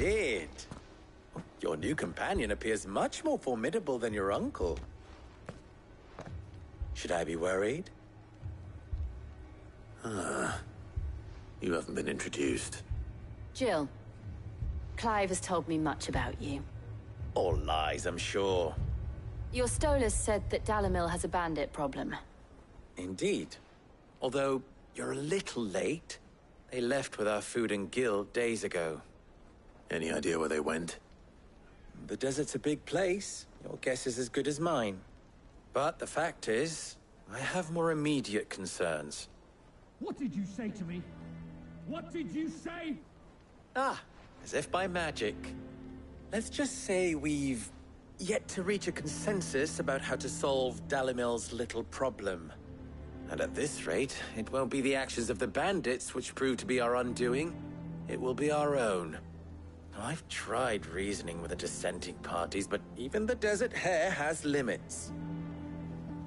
Sid! Your new companion appears much more formidable than your uncle. Should I be worried? You haven't been introduced. Jill, Clive has told me much about you. All lies, I'm sure. Your Stolas said that Dalamil has a bandit problem. Indeed. Although, you're a little late. They left with our food and guild days ago. Any idea where they went? The desert's a big place. Your guess is as good as mine. But the fact is, I have more immediate concerns. What did you say to me? What did you say? As if by magic. Let's just say we've yet to reach a consensus about how to solve Dalamil's little problem. And at this rate, it won't be the actions of the bandits which prove to be our undoing. It will be our own. I've tried reasoning with the dissenting parties, but even the Desert Hare has limits.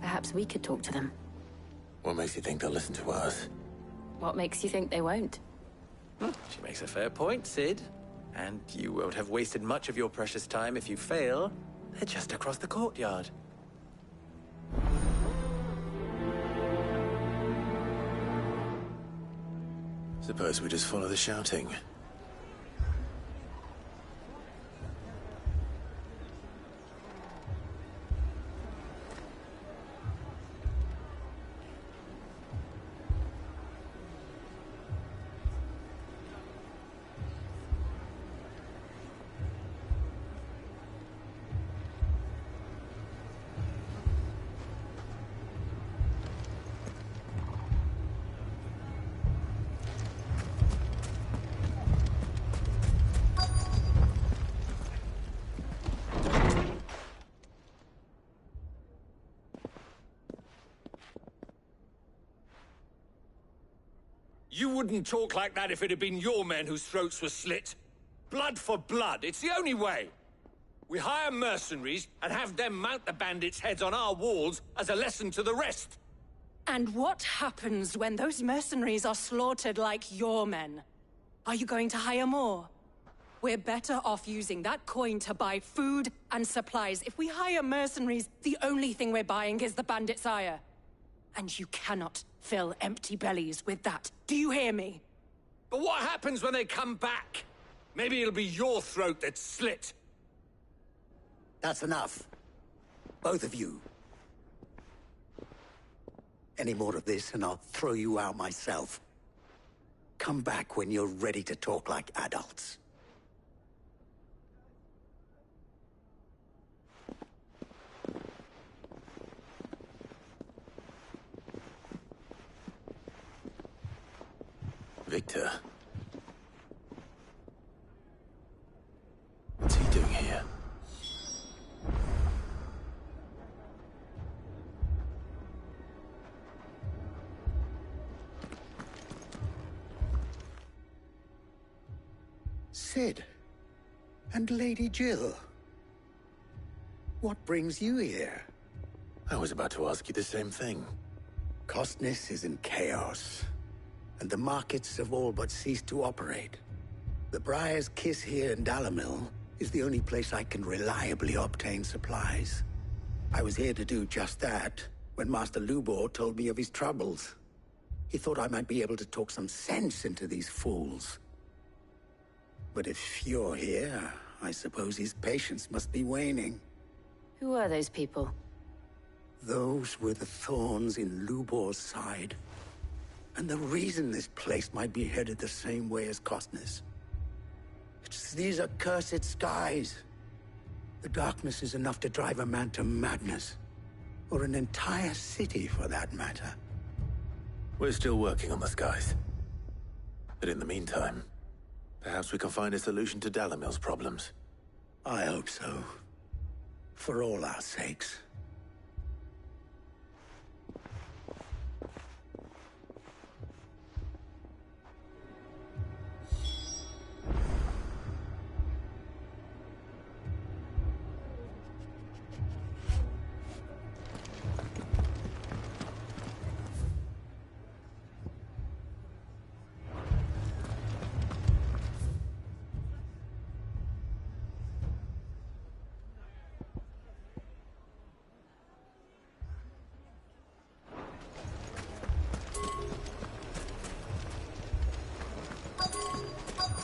Perhaps we could talk to them. What makes you think they'll listen to us? What makes you think they won't? She makes a fair point, Sid. And you won't have wasted much of your precious time if you fail. They're just across the courtyard. Suppose we just follow the shouting. You wouldn't talk like that if it had been your men whose throats were slit. Blood for blood, it's the only way. We hire mercenaries and have them mount the bandits' heads on our walls as a lesson to the rest. And what happens when those mercenaries are slaughtered like your men? Are you going to hire more? We're better off using that coin to buy food and supplies. If we hire mercenaries, the only thing we're buying is the bandits' ire. And you cannot fill empty bellies with that. Do you hear me? But what happens when they come back? Maybe it'll be your throat that's slit. That's enough. Both of you. Any more of this and I'll throw you out myself. Come back when you're ready to talk like adults. Victor. What's he doing here? Sid. And Lady Jill. What brings you here? I was about to ask you the same thing. Costness is in chaos, and the markets have all but ceased to operate. The Briar's Kiss here in Dalamil is the only place I can reliably obtain supplies. I was here to do just that when Master Lubor told me of his troubles. He thought I might be able to talk some sense into these fools. But if you're here, I suppose his patience must be waning. Who are those people? Those were the thorns in Lubor's side. And the reason this place might be headed the same way as Costness. It's these accursed skies. The darkness is enough to drive a man to madness. Or an entire city, for that matter. We're still working on the skies. But in the meantime, perhaps we can find a solution to Dalamil's problems. I hope so. For all our sakes.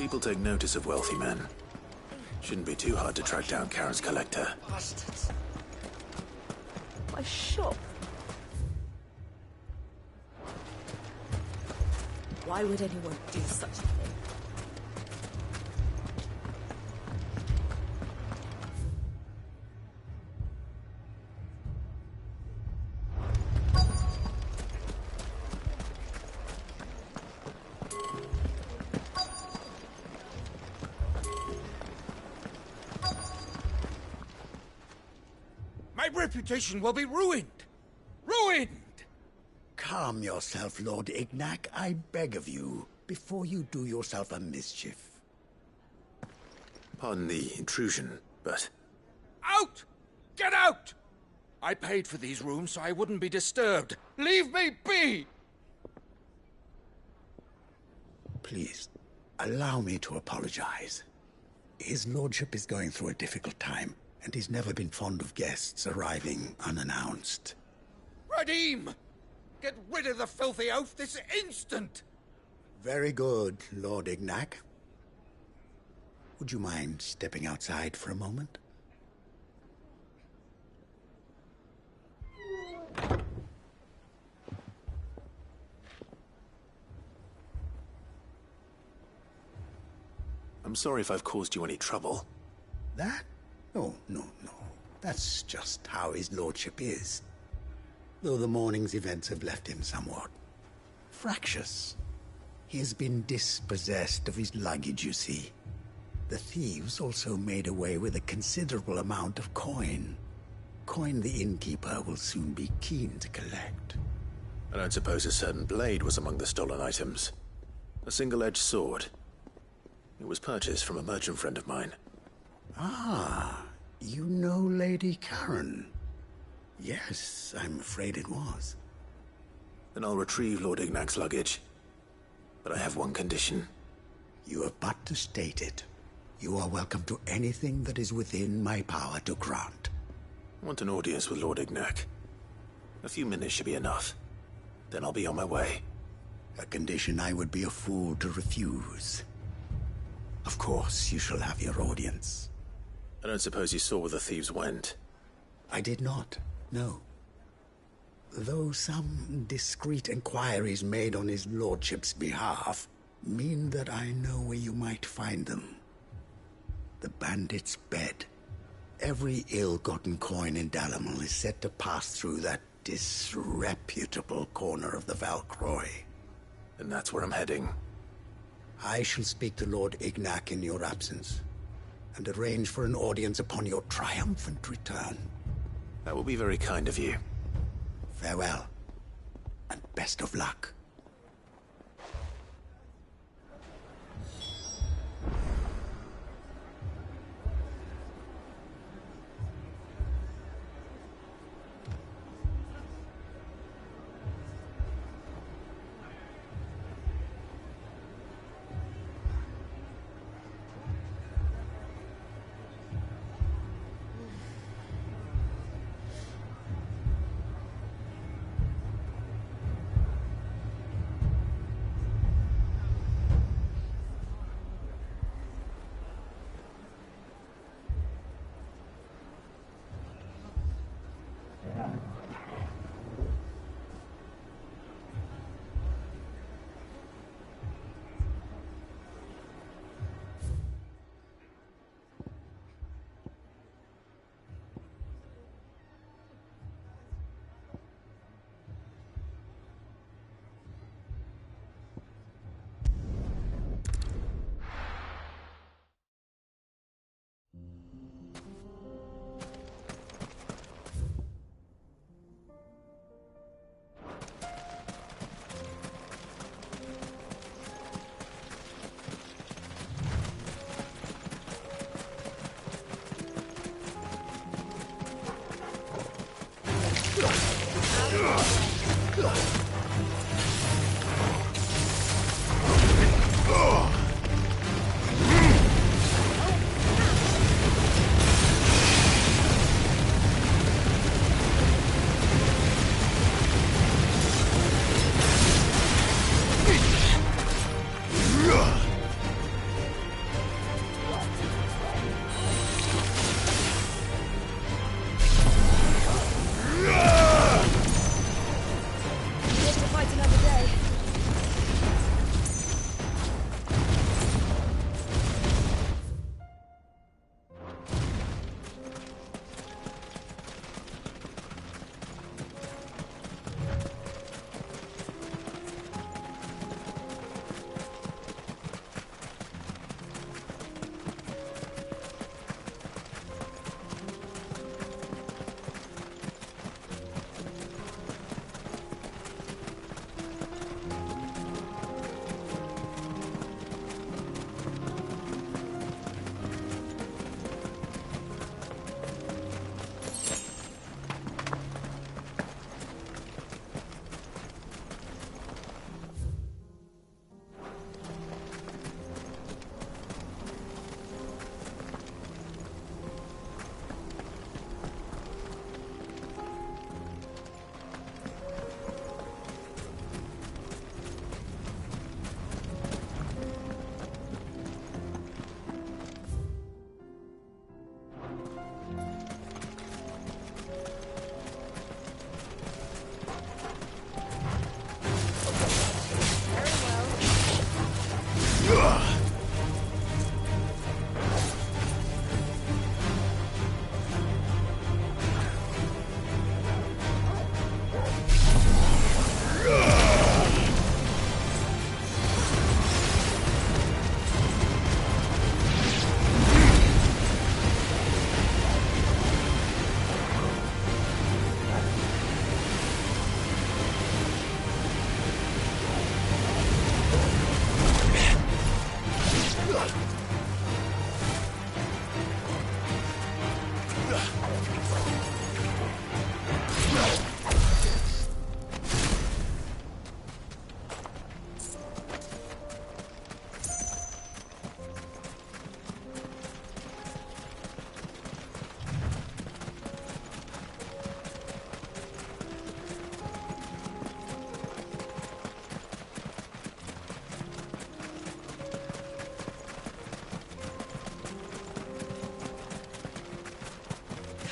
People take notice of wealthy men. Shouldn't be too hard to track down Karen's collector. Bastards. My shop. Why would anyone do such a thing? My reputation will be ruined! Ruined! Calm yourself, Lord Ignac, I beg of you, before you do yourself a mischief. Pardon the intrusion, but Out! Get out! I paid for these rooms so I wouldn't be disturbed. Leave me be! Please, allow me to apologize. His lordship is going through a difficult time, and he's never been fond of guests arriving unannounced. Radim! Get rid of the filthy oaf this instant! Very good, Lord Ignac. Would you mind stepping outside for a moment? I'm sorry if I've caused you any trouble. That? Oh, no. That's just how his lordship is. Though the morning's events have left him somewhat fractious. He has been dispossessed of his luggage, you see. The thieves also made away with a considerable amount of coin. Coin the innkeeper will soon be keen to collect. I don't suppose a certain blade was among the stolen items. A single-edged sword. It was purchased from a merchant friend of mine. Ah, you know Lady Karen. Yes, I'm afraid it was. Then I'll retrieve Lord Ignac's luggage. But I have one condition. You have but to state it. You are welcome to anything that is within my power to grant. I want an audience with Lord Ignac. A few minutes should be enough. Then I'll be on my way. A condition I would be a fool to refuse. Of course, you shall have your audience. I don't suppose you saw where the thieves went. I did not, no. Though some discreet inquiries made on his lordship's behalf mean that I know where you might find them. The bandit's bed. Every ill-gotten coin in Dalimil is said to pass through that disreputable corner of the Valcroy. And that's where I'm heading. I shall speak to Lord Ignac in your absence, and arrange for an audience upon your triumphant return. That will be very kind of you. Farewell, and best of luck.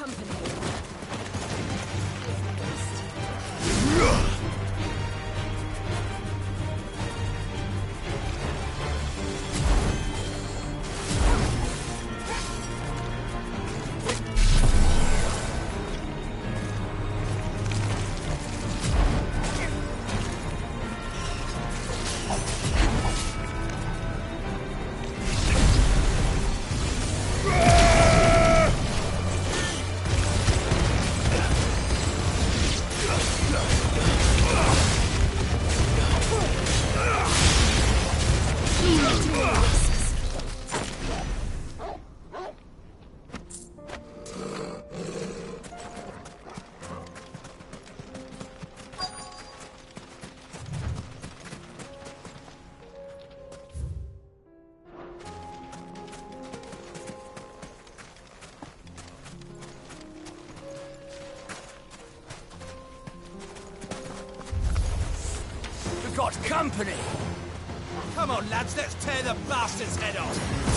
company. We've got company! Come on, lads, let's tear the bastard's head off!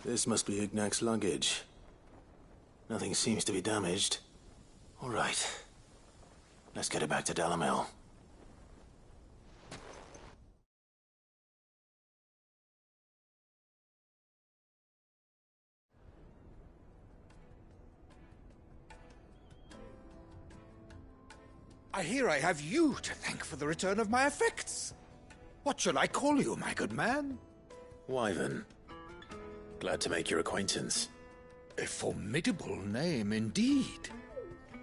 This must be Ignac's luggage. Nothing seems to be damaged. All right. Let's get it back to Dalimil. I hear I have you to thank for the return of my effects. What shall I call you, my good man? Wyvern. Glad to make your acquaintance. A formidable name indeed.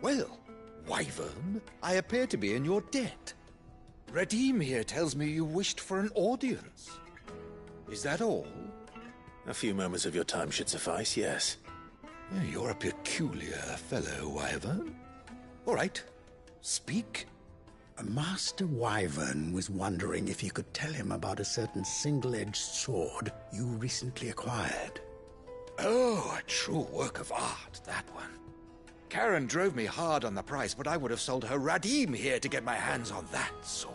Well, Wyvern, I appear to be in your debt. Redeem here tells me you wished for an audience. Is that all? A few moments of your time should suffice, yes. You're a peculiar fellow, Wyvern. All right, speak. Master Wyvern was wondering if you could tell him about a certain single-edged sword you recently acquired. Oh, a true work of art, that one. Karen drove me hard on the price, but I would have sold her Radim here to get my hands on that sword.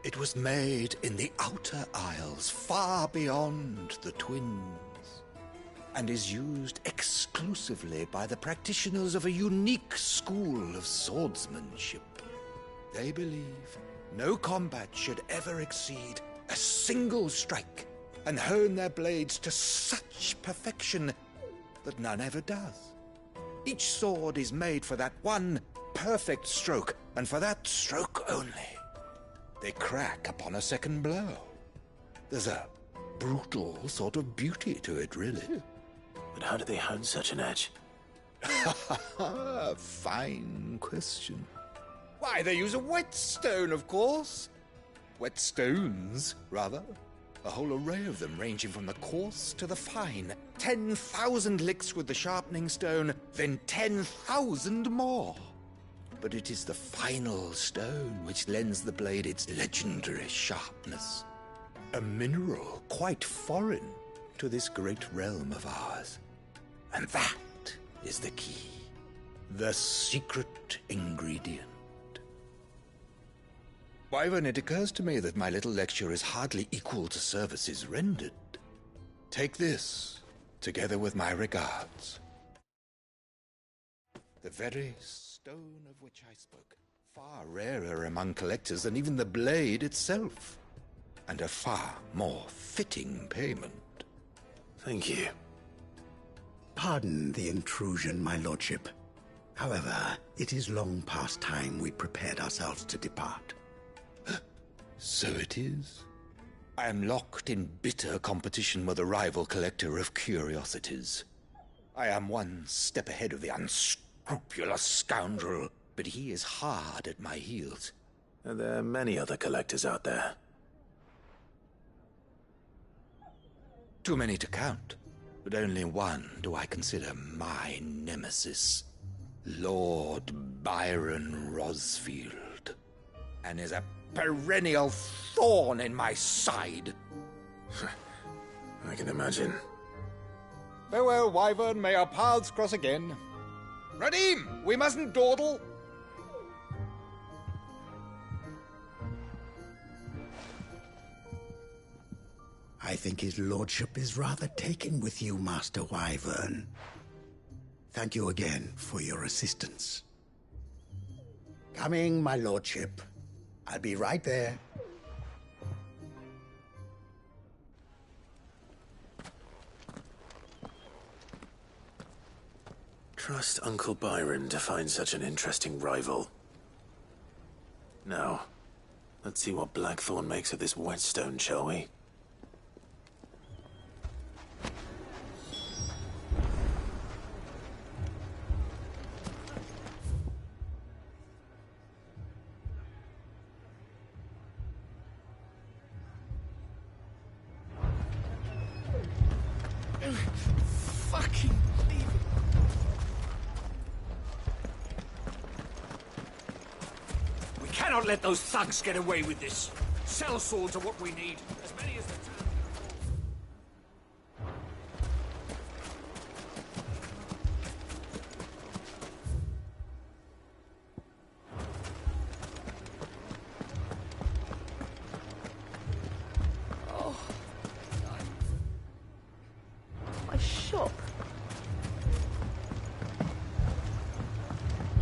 It was made in the Outer Isles, far beyond the Twins, and is used exclusively by the practitioners of a unique school of swordsmanship. They believe no combat should ever exceed a single strike, and hone their blades to such perfection that none ever does. Each sword is made for that one perfect stroke, and for that stroke only. They crack upon a second blow. There's a brutal sort of beauty to it, really. But how do they hone such an edge? Fine question. Why, they use a whetstone, of course. Whetstones, rather. A whole array of them, ranging from the coarse to the fine. 10,000 licks with the sharpening stone, then 10,000 more. But it is the final stone which lends the blade its legendary sharpness. A mineral quite foreign to this great realm of ours. And that is the key. The secret ingredient. Wyvern, it occurs to me that my little lecture is hardly equal to services rendered. Take this, together with my regards. The very stone of which I spoke, far rarer among collectors than even the blade itself, and a far more fitting payment. Thank you. Pardon the intrusion, my lordship. However, it is long past time we prepared ourselves to depart. So it is. I am locked in bitter competition with a rival collector of curiosities. I am one step ahead of the unscrupulous scoundrel, but he is hard at my heels. Are there many other collectors out there? Too many to count, but only one do I consider my nemesis. Lord Byron Rosfield, and is a perennial thorn in my side. I can imagine. Farewell, Wyvern. May our paths cross again. Radim, we mustn't dawdle. I think his lordship is rather taken with you, Master Wyvern. Thank you again for your assistance. Coming, my lordship. I'll be right there. Trust Uncle Byron to find such an interesting rival. Now, let's see what Blackthorn makes of this whetstone, shall we? Fucking leave it. We cannot let those thugs get away with this. Cell swords are what we need. As many as the town. My shop.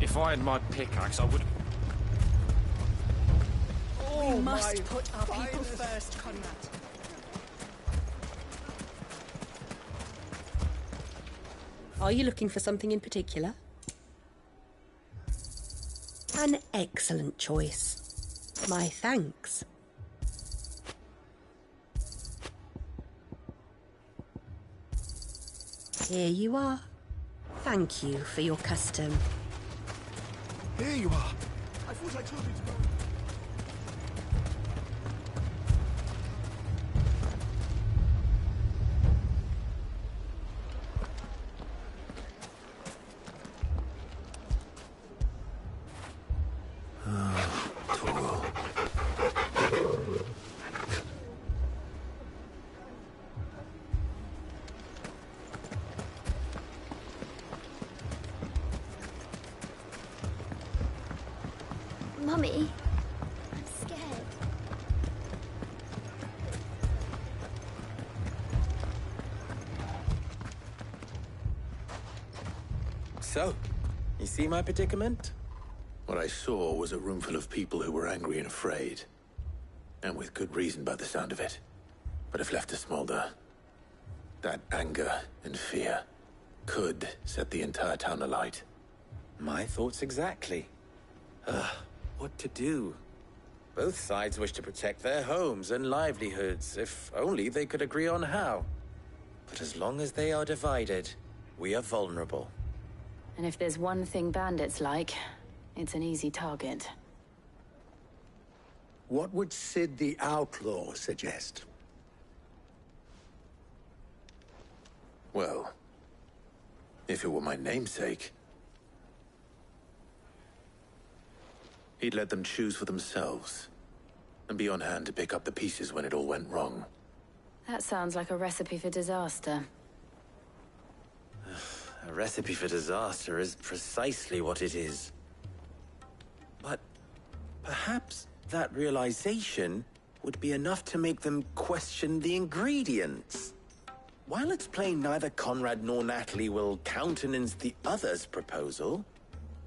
If I had my pickaxe, I would. We must put our people first, Conrad. Are you looking for something in particular? An excellent choice. My thanks. Here you are. Thank you for your custom. Here you are. I thought I told you to go. Mummy, I'm scared. So, you see my predicament? What I saw was a room full of people who were angry and afraid. And with good reason by the sound of it. But if left to smolder, that anger and fear could set the entire town alight. My thoughts exactly. What to do? Both sides wish to protect their homes and livelihoods, if only they could agree on how. But as long as they are divided, we are vulnerable. And if there's one thing bandits like, it's an easy target. What would Sid the Outlaw suggest? Well, if it were my namesake, he'd let them choose for themselves, and be on hand to pick up the pieces when it all went wrong. That sounds like a recipe for disaster. A recipe for disaster is precisely what it is. But perhaps that realization would be enough to make them question the ingredients. While it's plain neither Conrad nor Natalie will countenance the other's proposal,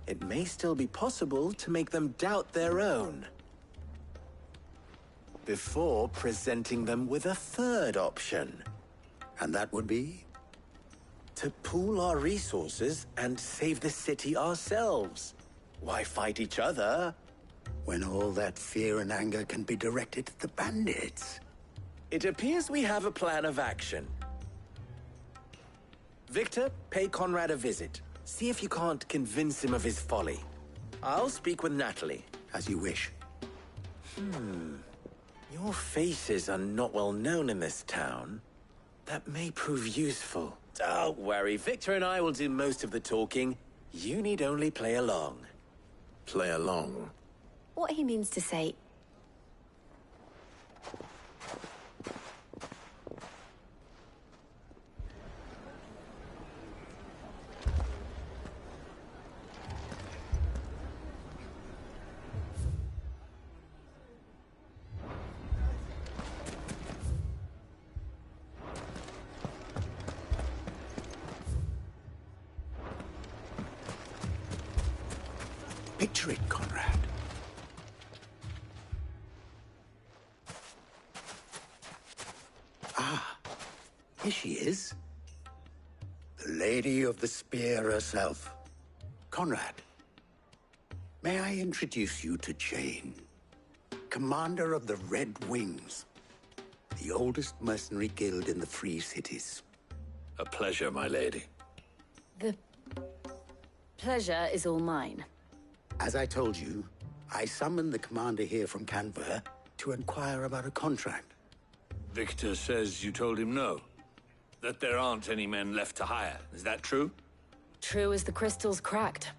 it may still be possible to make them doubt their own. Before presenting them with a third option. And that would be? To pool our resources and save the city ourselves. Why fight each other? When all that fear and anger can be directed at the bandits. It appears we have a plan of action. Victor, pay Conrad a visit. See if you can't convince him of his folly. I'll speak with Natalie. As you wish. Your faces are not well known in this town. That may prove useful. Don't worry, Victor and I will do most of the talking. You need only play along. Play along? What he means to say... Picture it, Conrad. Ah, here she is. The Lady of the Spear herself. Conrad, may I introduce you to Jane, commander of the Red Wings, the oldest mercenary guild in the Free Cities. A pleasure, my lady. The pleasure is all mine. As I told you, I summoned the commander here from Canberra to inquire about a contract. Victor says you told him no. That there aren't any men left to hire. Is that true? True as the crystals cracked.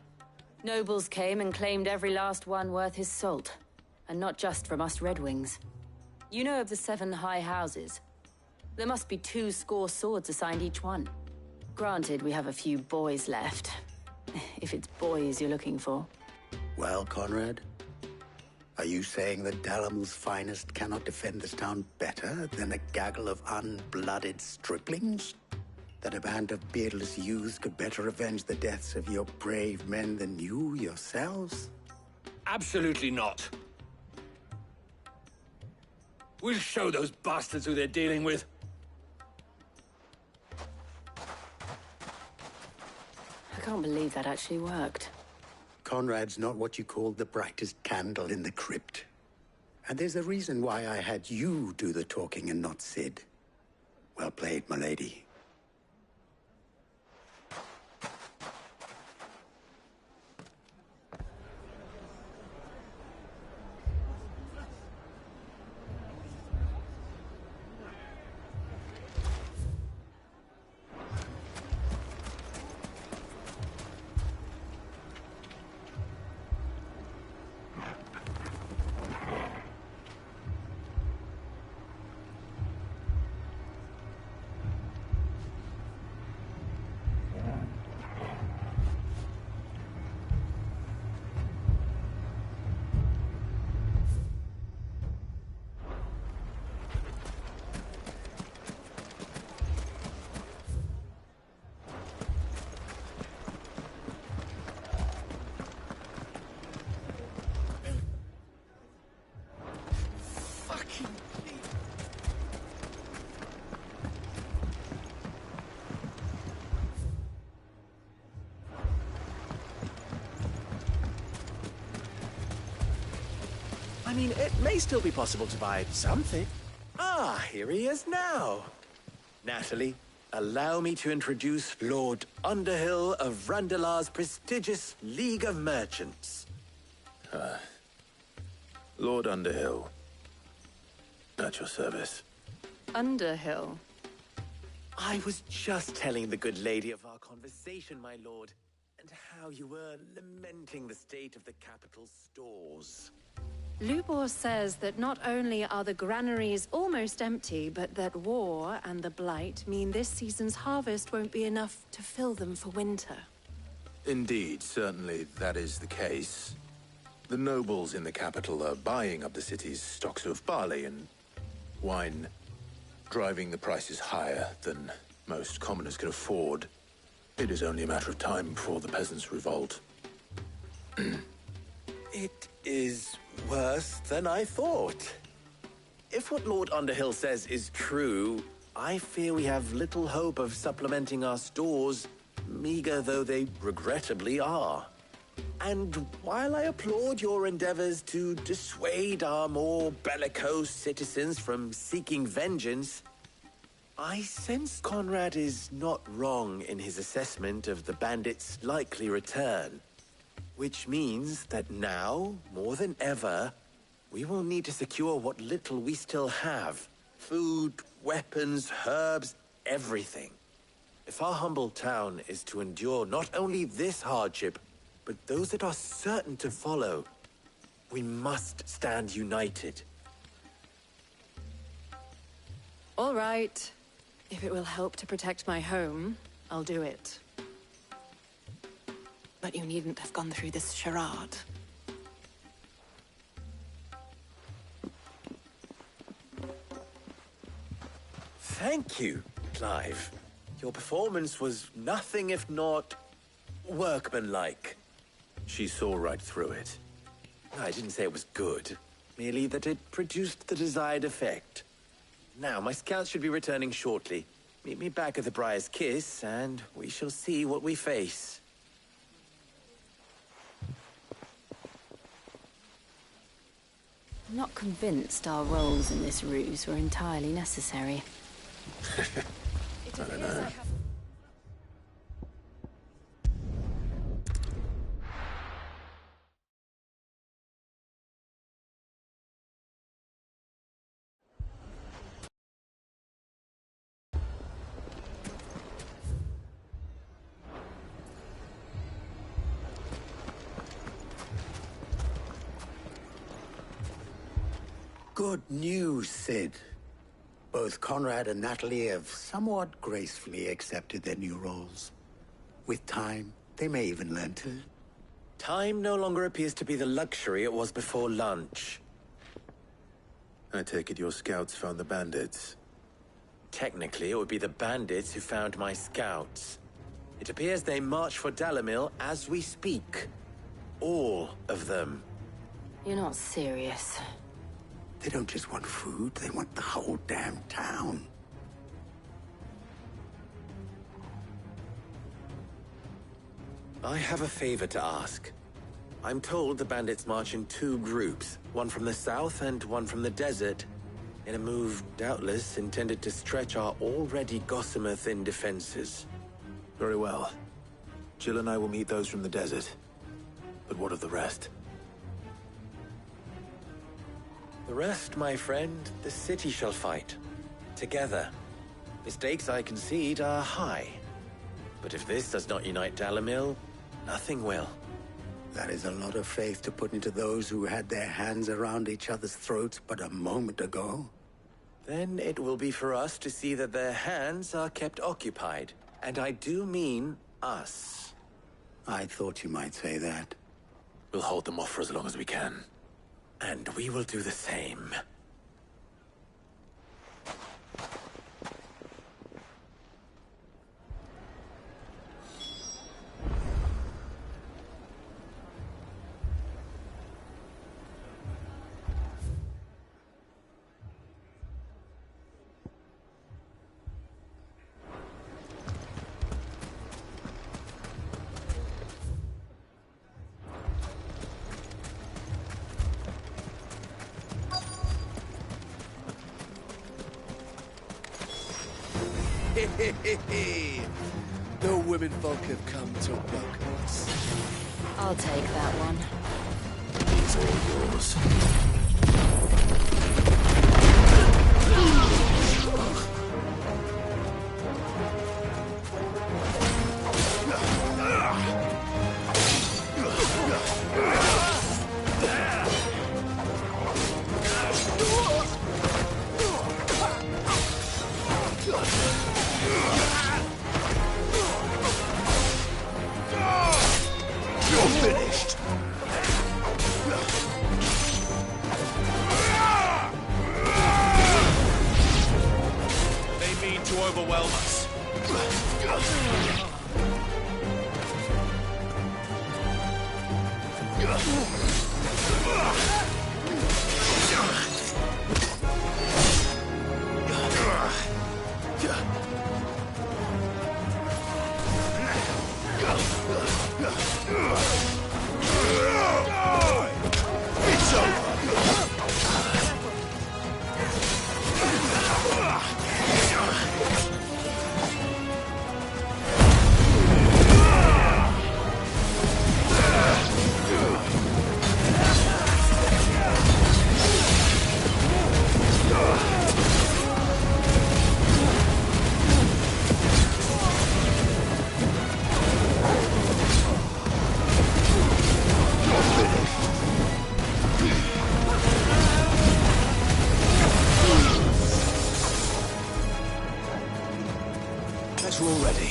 Nobles came and claimed every last one worth his salt. And not just from us Red Wings. You know of the 7 high houses. There must be 2 swords assigned each one. Granted, we have a few boys left. If it's boys you're looking for. Well, Conrad, are you saying that Dalamil's finest cannot defend this town better than a gaggle of unblooded striplings? That a band of beardless youths could better avenge the deaths of your brave men than you yourselves? Absolutely not. We'll show those bastards who they're dealing with. I can't believe that actually worked. Conrad's not what you call the brightest candle in the crypt. And there's a reason why I had you do the talking and not Sid. Well played, my lady. I mean, it may still be possible to buy something. Ah, here he is now. Natalie, allow me to introduce Lord Underhill of Randalar's prestigious League of Merchants. Lord Underhill. At your service. Underhill? I was just telling the good lady of our conversation, my lord, and how you were lamenting the state of the capital's stores. Lubor says that not only are the granaries almost empty, but that war and the Blight mean this season's harvest won't be enough to fill them for winter. Indeed, certainly that is the case. The nobles in the capital are buying up the city's stocks of barley and wine, driving the prices higher than most commoners can afford. It is only a matter of time before the peasants revolt. It is worse than I thought. If what Lord Underhill says is true, I fear we have little hope of supplementing our stores, meager though they regrettably are. And while I applaud your endeavors to dissuade our more bellicose citizens from seeking vengeance, I sense Conrad is not wrong in his assessment of the bandits' likely return. Which means that now, more than ever, we will need to secure what little we still have. Food, weapons, herbs, everything. If our humble town is to endure not only this hardship, but those that are certain to follow, we must stand united. All right. If it will help to protect my home, I'll do it. But you needn't have gone through this charade. Thank you, Clive. Your performance was nothing if not workmanlike. She saw right through it. I didn't say it was good, merely that it produced the desired effect. Now, my scouts should be returning shortly. Meet me back at the Briar's Kiss, and we shall see what we face. I'm not convinced our roles in this ruse were entirely necessary. I don't know. Good news, Sid. Both Conrad and Natalie have somewhat gracefully accepted their new roles. With time, they may even learn to... Time no longer appears to be the luxury it was before lunch. I take it your scouts found the bandits. Technically, it would be the bandits who found my scouts. It appears they march for Dalimil as we speak. All of them. You're not serious. They don't just want food, they want the whole damn town. I have a favor to ask. I'm told the bandits march in two groups, one from the south and one from the desert, in a move doubtless intended to stretch our already gossamer-thin defenses. Very well. Jill and I will meet those from the desert. But what of the rest? The rest, my friend, the city shall fight. Together. The stakes, I concede, are high. But if this does not unite Dalimil, nothing will. That is a lot of faith to put into those who had their hands around each other's throats but a moment ago. Then it will be for us to see that their hands are kept occupied. And I do mean us. I thought you might say that. We'll hold them off for as long as we can. And we will do the same. The women folk have come to welcome us. I'll take that one. It's all yours. You're finished. They mean to overwhelm us. It's over. Guess we're all ready.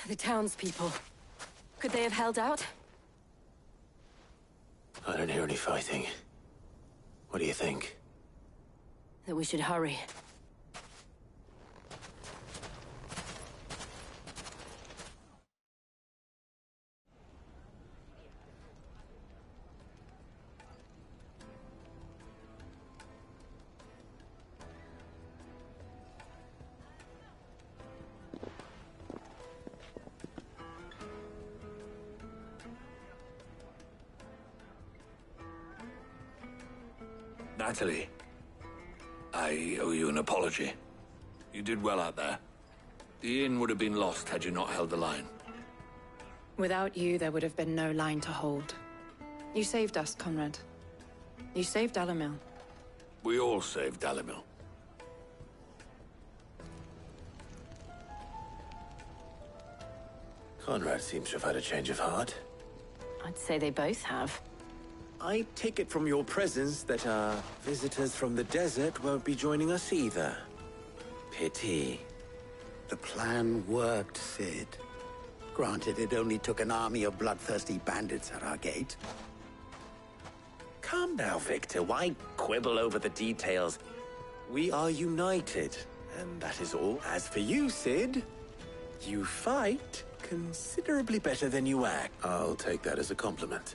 The townspeople. Could they have held out? I don't hear any fighting. What do you think? That we should hurry. Natalie, I owe you an apology. You did well out there. The inn would have been lost had you not held the line. Without you, there would have been no line to hold. You saved us, Conrad. You saved Dalimil. We all saved Dalimil. Conrad seems to have had a change of heart. I'd say they both have. I take it from your presence that our visitors from the desert won't be joining us either. Pity. The plan worked, Sid. Granted, it only took an army of bloodthirsty bandits at our gate. Calm now, Victor. Why quibble over the details? We are united, and that is all. As for you, Sid, you fight considerably better than you act. I'll take that as a compliment.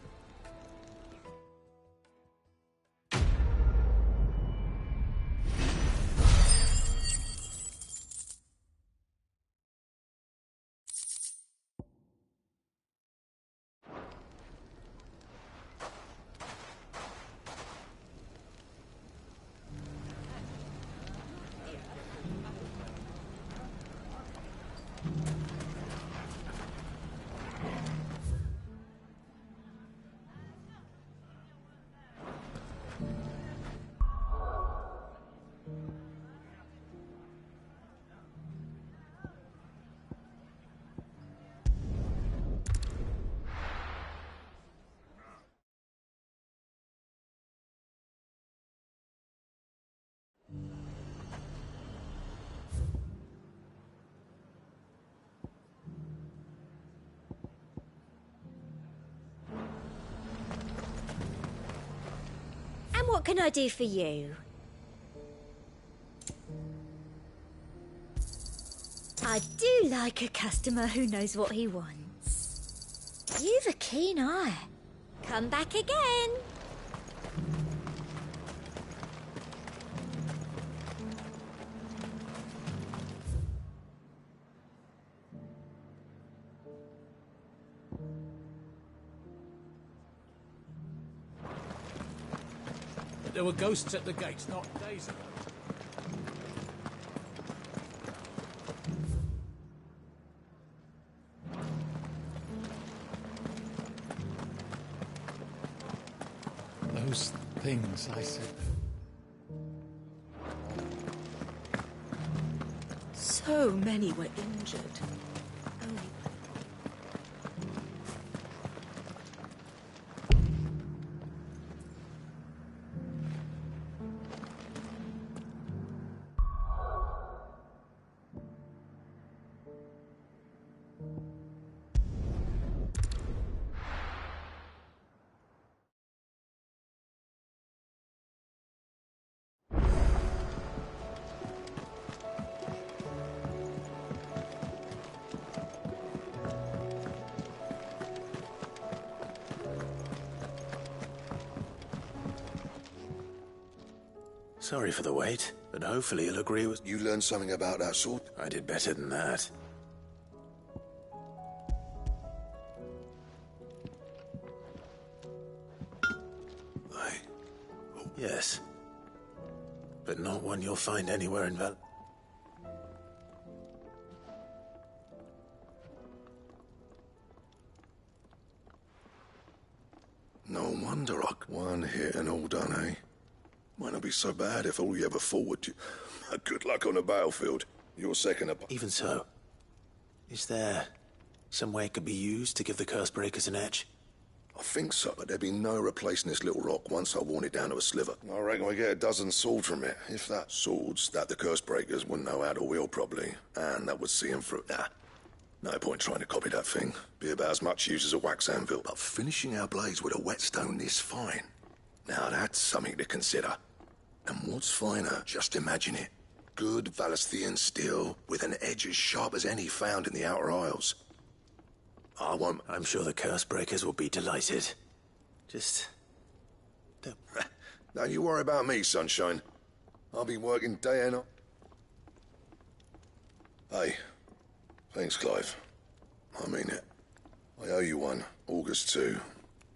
And what can I do for you? I do like a customer who knows what he wants. You've a keen eye. Come back again. There were ghosts at the gates not days ago. Those things I said. So many were injured. Only Sorry for the wait, but hopefully you'll agree with... You learned something about that sword? I did better than that. Yes. But not one you'll find anywhere in Val... No wonder one hit and all done, eh? Might not be so bad if all you ever forward you. Good luck on the battlefield. You're second up. Even so, is there some way it could be used to give the curse breakers an edge? I think so, but there'd be no replacing this little rock once I worn it down to a sliver. I reckon we get a dozen swords from it, if that. Swords that the curse breakers wouldn't know how to wield properly, and that would see them through. Nah, no point trying to copy that thing. Be about as much use as a wax anvil. But finishing our blades with a whetstone this fine, now that's something to consider. And what's finer, just imagine it. Good Valisthian steel with an edge as sharp as any found in the Outer Isles. I'm sure the curse breakers will be delighted. Just... Don't you worry about me, sunshine. I'll be working day and night. Hey, thanks, Clive. I mean it. I owe you one. August 2.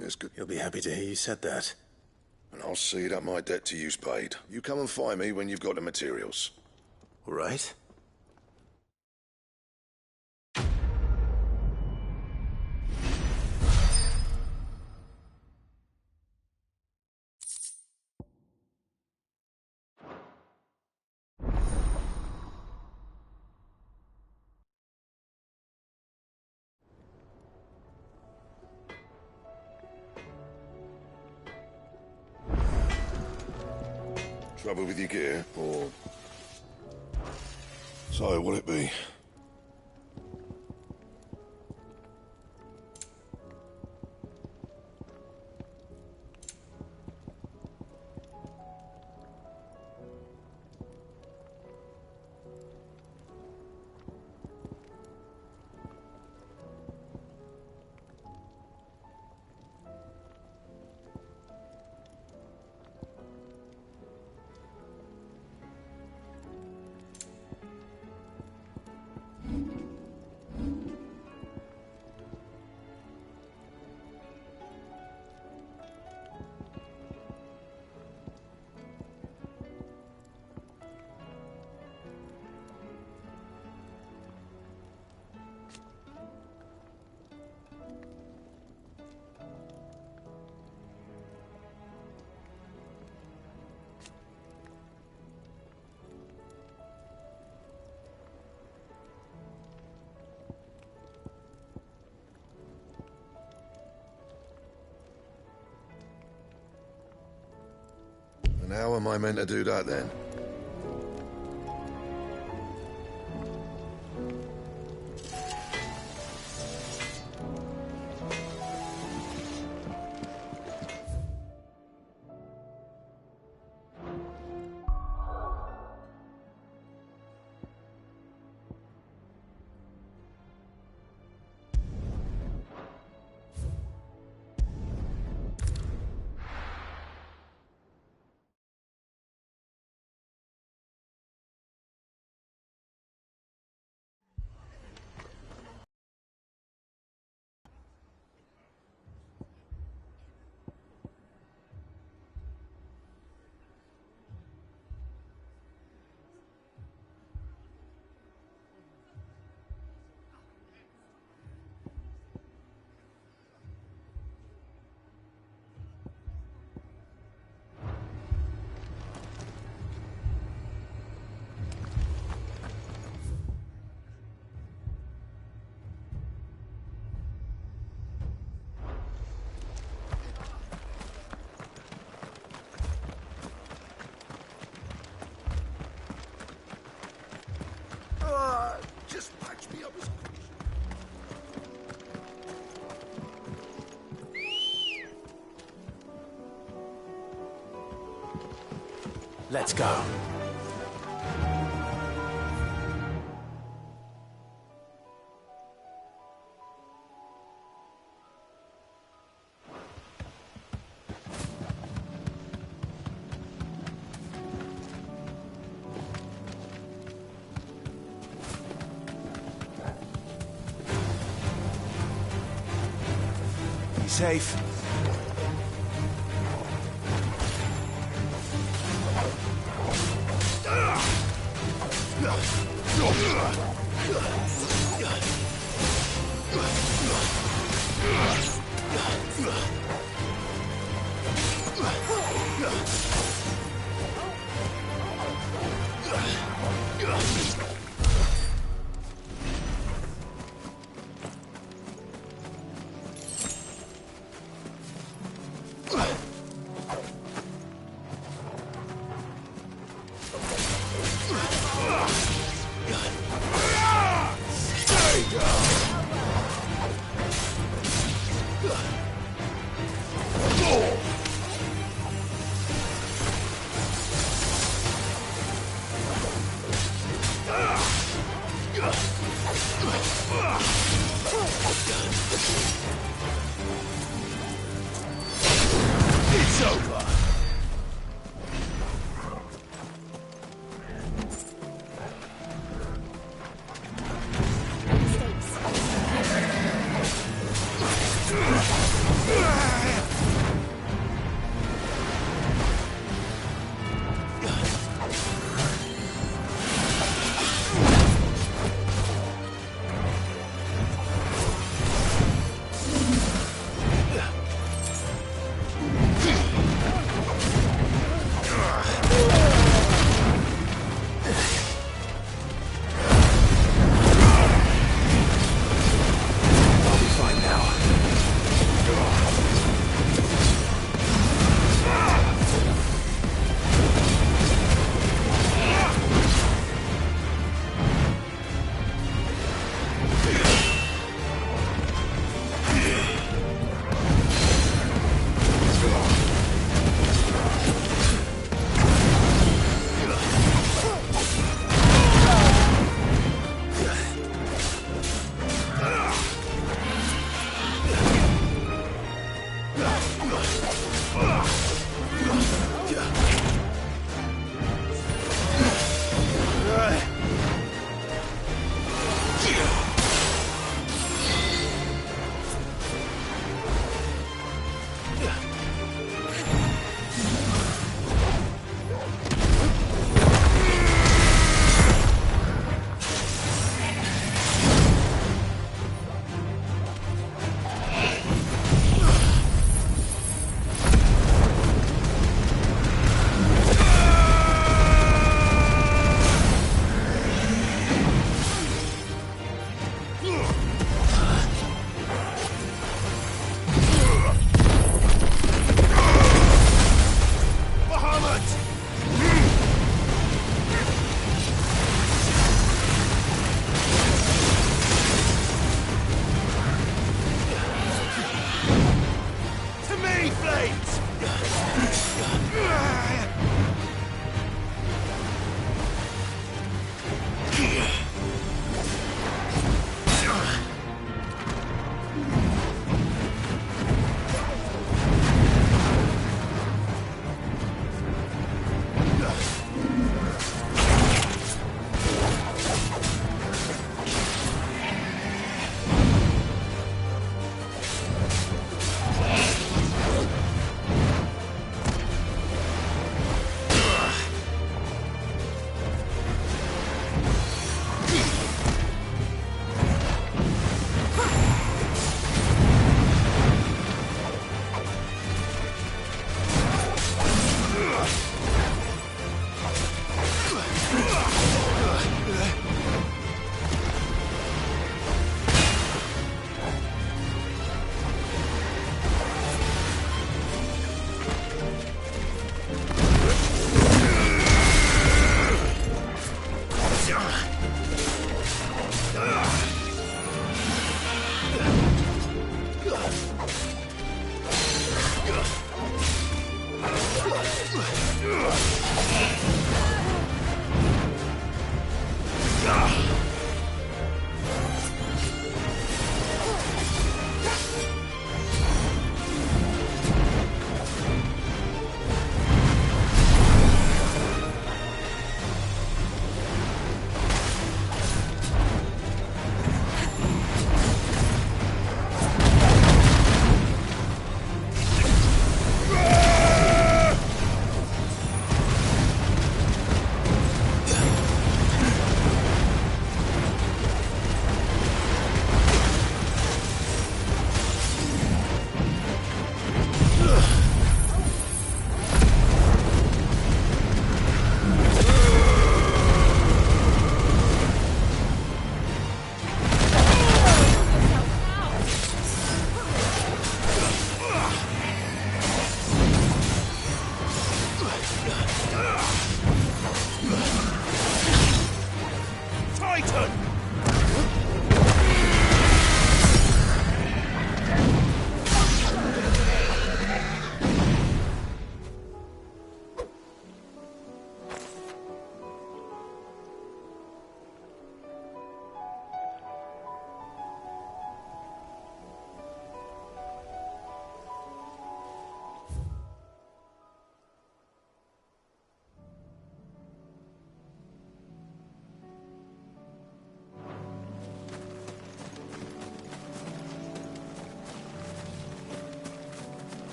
It's good. You'll be happy to hear you said that. And I'll see that my debt to you's paid. You come and find me when you've got the materials. All right. Trouble with your gear, or... So, what'll it be? And how am I meant to do that, then? Just patch me up as quick as... Let's go. Be safe.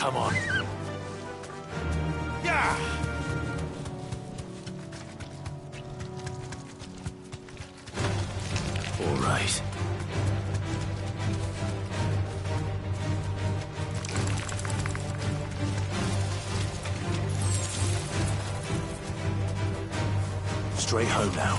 Come on. Yeah! All right. Straight home now.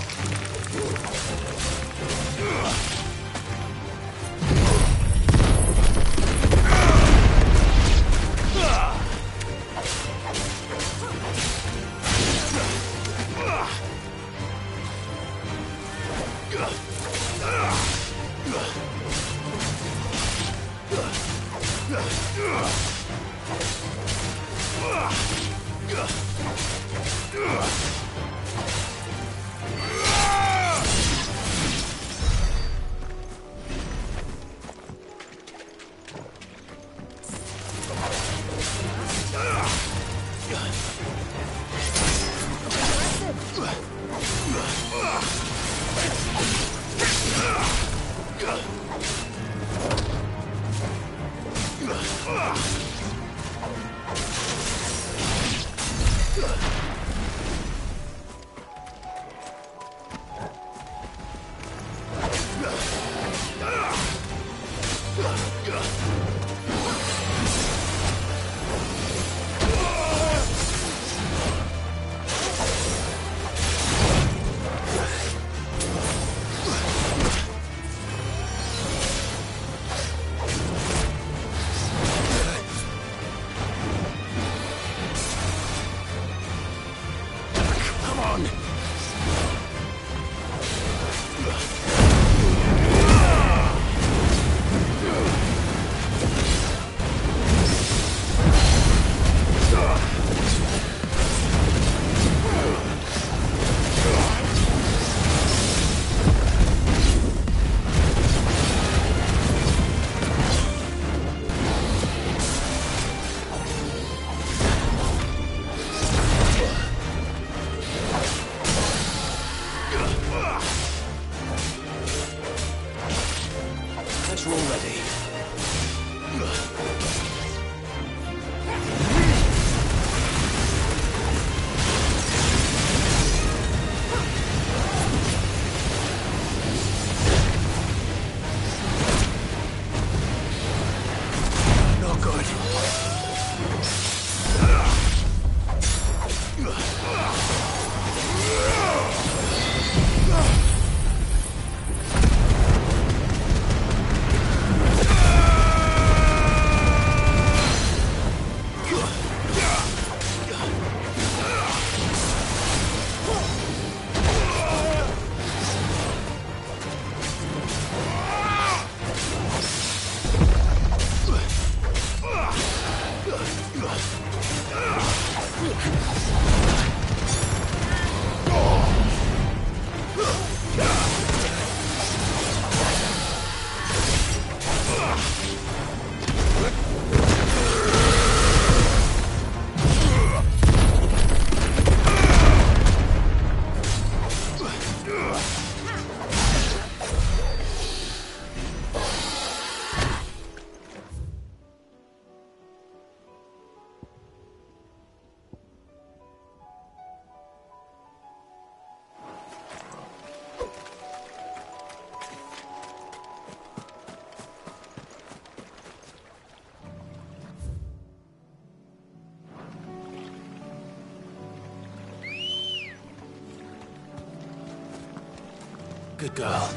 Good girl.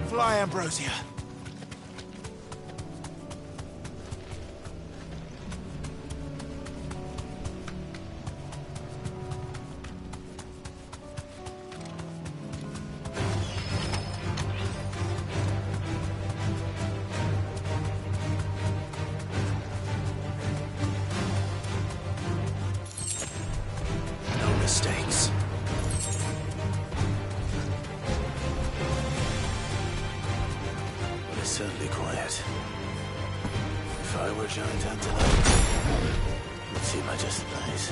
Fly, Ambrosia. No mistakes. But it's certainly quiet. If I were Giant Antelope, it would seem I just nice.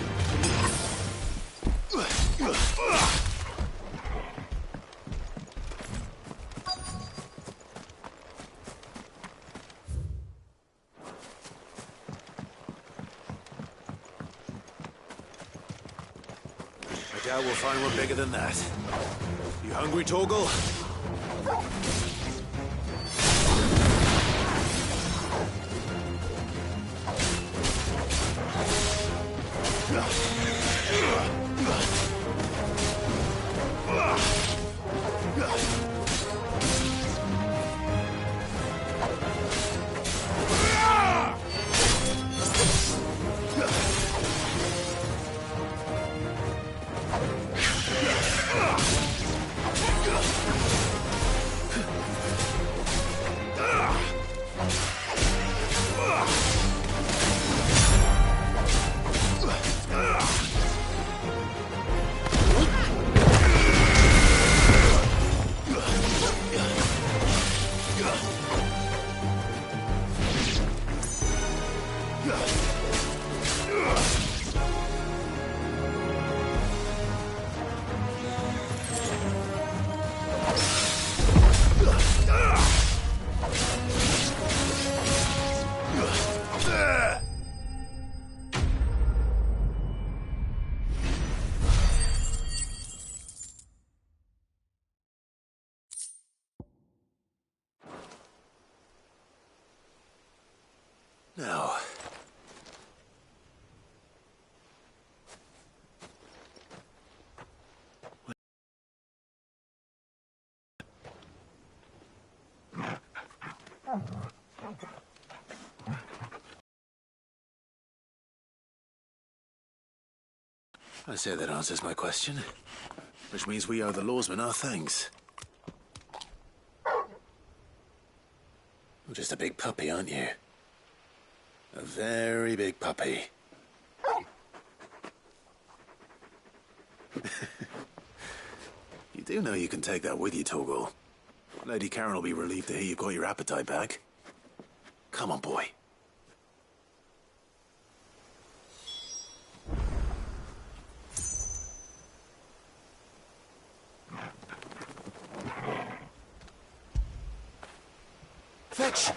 Doubt we'll find one bigger than that. You hungry, Torgal? Now. I say that answers my question. Which means we owe the lawsmen our thanks. You're just a big puppy, aren't you? A very big puppy. You do know you can take that with you, Torgal. Lady Karen will be relieved to hear you've got your appetite back. Come on, boy. Fetch!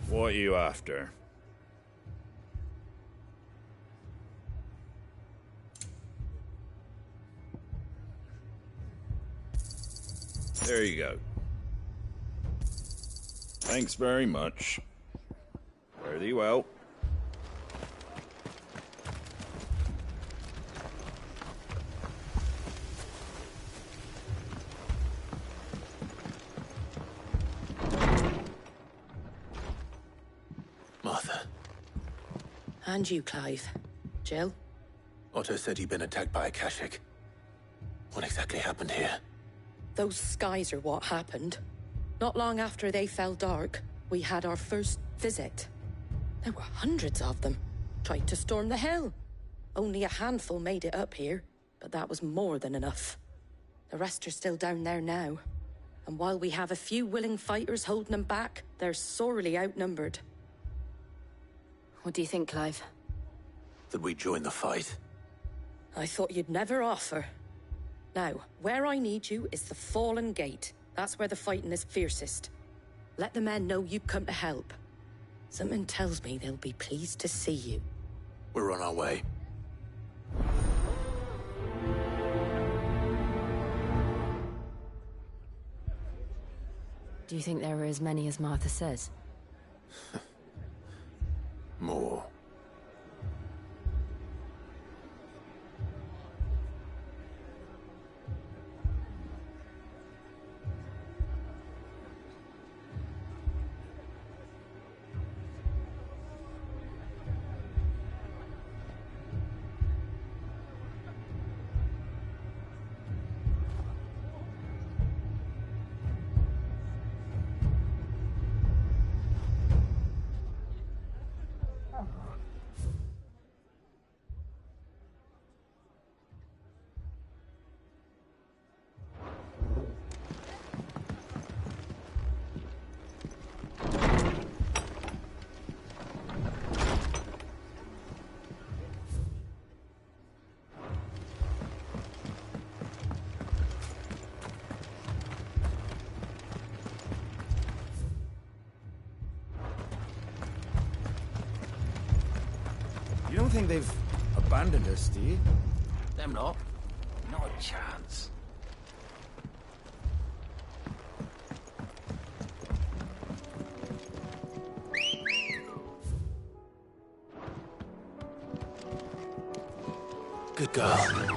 What are you after? There you go. Thanks very much. Fare thee well. And you, Clive. Jill? Otto said you'd been attacked by a Kashik. What exactly happened here? Those skies are what happened. Not long after they fell dark, we had our first visit. There were hundreds of them. Tried to storm the hill. Only a handful made it up here, but that was more than enough. The rest are still down there now. And while we have a few willing fighters holding them back, they're sorely outnumbered. What do you think, Clive? That we join the fight? I thought you'd never offer. Now, where I need you is the Fallen Gate. That's where the fighting is fiercest. Let the men know you've come to help. Something tells me they'll be pleased to see you. We're on our way. Do you think there are as many as Martha says? More. think they've abandoned us, do you? Them not. Not a chance. Good girl.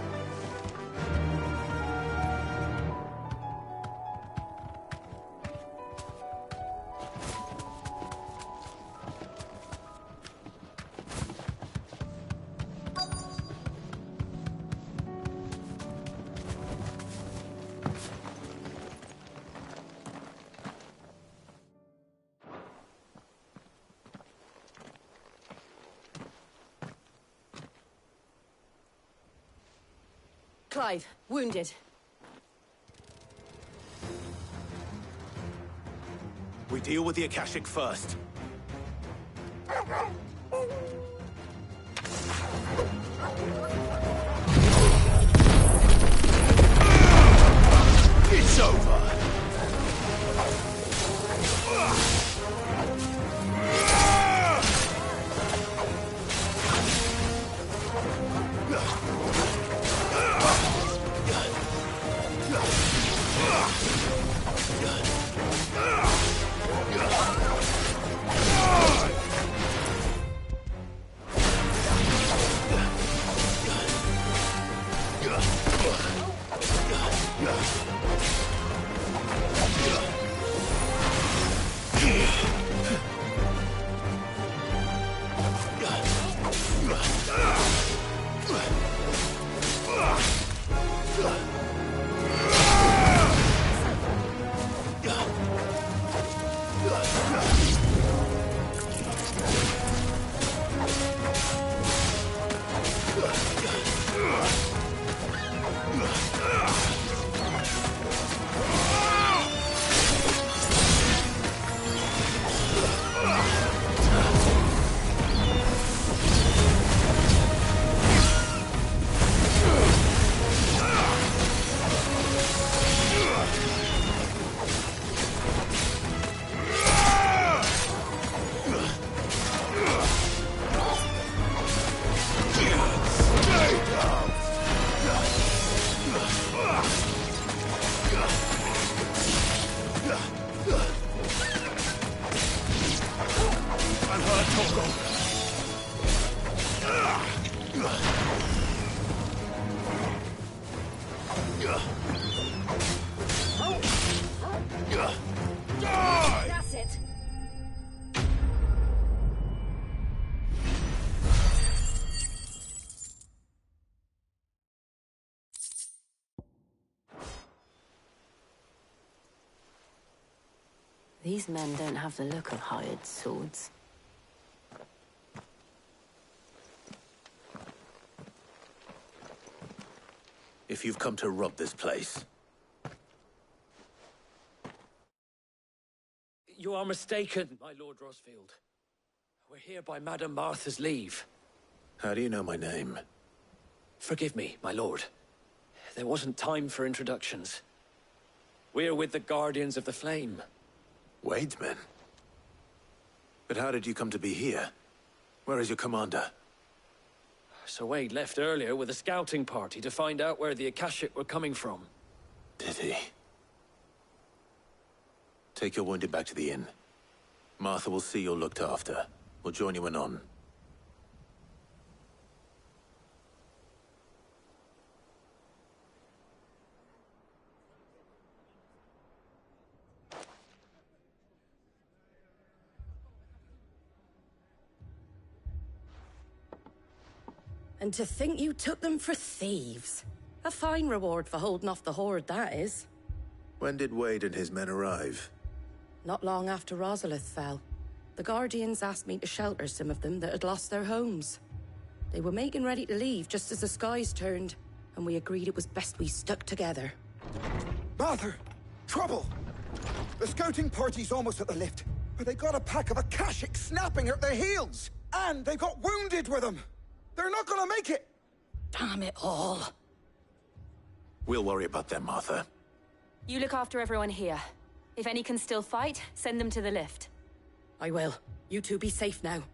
Clive, wounded. We deal with the Akashic first. It's over. That's it. These men don't have the look of hired swords. If you've come to rob this place, You are mistaken, my Lord Rosfield. We're here by Madame Martha's leave. how do you know my name? Forgive me, my lord. There wasn't time for introductions. We're with the Guardians of the Flame. Wade's men? But how did you come to be here? Where is your commander? Sir Wade left earlier with a scouting party to find out where the Akashic were coming from. Did he? Take your wounded back to the inn. Martha will see you're looked after. We'll join you anon. And to think you took them for thieves. A fine reward for holding off the horde, that is. When did Wade and his men arrive? Not long after Rosalith fell. The Guardians asked me to shelter some of them that had lost their homes. They were making ready to leave just as the skies turned, and we agreed it was best we stuck together. Martha! Trouble! The scouting party's almost at the lift, but they got a pack of Akashic snapping at their heels! And they got wounded with them! They're not gonna make it! Damn it all. We'll worry about them, Martha. You look after everyone here. If any can still fight, send them to the lift. I will. You two be safe now.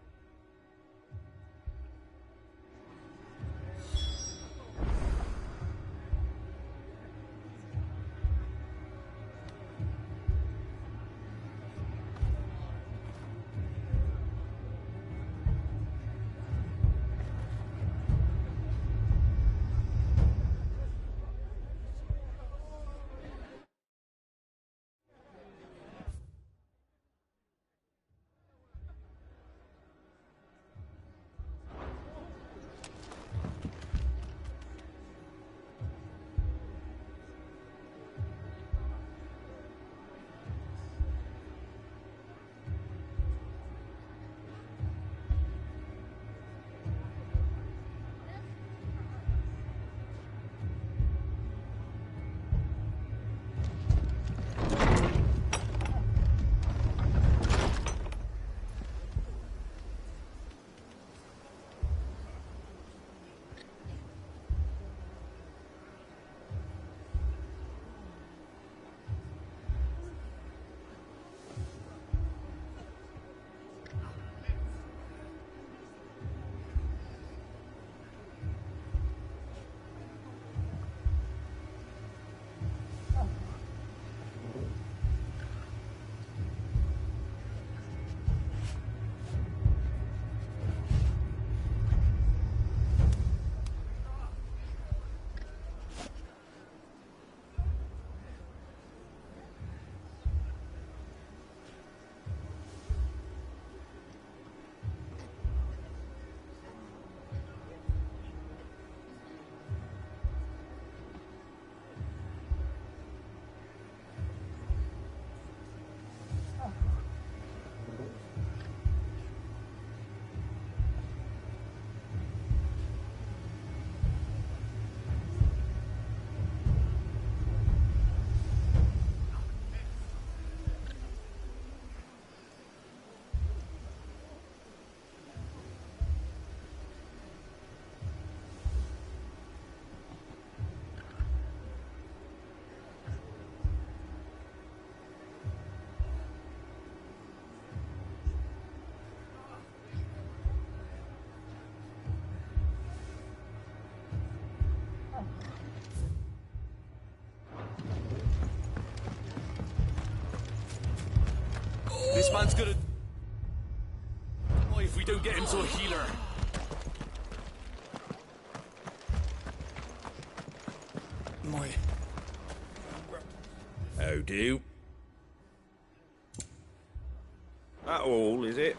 man's gonna... What if we don't get into a healer? My... How do? That all, is it?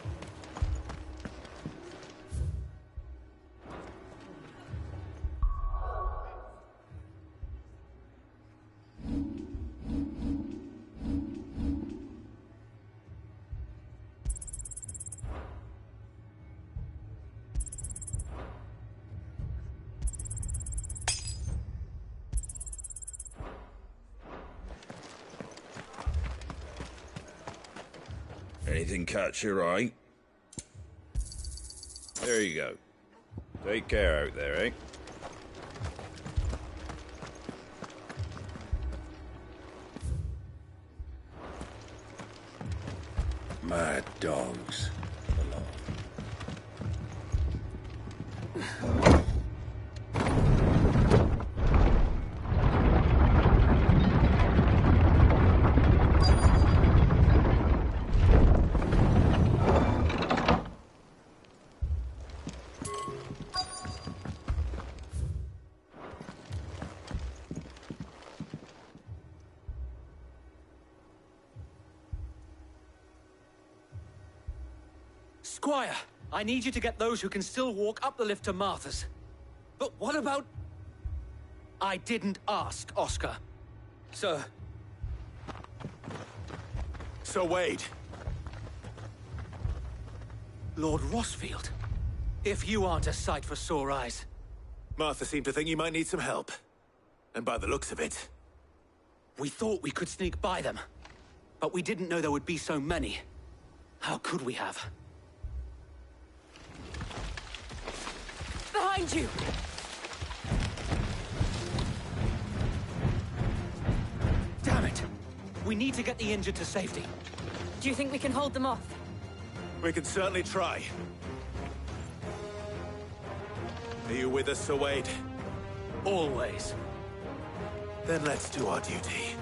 Anything catch your eye? There you go. Take care out there, eh? Mad dogs. Squire, I need you to get those who can still walk up the lift to Martha's. But what about... I didn't ask, Oscar. Sir. Sir Wade. Lord Rossfield. If you aren't a sight for sore eyes. Martha seemed to think you might need some help. And by the looks of it... We thought we could sneak by them. But we didn't know there would be so many. How could we have? Behind you! Damn it! We need to get the injured to safety. Do you think we can hold them off? We can certainly try. Are you with us, Sir Wade? Always. Then let's do our duty.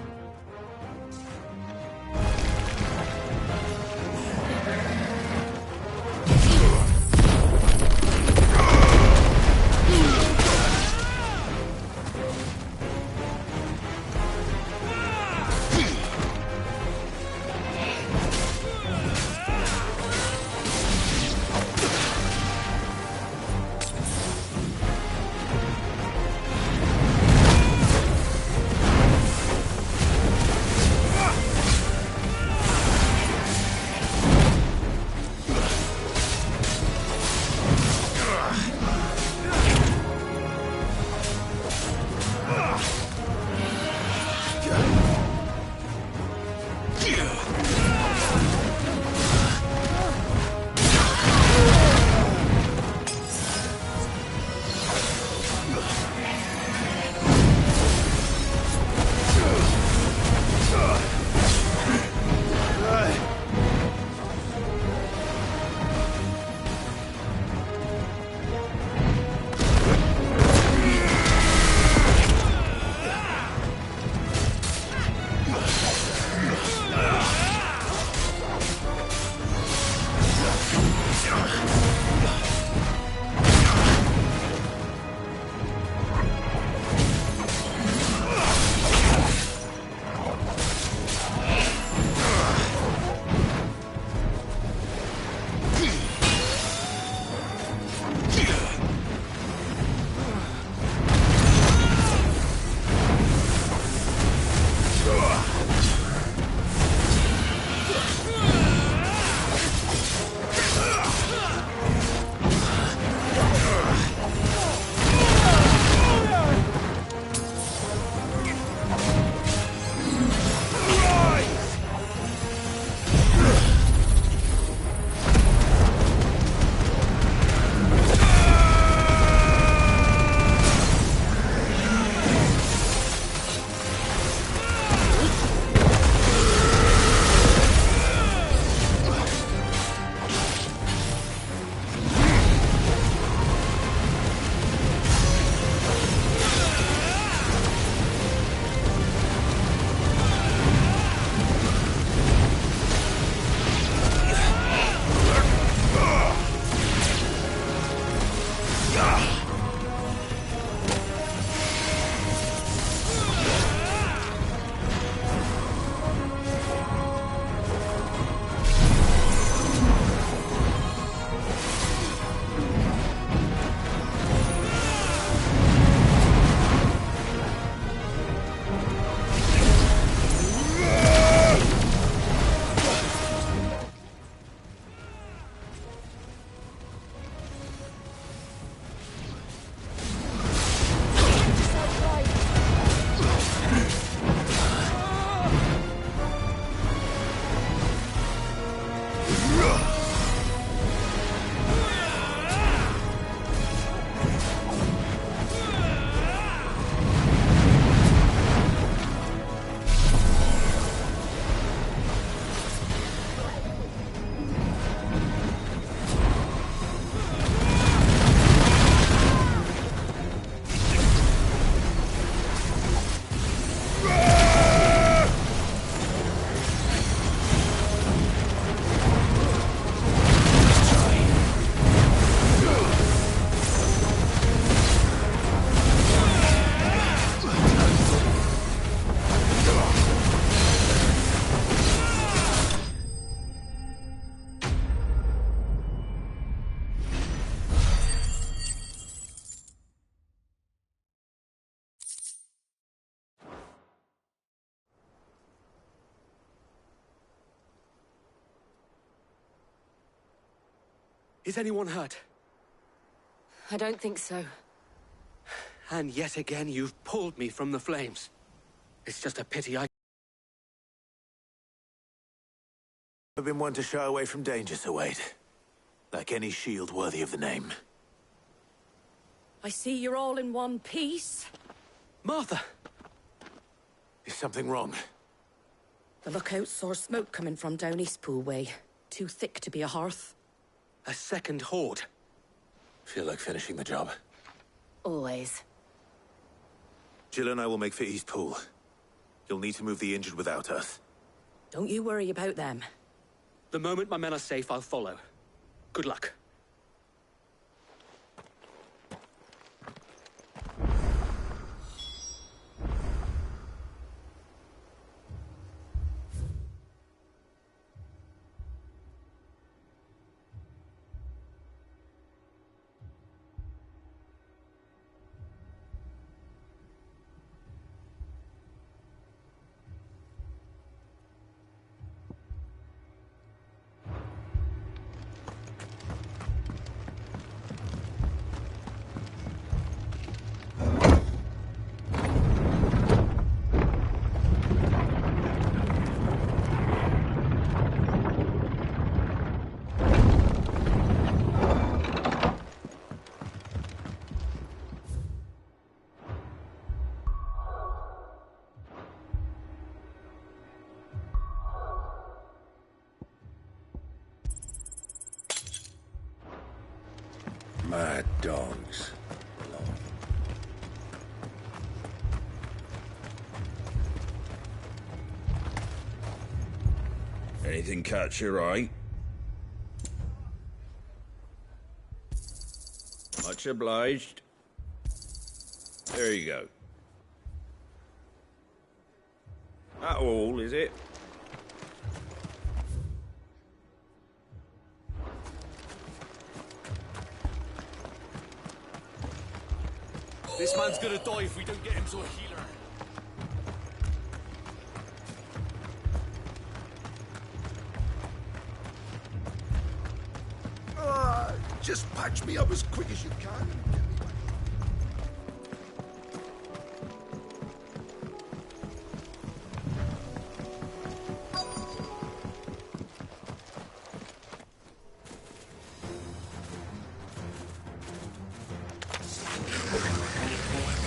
Is anyone hurt? I don't think so. And yet again, you've pulled me from the flames. It's just a pity I've been one to shy away from danger, Sir Wade. Like any shield worthy of the name. I see you're all in one piece. Martha! Is something wrong? The lookout saw smoke coming from down Eastpool way. Too thick to be a hearth. A second horde. Feel like finishing the job? Always. Jill and I will make for Eastpool. You'll need to move the injured without us. Don't you worry about them. The moment my men are safe, I'll follow. Good luck. Mad dogs. Anything catch your eye? Much obliged. There you go. That all, is it? This man's gonna die if we don't get him to a healer. Just patch me up as quick as you can.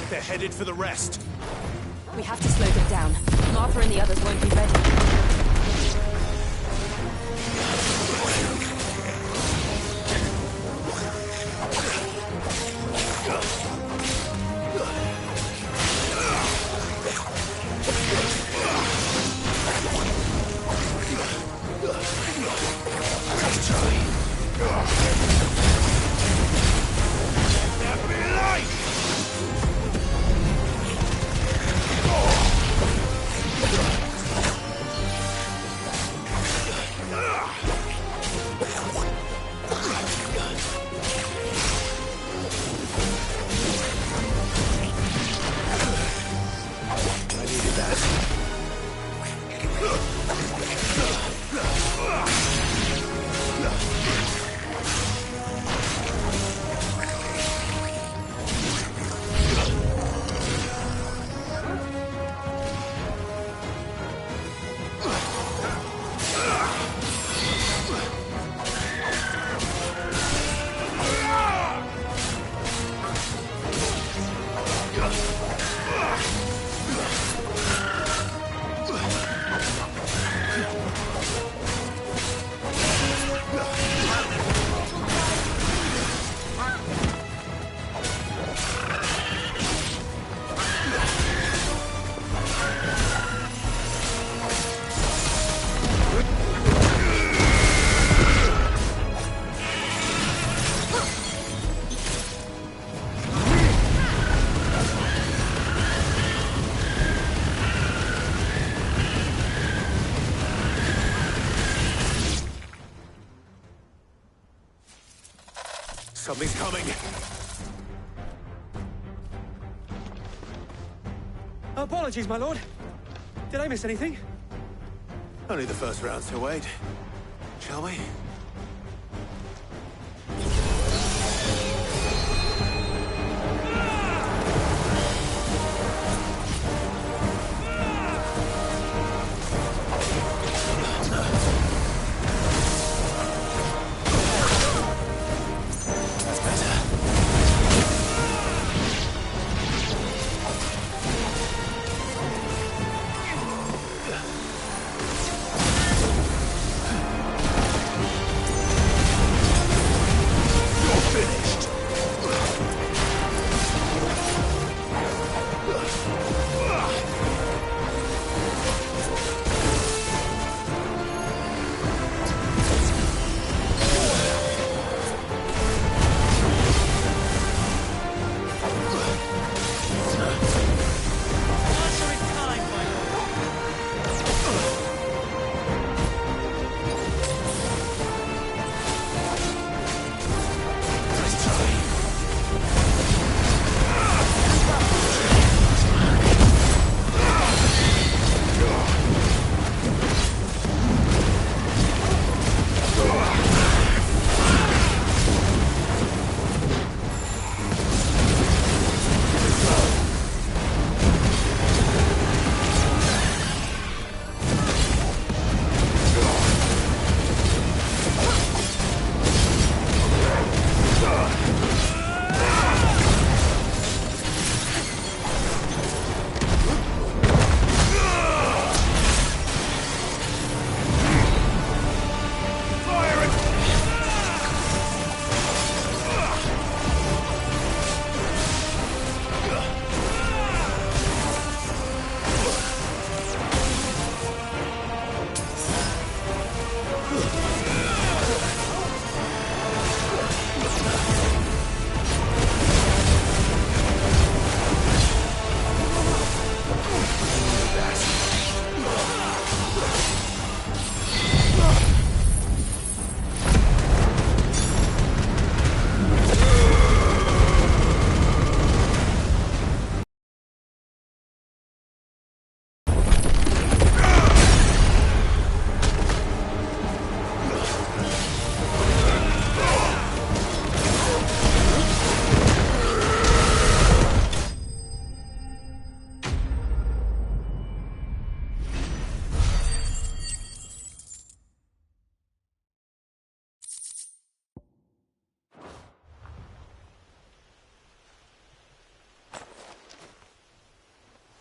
They're headed for the rest. We have to slow them down. Martha and the others won't be ready. Something's coming. Apologies, my lord. Did I miss anything? Only the first round, Sir Wade. Shall we?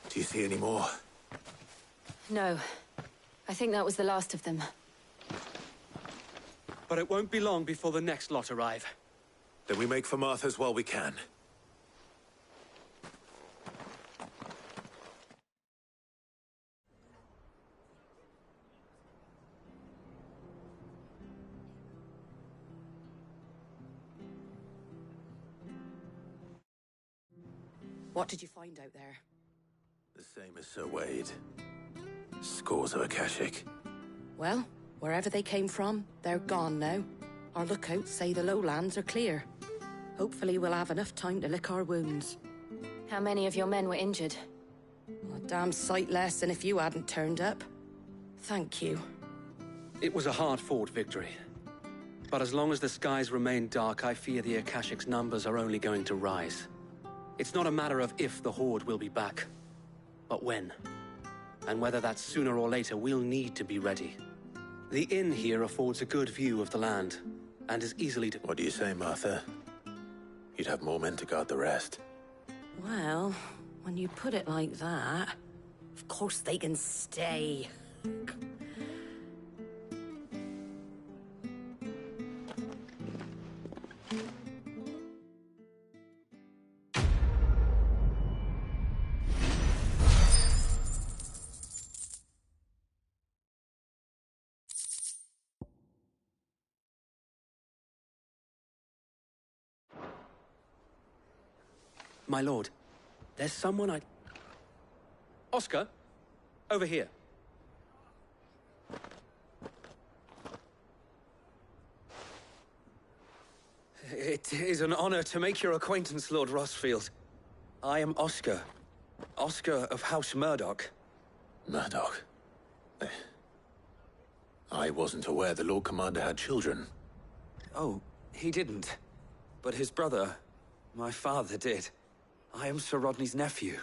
Do you see any more? No. I think that was the last of them. But it won't be long before the next lot arrive. Then we make for Martha's while we can. What did you find out there? The same as Sir Wade. Scores of Akashic. Well, wherever they came from, they're gone now. Our lookouts say the lowlands are clear. Hopefully we'll have enough time to lick our wounds. How many of your men were injured? A damn sight less than if you hadn't turned up. Thank you. It was a hard-fought victory. But as long as the skies remain dark, I fear the Akashic's numbers are only going to rise. It's not a matter of if the Horde will be back, but when. And whether that's sooner or later, we'll need to be ready. The inn here affords a good view of the land, and is easily to— What do you say, Martha? You'd have more men to guard the rest. Well, when you put it like that, of course they can stay. My lord, there's someone I— Oscar, over here. It is an honor to make your acquaintance, Lord Rossfield. I am Oscar. Oscar of House Murdoch. Murdoch? I wasn't aware the Lord Commander had children. Oh, he didn't. But his brother, my father, did. I am Sir Rodney's nephew.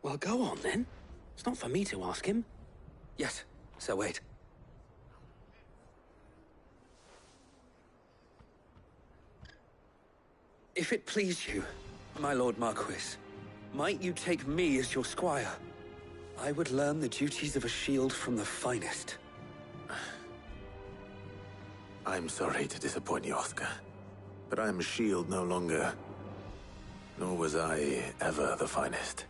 Well, go on, then. It's not for me to ask him. Yes, Sir Wade. If it please you, my Lord Marquis, might you take me as your squire? I would learn the duties of a shield from the finest. I'm sorry to disappoint you, Oscar. But I'm a shield no longer. Nor was I ever the finest.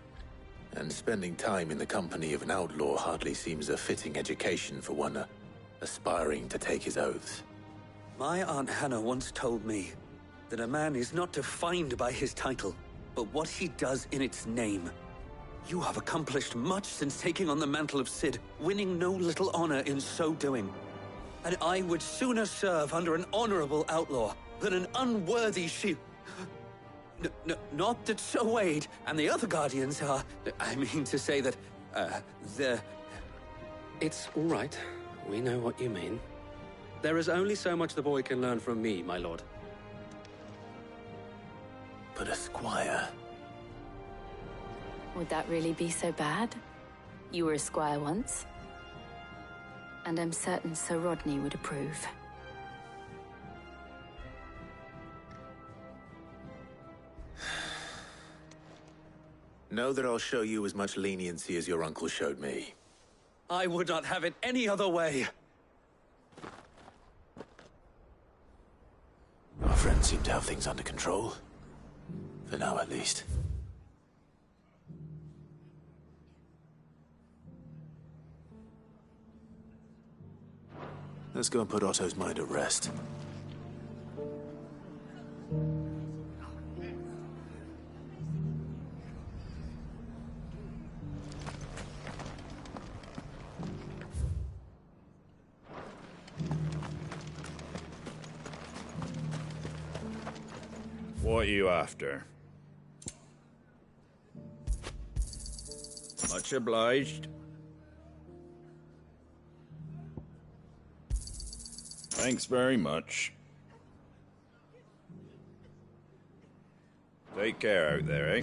And spending time in the company of an outlaw hardly seems a fitting education for one aspiring to take his oaths. My Aunt Hannah once told me that a man is not defined by his title, but what he does in its name. You have accomplished much since taking on the mantle of Cid, winning no little honor in so doing. And I would sooner serve under an honorable outlaw than an unworthy shield. Not that Sir Wade and the other Guardians are— I mean to say that, It's all right. We know what you mean. There is only so much the boy can learn from me, my lord. But a squire? Would that really be so bad? You were a squire once. And I'm certain Sir Rodney would approve. Know that I'll show you as much leniency as your uncle showed me. I would not have it any other way. Our friends seem to have things under control. For now, at least. Let's go and put Otto's mind at rest. What are you after? Much obliged. Thanks very much. Take care out there, eh?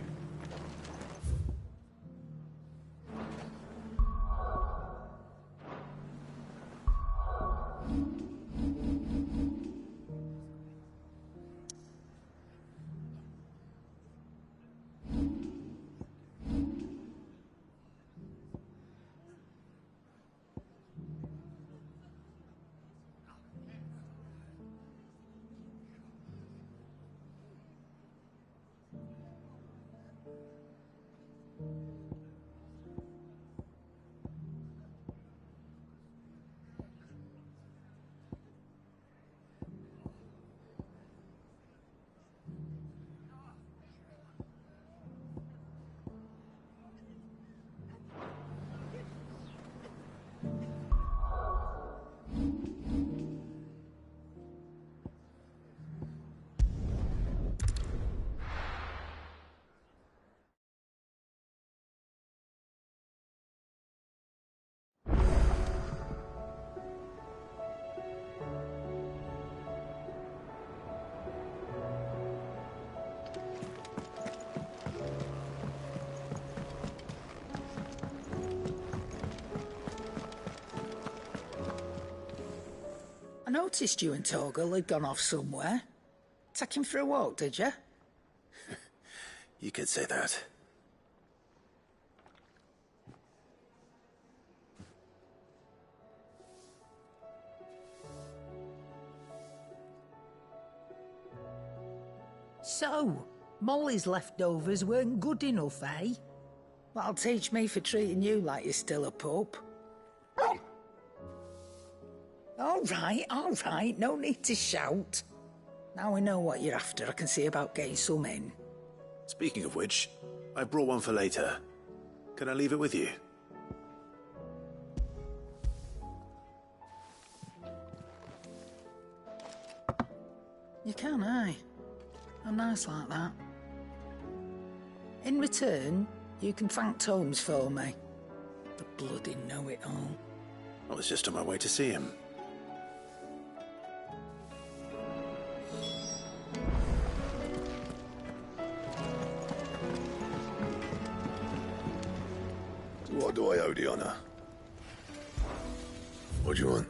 noticed you and Torgal had gone off somewhere. Take him for a walk, did you? You could say that. So, Molly's leftovers weren't good enough, eh? That'll teach me for treating you like you're still a pup. All right, no need to shout. Now we know what you're after, I can see about getting some in. Speaking of which, I brought one for later. Can I leave it with you? You can, aye. I'm nice like that. In return, you can thank Tomes for me. The bloody know-it-all. I was just on my way to see him. What do I owe the honor? What do you want?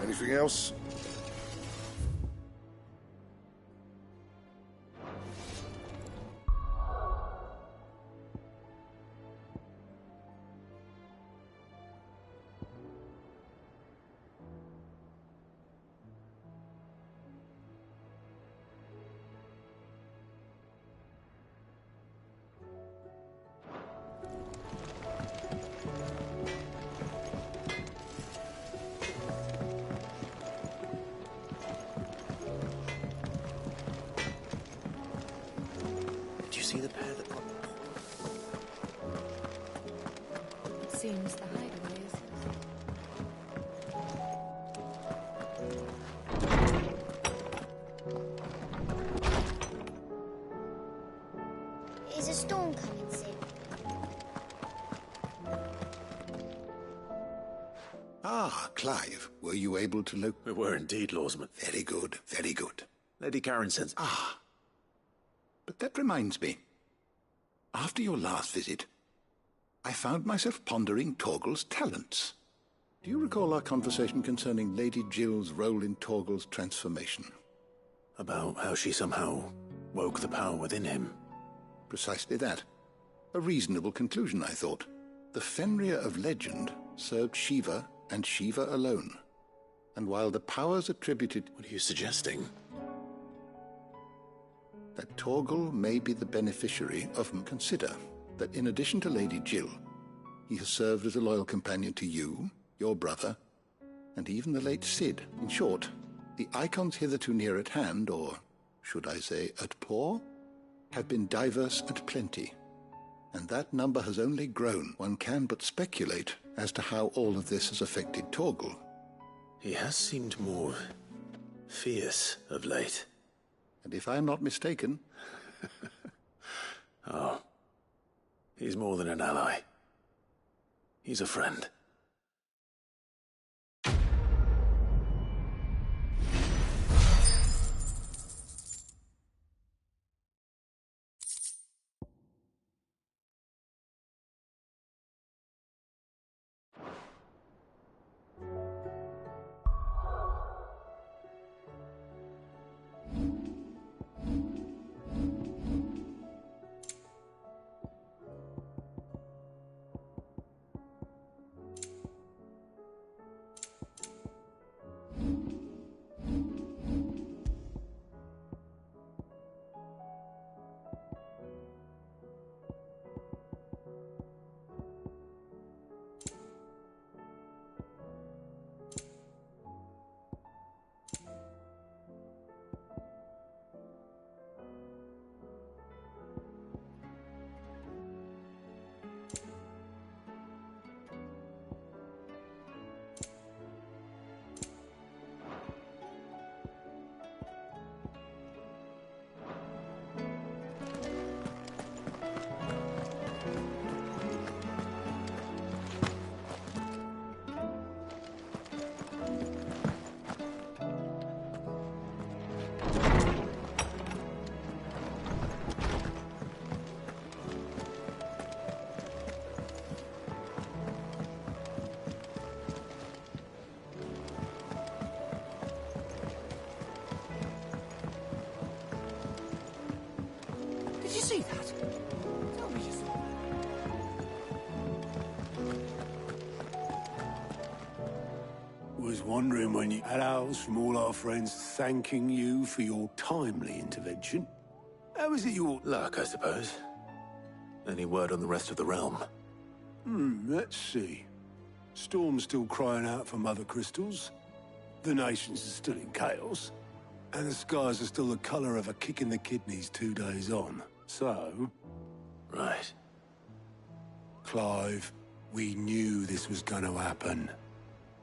Anything else? See the pair that got... It seems the hideaway is... Is a storm coming soon? Ah, Clive, were you able to look? We were indeed, Lawsman. Very good, very good. Lady Karen sends... Ah. But that reminds me. After your last visit, I found myself pondering Torgal's talents. Do you recall our conversation concerning Lady Jill's role in Torgal's transformation? About how she somehow woke the power within him. Precisely that. A reasonable conclusion, I thought. The Fenrir of legend served Shiva and Shiva alone. And while the powers attributed... What are you suggesting? That Torgal may be the beneficiary of... Consider that in addition to Lady Jill, he has served as a loyal companion to you, your brother, and even the late Cid. In short, the icons hitherto near at hand, or should I say at paw, have been diverse and plenty. And that number has only grown. One can but speculate as to how all of this has affected Torgal. He has seemed more fierce of late. And if I'm not mistaken... Oh, he's more than an ally. He's a friend. say that? Tell me just... Was wondering when you had owls from all our friends thanking you for your timely intervention. How is it your... Luck, I suppose. Any word on the rest of the realm? Let's see. Storm's still crying out for mother crystals. The nations are still in chaos. And the skies are still the colour of a kick in the kidneys 2 days on. So... Right. Clive, we knew this was going to happen.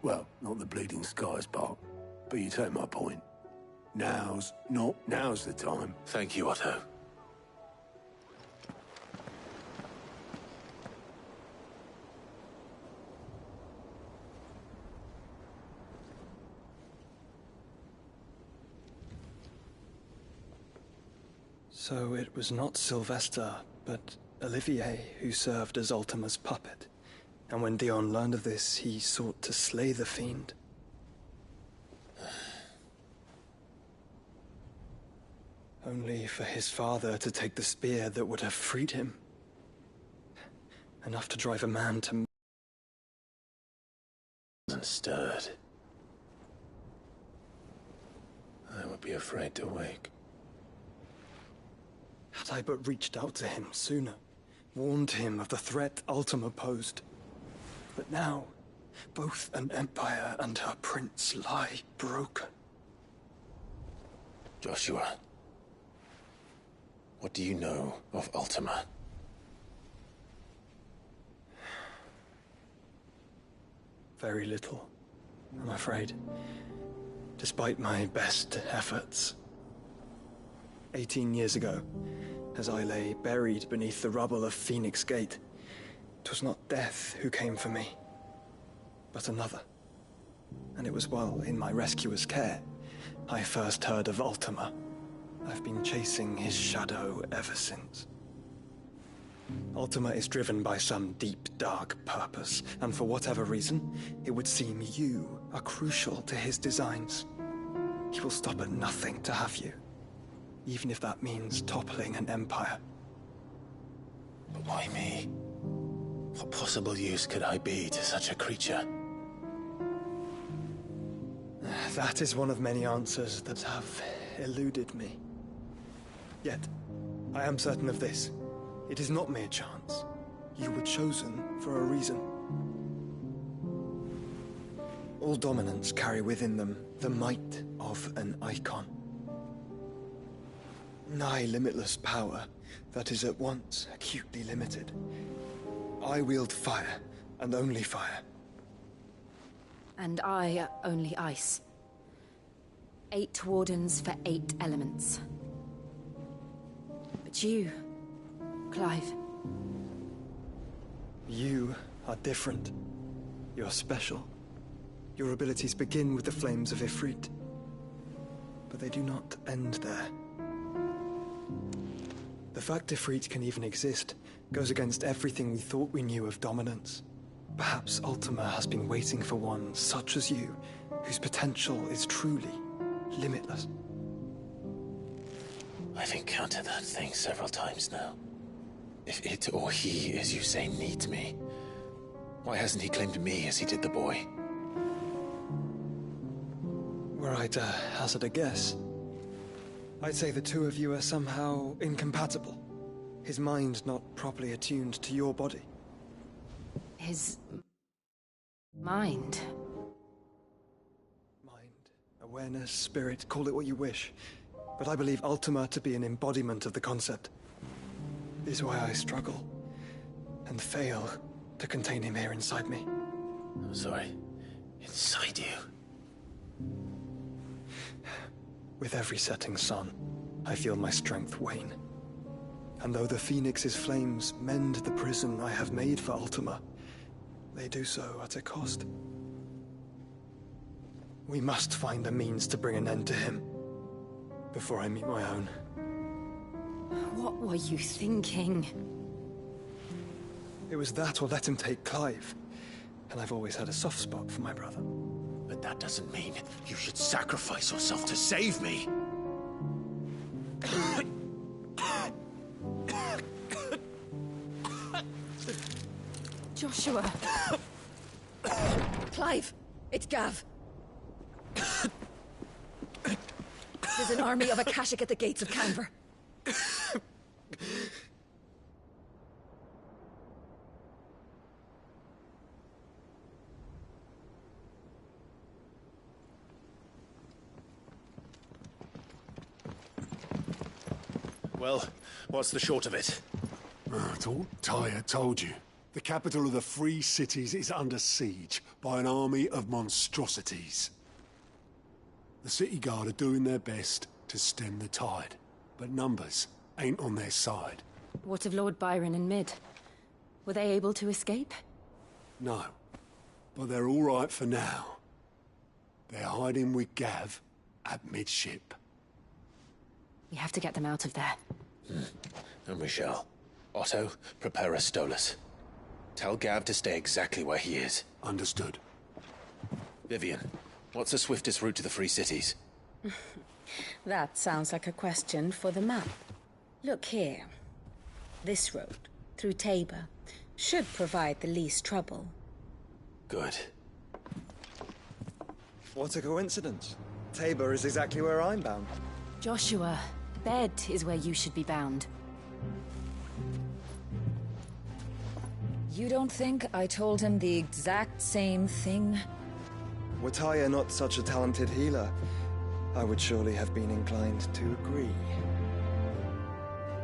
Well, not the bleeding skies part, but you take my point. Now's the time. Thank you, Otto. So it was not Sylvester, but Olivier who served as Ultima's puppet. And when Dion learned of this, he sought to slay the fiend. Only for his father to take the spear that would have freed him. Enough to drive a man to... And stirred. I would be afraid to wake. Had I but reached out to him sooner, warned him of the threat Ultima posed. But now, both an empire and her prince lie broken. Joshua, what do you know of Ultima? Very little, I'm afraid. Despite my best efforts. 18 years ago, as I lay buried beneath the rubble of Phoenix Gate, 'twas not death who came for me, but another. And it was while in my rescuer's care, I first heard of Ultima. I've been chasing his shadow ever since. Ultima is driven by some deep, dark purpose, and for whatever reason, it would seem you are crucial to his designs. He will stop at nothing to have you, even if that means toppling an empire. But why me? What possible use could I be to such a creature? That is one of many answers that have eluded me. Yet, I am certain of this. It is not mere chance. You were chosen for a reason. All dominants carry within them the might of an icon. Nigh limitless power that is at once acutely limited. I wield fire, and only fire. And I only ice. 8 wardens for 8 elements. But you, Clive. You are different. You're special. Your abilities begin with the flames of Ifrit. But they do not end there. The fact Ifrit can even exist goes against everything we thought we knew of dominance. Perhaps Ultima has been waiting for one such as you, whose potential is truly limitless. I've encountered that thing several times now. If it or he, as you say, needs me, why hasn't he claimed me as he did the boy? Were I to hazard a guess, I'd say the two of you are somehow incompatible. His mind not properly attuned to your body. His... mind? Awareness, spirit, call it what you wish. But I believe Ultima to be an embodiment of the concept. This is why I struggle and fail to contain him here inside me. I'm sorry. Inside you? With every setting sun, I feel my strength wane. And though the Phoenix's flames mend the prison I have made for Ultima, they do so at a cost. We must find a means to bring an end to him before I meet my own. What were you thinking? It was that or let him take Clive. And I've always had a soft spot for my brother. But that doesn't mean you should sacrifice yourself to save me. Joshua! Clive, it's Gav. There's an army of Akashic at the gates of Canver. Well, what's the short of it? It's all Tyre told you. The capital of the Free Cities is under siege by an army of monstrosities. The city guard are doing their best to stem the tide, but numbers ain't on their side. What of Lord Byron and Mid? Were they able to escape? No, but they're all right for now. They're hiding with Gav at midship. We have to get them out of there. And we shall. Otto, prepare a Stolas. Tell Gav to stay exactly where he is. Understood. Vivian, what's the swiftest route to the Free Cities? That sounds like a question for the map. Look here. This road, through Tabor, should provide the least trouble. Good. What a coincidence. Tabor is exactly where I'm bound. Joshua, Bed is where you should be bound. You don't think I told him the exact same thing? Were Tyre not such a talented healer, I would surely have been inclined to agree.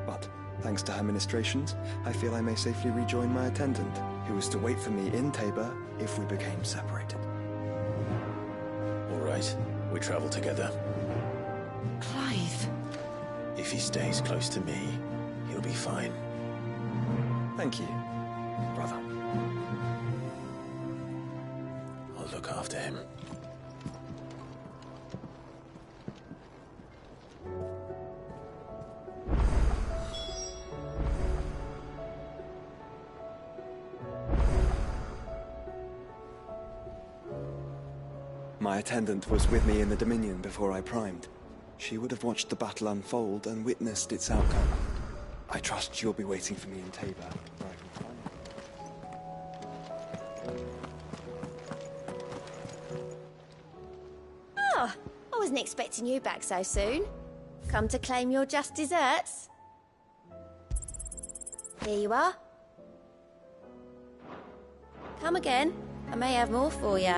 But, thanks to her ministrations, I feel I may safely rejoin my attendant, who is to wait for me in Tabor if we became separated. All right, we travel together. Clive. If he stays close to me, he'll be fine. Thank you, brother. I'll look after him. My attendant was with me in the Dominion before I primed. She would have watched the battle unfold and witnessed its outcome. I trust you'll be waiting for me in Tabor, where I can find you. Oh, I wasn't expecting you back so soon. Come to claim your just desserts? Here you are. Come again. I may have more for you.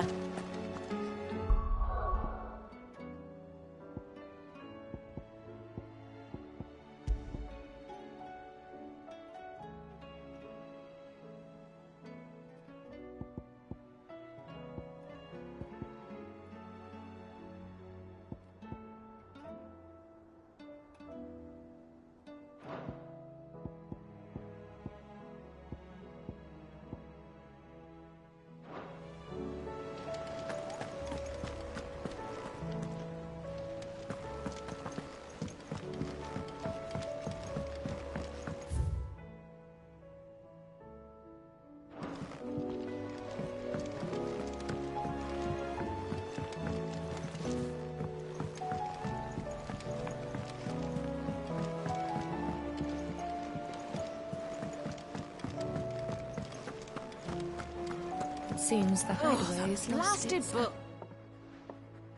Seems the hideaway is lost. Blasted book.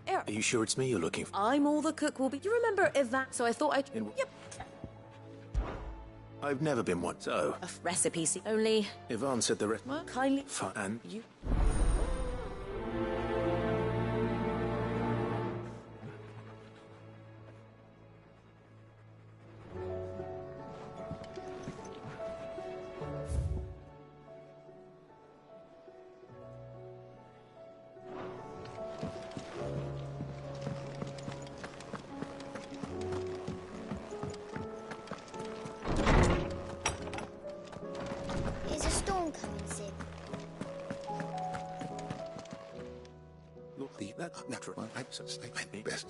Are you sure it's me you're looking for? I'm all the cook will be. Do you remember Ivan? So I thought I'd. Yep. I've never been one, so... A recipe, see. Only. Ivan said the rest... Kindly. Fine. And... You. Is a storm coming, Sid? Look, that's natural. I'm best.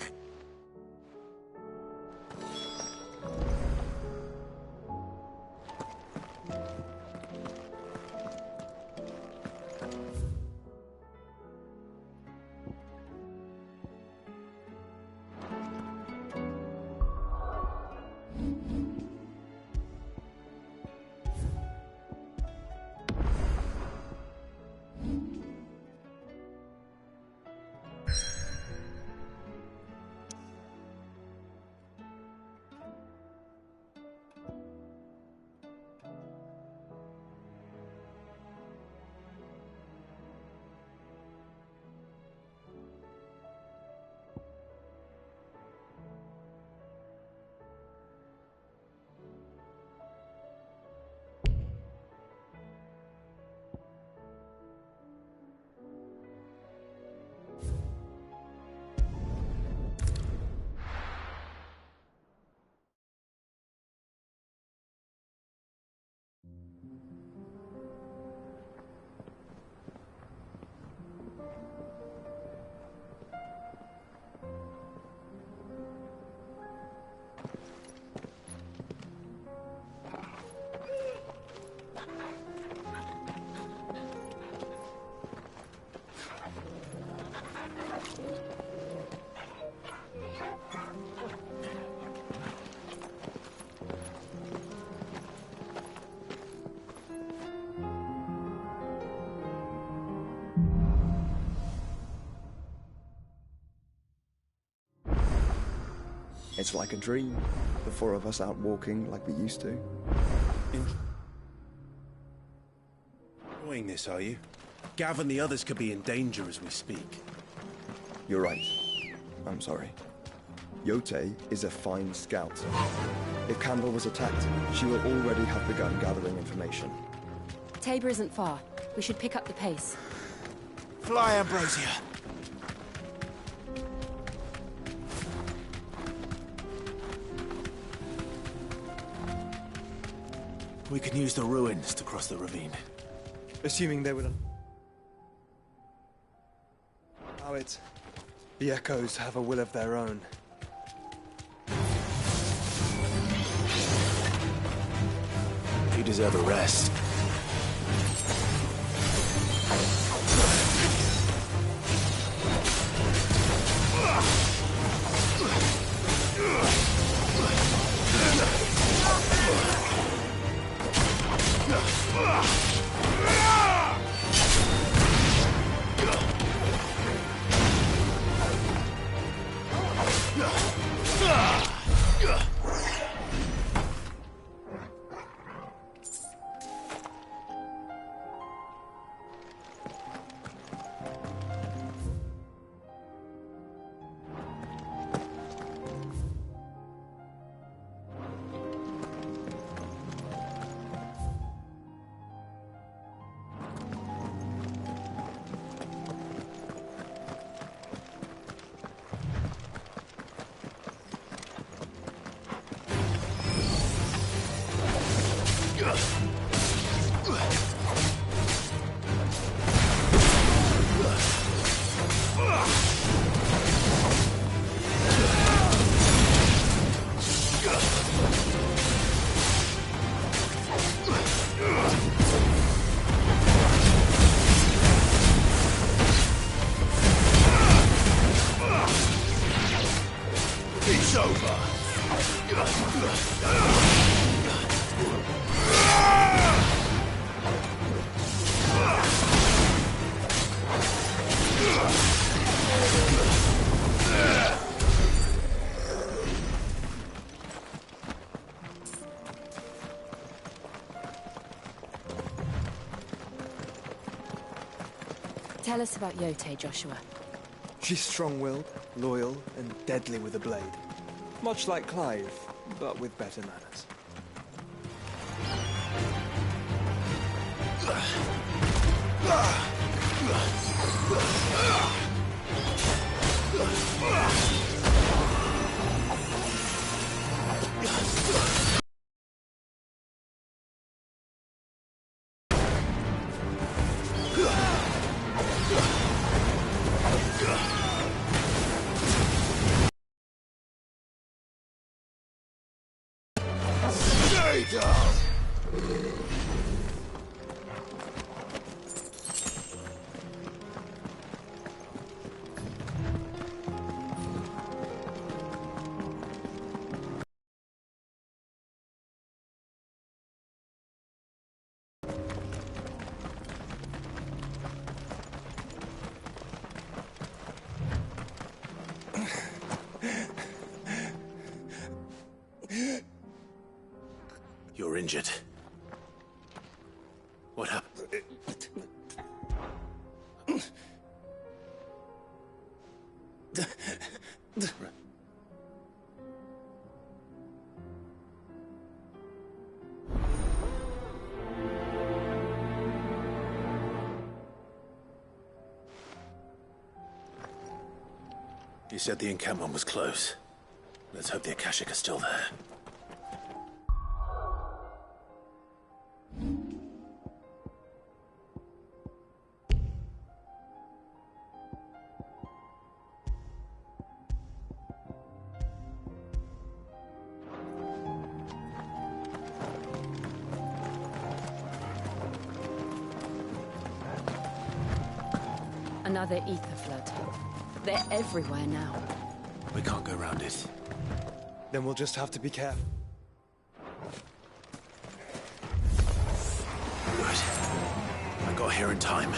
It's like a dream. The four of us out walking like we used to. Enjoying this, are you? Gav and the others could be in danger as we speak. You're right. I'm sorry. Yote is a fine scout. If Candle was attacked, she will already have begun gathering information. Tabor isn't far. We should pick up the pace. Fly, Ambrosia! We can use the ruins to cross the ravine. Assuming they would allow it. The Echoes have a will of their own. You deserve a rest. It's over. Tell us about Yote, Joshua. She's strong-willed, loyal, and deadly with a blade. Much like Clive, but with better manners. You're injured. What happened? You said the encampment was close. Let's hope the Akashic are still there. Another ether flood. They're everywhere now. We can't go around it. Then we'll just have to be careful. Good. I got here in time.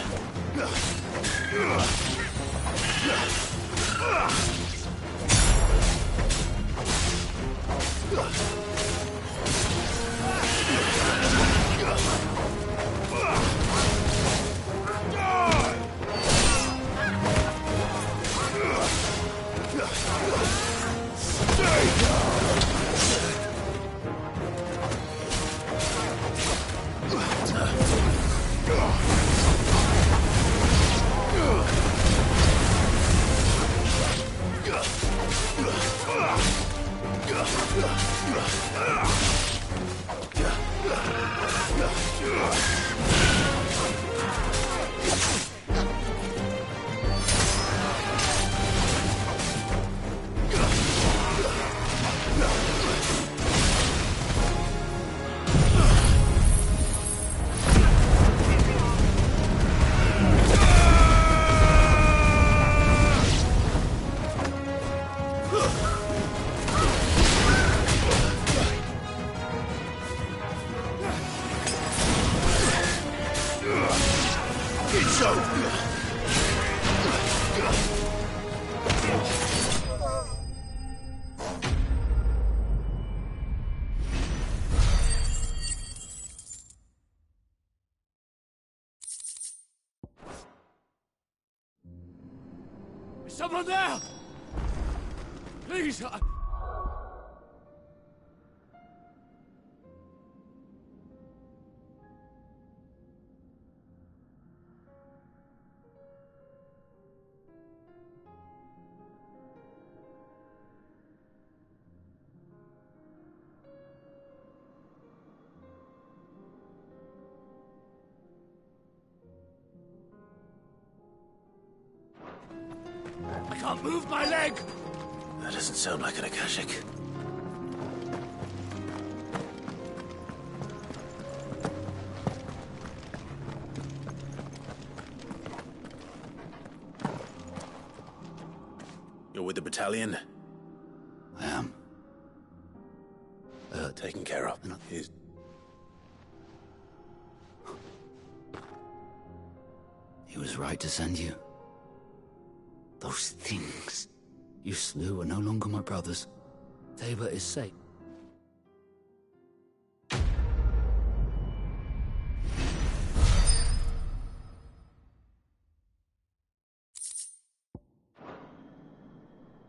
Is someone there? Please, I can't move my leg! That doesn't sound like an Akashic. You're with the battalion? I am. Taken care of. He's... He was right to send you. Those things you slew are no longer my brothers. Tabor is safe.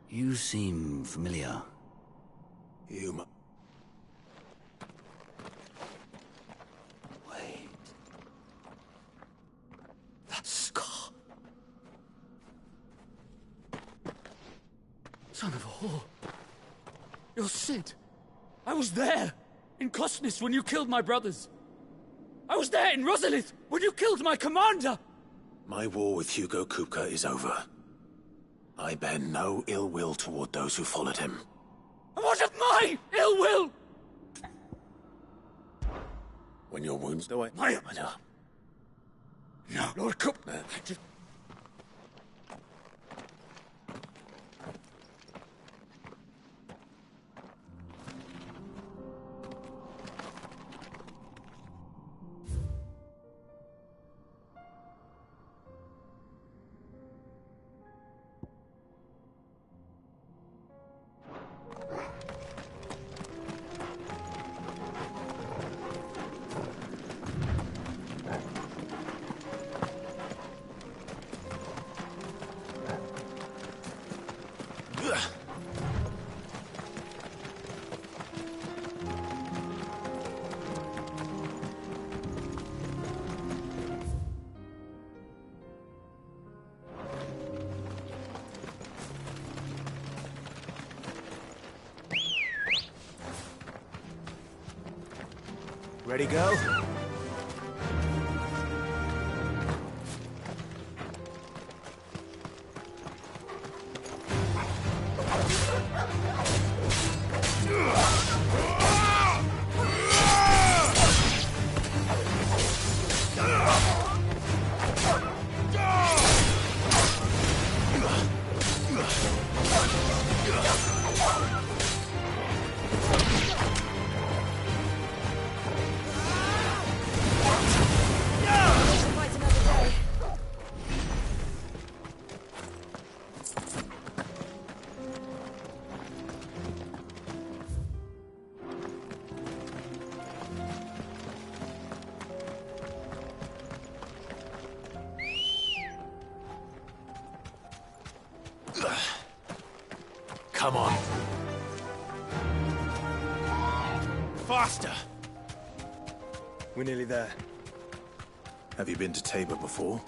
You seem familiar. You... Wait. That scar. Son of a whore. You're Sid. I was there, in Cosnes, when you killed my brothers. I was there in Rosalith, when you killed my commander! My war with Hugo Kupka is over. I bear no ill will toward those who followed him. And what of my ill will? When your wounds... No, I know. No. Lord Kupka... Ready, go? Come on. Faster! We're nearly there. Have you been to Tabor before?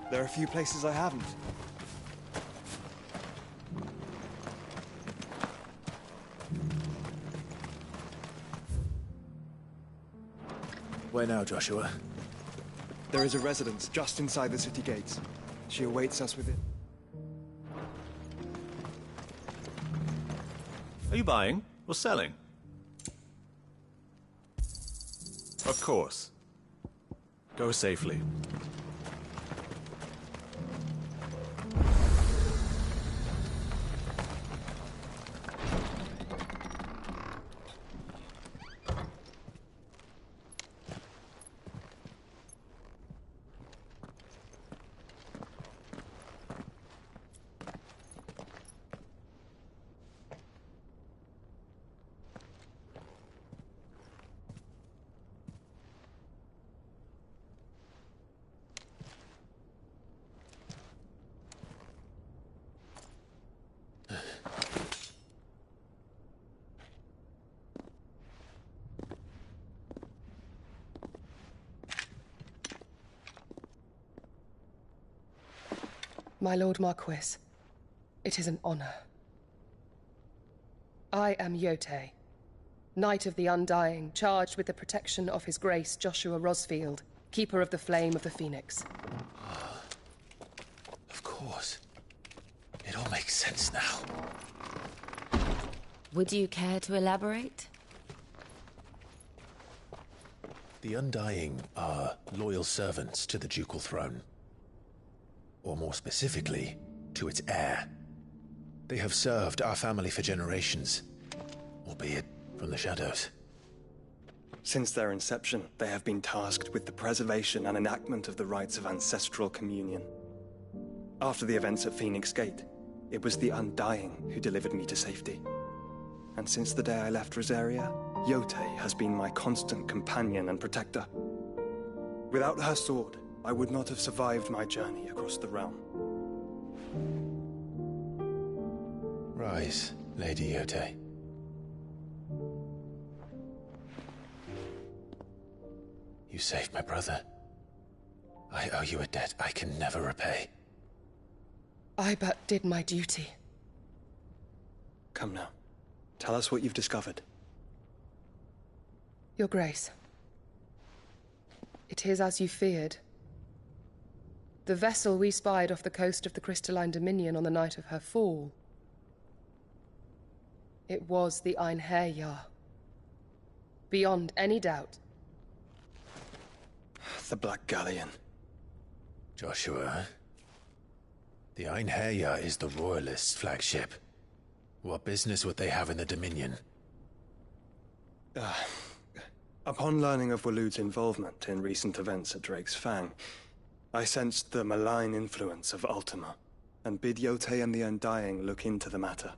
There are a few places I haven't. Where now, Joshua? There is a residence just inside the city gates. She awaits us within. Are you buying or selling? Of course. Go safely. My Lord Marquis, it is an honor. I am Yote, Knight of the Undying, charged with the protection of His Grace Joshua Rosfield, Keeper of the Flame of the Phoenix. Of course. It all makes sense now. Would you care to elaborate? The Undying are loyal servants to the ducal throne. Or more specifically, to its heir. They have served our family for generations, albeit from the shadows. Since their inception, they have been tasked with the preservation and enactment of the rites of ancestral communion. After the events at Phoenix Gate, it was the Undying who delivered me to safety. And since the day I left Rosaria, Yote has been my constant companion and protector. Without her sword, I would not have survived my journey across the realm. Rise, Lady Yote. You saved my brother. I owe you a debt I can never repay. I but did my duty. Come now. Tell us what you've discovered. Your Grace. It is as you feared. The vessel we spied off the coast of the Crystalline Dominion on the night of her fall. It was the Einherjar. Beyond any doubt. The Black Galleon. Joshua, the Einherjar is the Royalists' flagship. What business would they have in the Dominion? Upon learning of Waloed's involvement in recent events at Drake's Fang, I sensed the malign influence of Ultima, and bid Yote and the Undying look into the matter.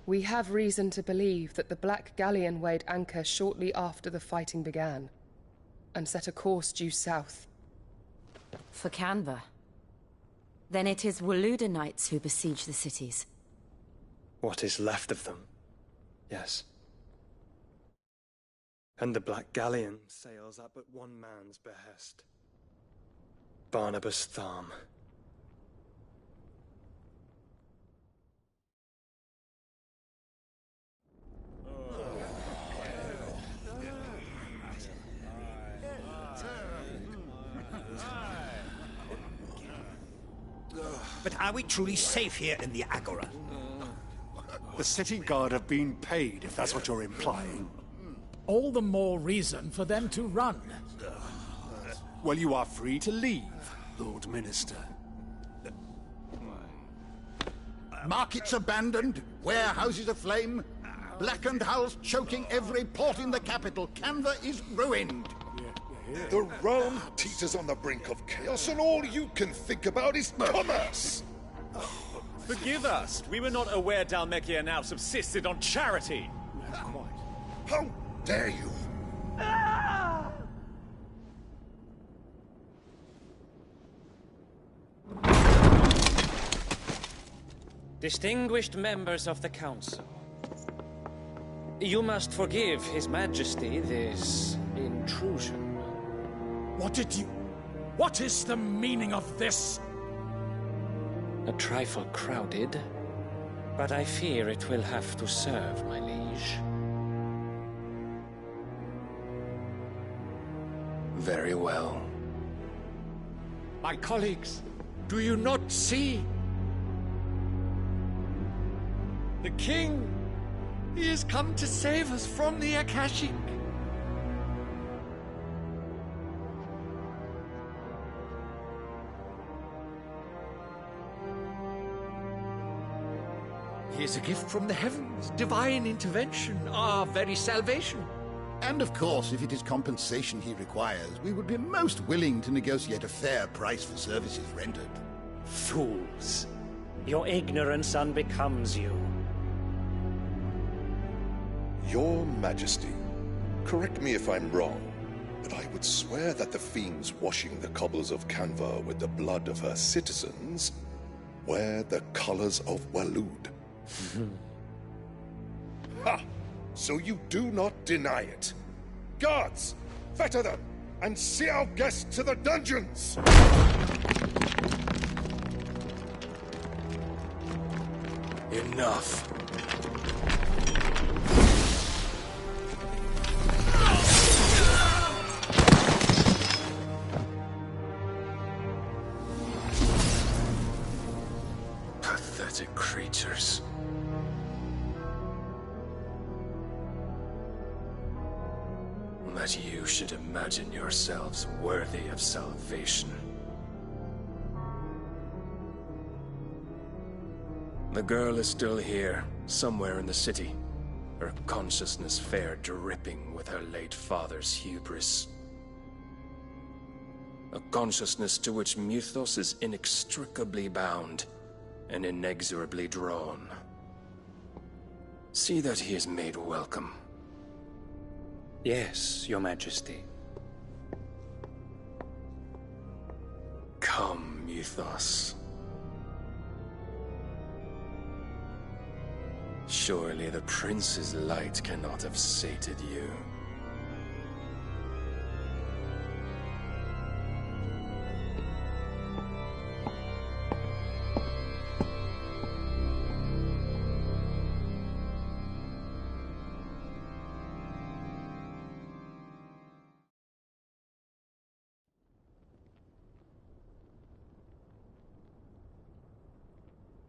We have reason to believe that the Black Galleon weighed anchor shortly after the fighting began, and set a course due south. For Canva. Then it is Waloed knights who besiege the cities. What is left of them, yes. And the Black Galleon sails at but one man's behest. Barnabas Tharm. But are we truly safe here in the Agora? The city guard have been paid, if that's what you're implying. All the more reason for them to run. Well, you are free to leave, Lord Minister. Markets abandoned, warehouses aflame, blackened hulls choking every port in the capital. Canva is ruined. The realm teeters on the brink of chaos, and all you can think about is commerce! Forgive us. We were not aware Dhalmekia now subsisted on charity. How dare you? Distinguished members of the Council. You must forgive His Majesty this intrusion. What is the meaning of this? A trifle crowded, but I fear it will have to serve, my liege. Very well. My colleagues, do you not see? The king, he has come to save us from the Akashic. He is a gift from the heavens, divine intervention, our very salvation. And of course, if it is compensation he requires, we would be most willing to negotiate a fair price for services rendered. Fools. Your ignorance unbecomes you. Your Majesty, correct me if I'm wrong, but I would swear that the fiends washing the cobbles of Canva with the blood of her citizens wear the colors of Waloed. Ha! So you do not deny it. Guards, fetter them, and see our guests to the dungeons! Enough. Pathetic creatures. That you should imagine yourselves worthy of salvation. The girl is still here, somewhere in the city. Her consciousness fair dripping with her late father's hubris. A consciousness to which Mythos is inextricably bound and inexorably drawn. See that he is made welcome. Yes, Your Majesty. Come, Mythos. Surely the prince's light cannot have sated you.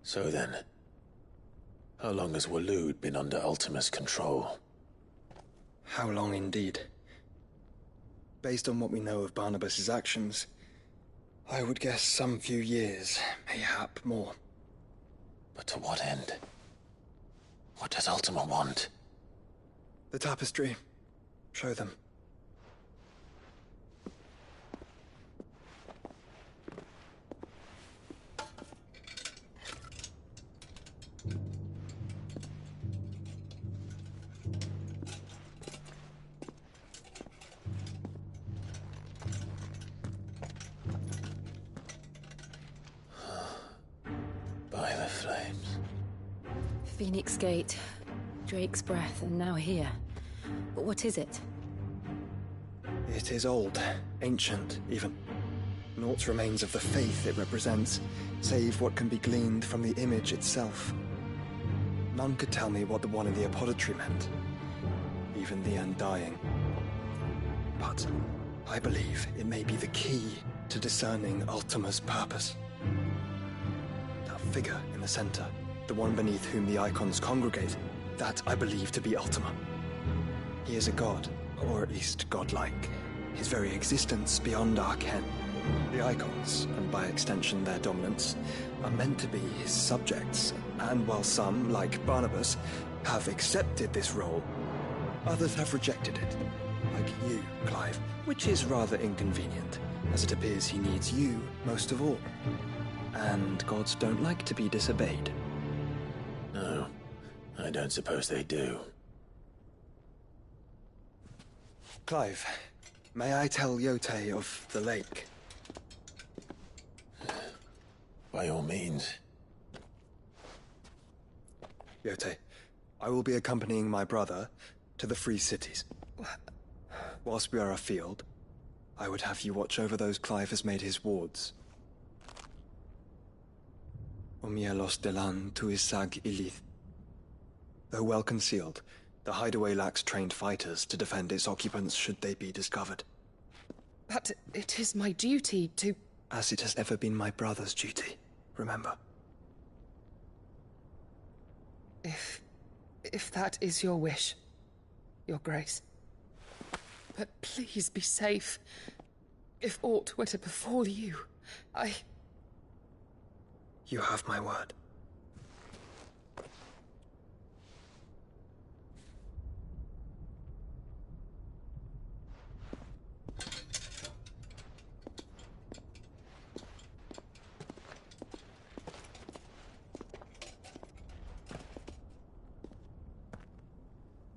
So then, how long has Waloed been under Ultima's control? How long indeed? Based on what we know of Barnabas's actions, I would guess some few years, mayhap more. But to what end? What does Ultima want? The tapestry. Show them. By the flames. Phoenix Gate, Drake's Breath, and now here. But what is it? It is old, ancient, even. Naught remains of the faith it represents, save what can be gleaned from the image itself. None could tell me what the one in the apothecary meant, even the Undying. But I believe it may be the key to discerning Ultima's purpose. That figure in the center, the one beneath whom the icons congregate, that I believe to be Ultima. He is a god, or at least godlike, his very existence beyond our ken. The icons, and by extension their dominance, are meant to be his subjects, and while some, like Barnabas, have accepted this role, others have rejected it, like you, Clive, which is rather inconvenient, as it appears he needs you most of all. And gods don't like to be disobeyed. No, I don't suppose they do. Clive, may I tell Yote of the lake? By all means. Yote, I will be accompanying my brother to the Free Cities. Whilst we are afield, I would have you watch over those Clive has made his wards. Omielos delan tuisag ilith. Though well concealed, the hideaway lacks trained fighters to defend its occupants should they be discovered. But it is my duty to... As it has ever been my brother's duty, remember. If that is your wish, Your Grace. But please be safe. If aught were to befall you, You have my word.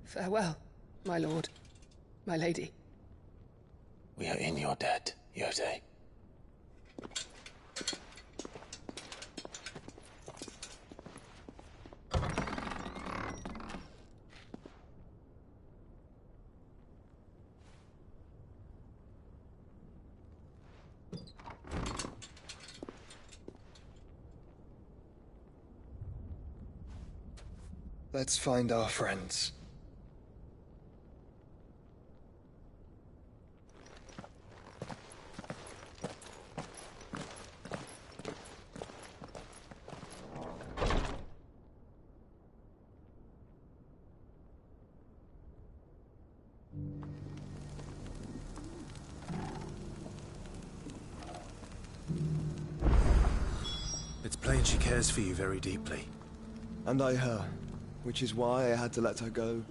Farewell, my lord, my lady. We are in your debt, Yotei. Let's find our friends. It's plain she cares for you very deeply. And I her, which is why I had to let her go.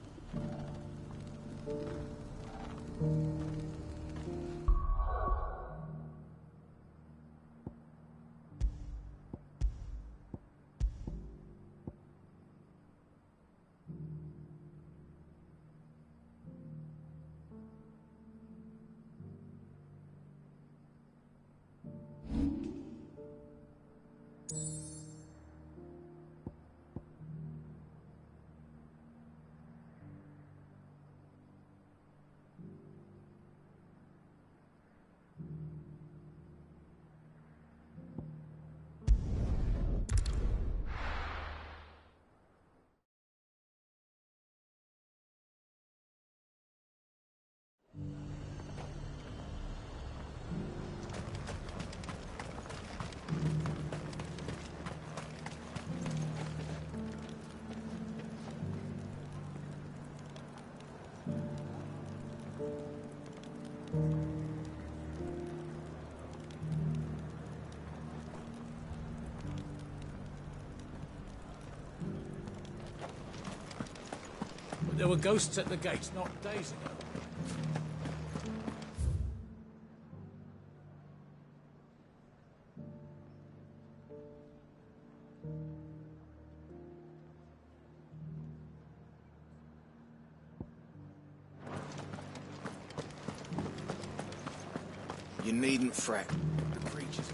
There were ghosts at the gates not days ago. You needn't fret. The creatures...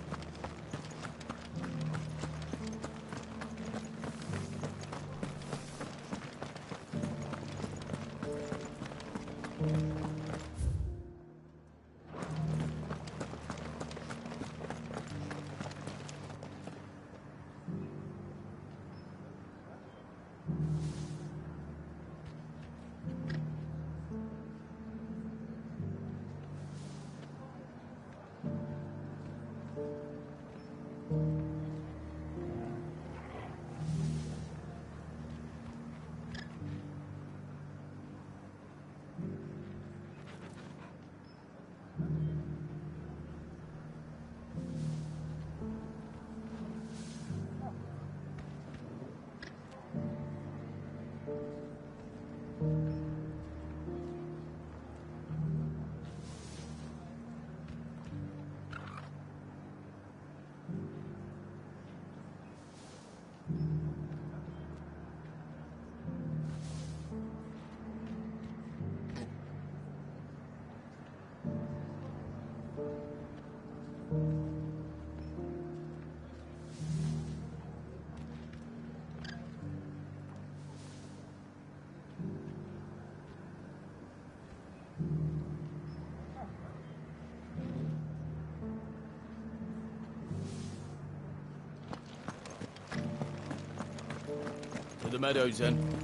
the meadows then.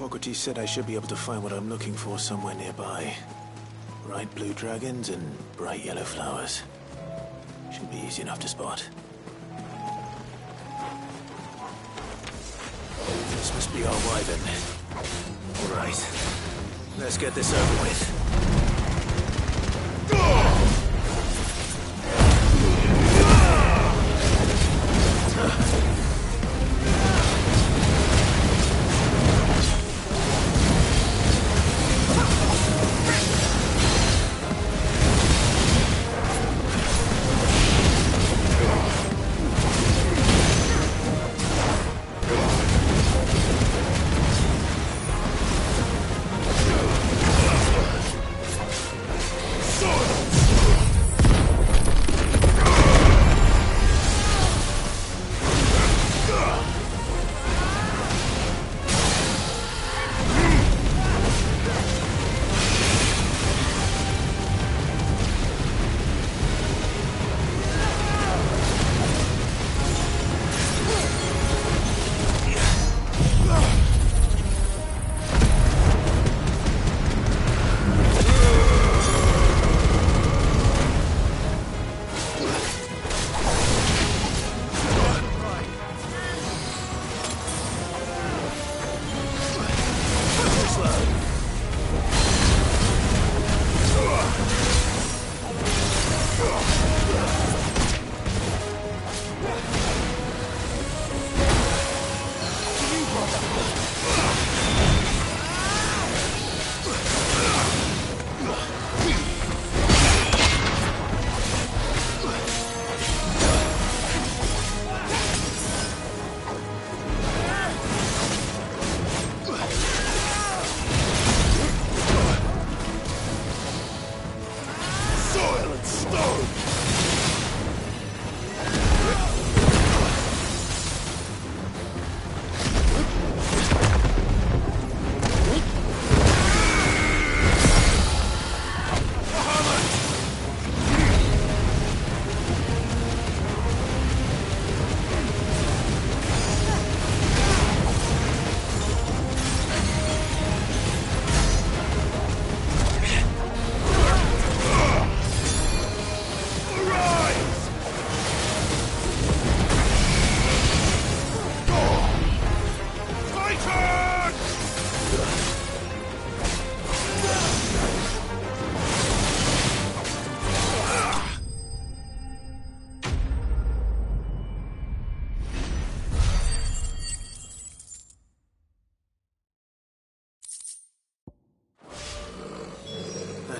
Hippocrates said I should be able to find what I'm looking for somewhere nearby. Bright blue dragons and bright yellow flowers. Should be easy enough to spot. This must be our wyvern. All right. Let's get this over with.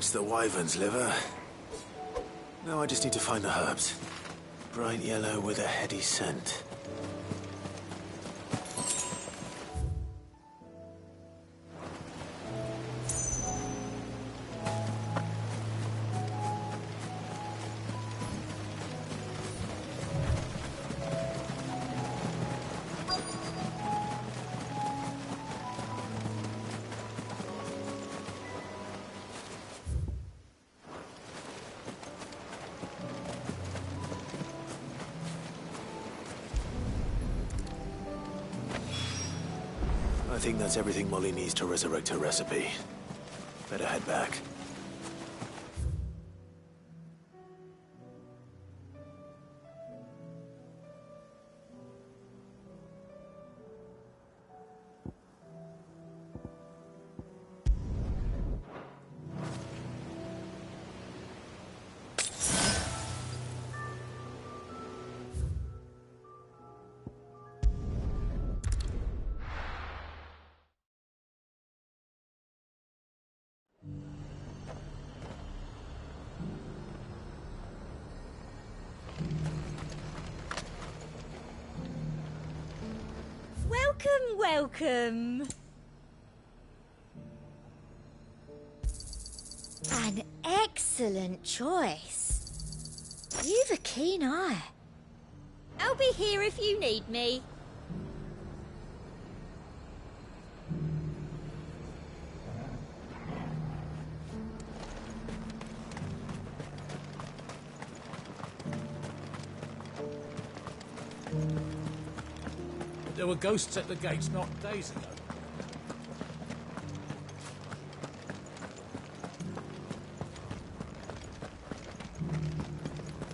That's the wyvern's liver. Now I just need to find the herbs. Bright yellow with a heady scent. think that's everything Molly needs to resurrect her recipe. Better head back. Welcome, welcome. An excellent choice. You've a keen eye. I'll be here if you need me. There were ghosts at the gates not days ago.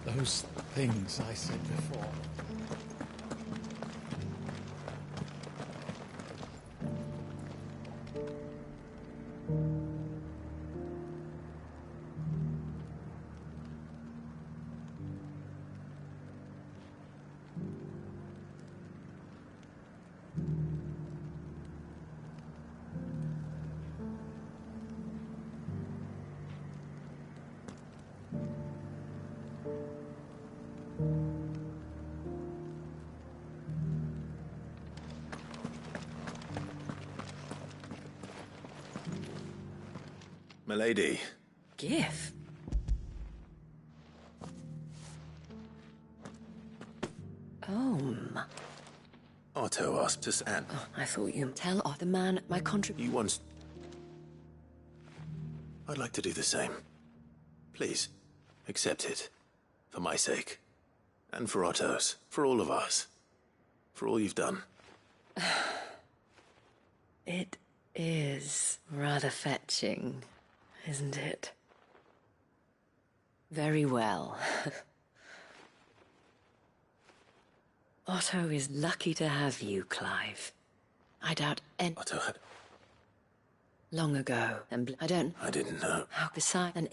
Those things I said before. Milady. Gif? Otto asked us, and I thought you tell of the man my you once. I'd like to do the same. Please, accept it. For my sake. And for Otto's. For all of us. For all you've done. It is rather fetching, isn't it? Very well. Otto is lucky to have you, Clive. I doubt Otto had... Long ago, and I don't... I didn't know. How beside... and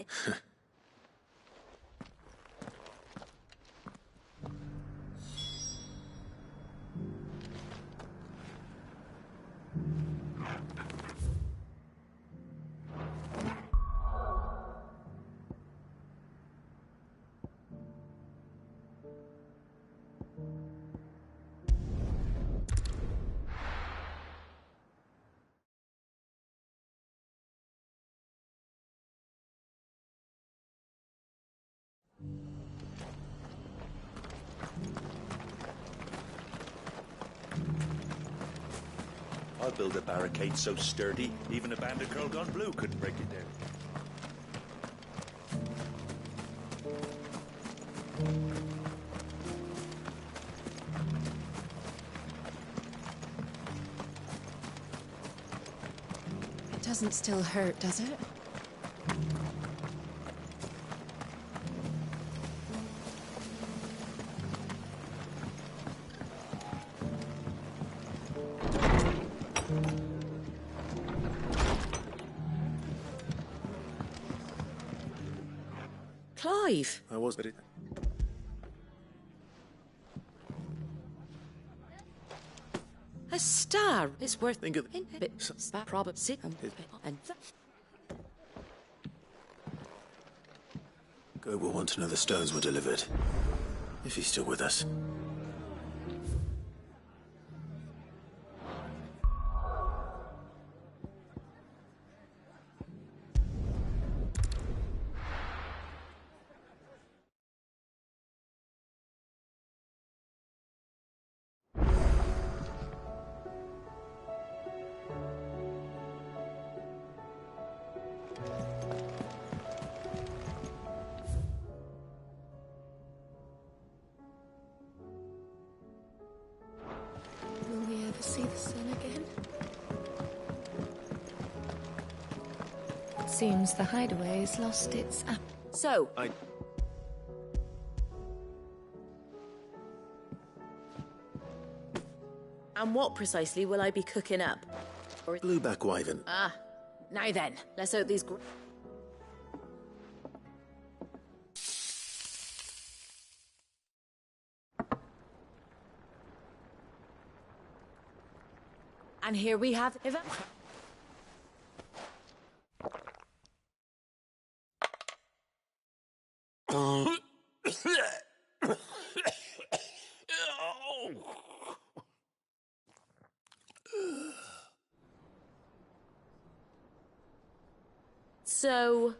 I'll build a barricade so sturdy, even a band of Curl Gone Blue couldn't break it down. it doesn't still hurt, does it? Clive! I was, but it... A star is worth... Think of... and... Go will want to know the stones were delivered. If he's still with us. Seems the hideaway's lost its app. So... And what precisely will I be cooking up? Blueback wyvern. Ah, now then, let's hope these... And here we have... So,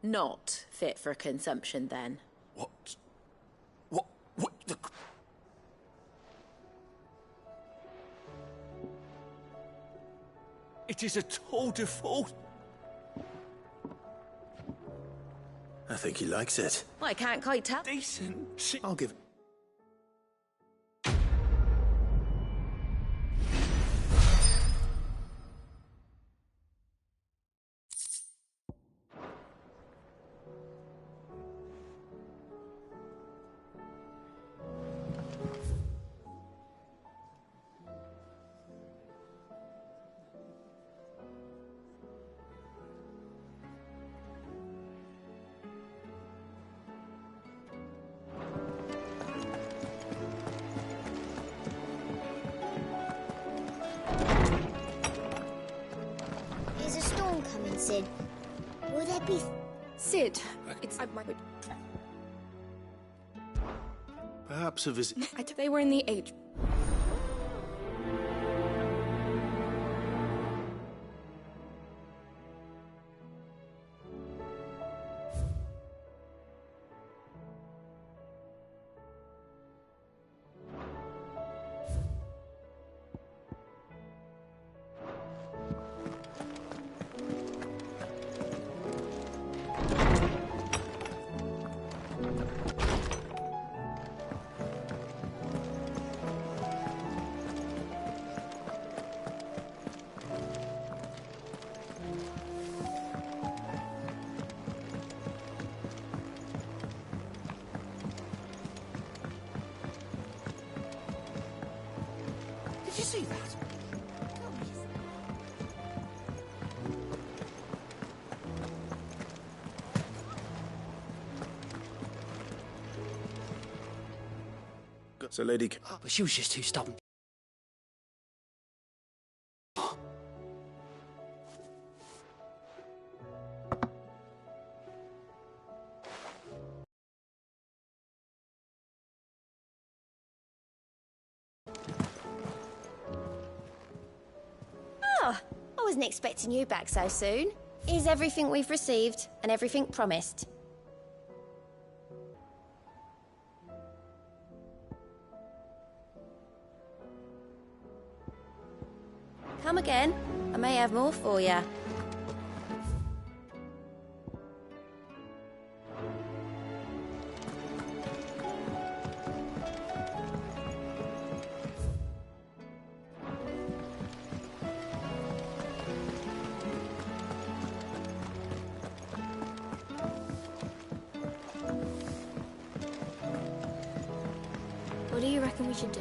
not fit for consumption then? What the... It is a tour de force. I think he likes it. Well, I can't quite tell. Decent. I'll give... Is a storm coming, Sid? Will there be... Sid, it's... Perhaps a visit... They were in the age... Did you see that? So, Lady... Oh, but she was just too stubborn. Oh, I wasn't expecting you back so soon. Is everything we've received and everything promised? Come again. I may have more for you. What do you reckon we should do?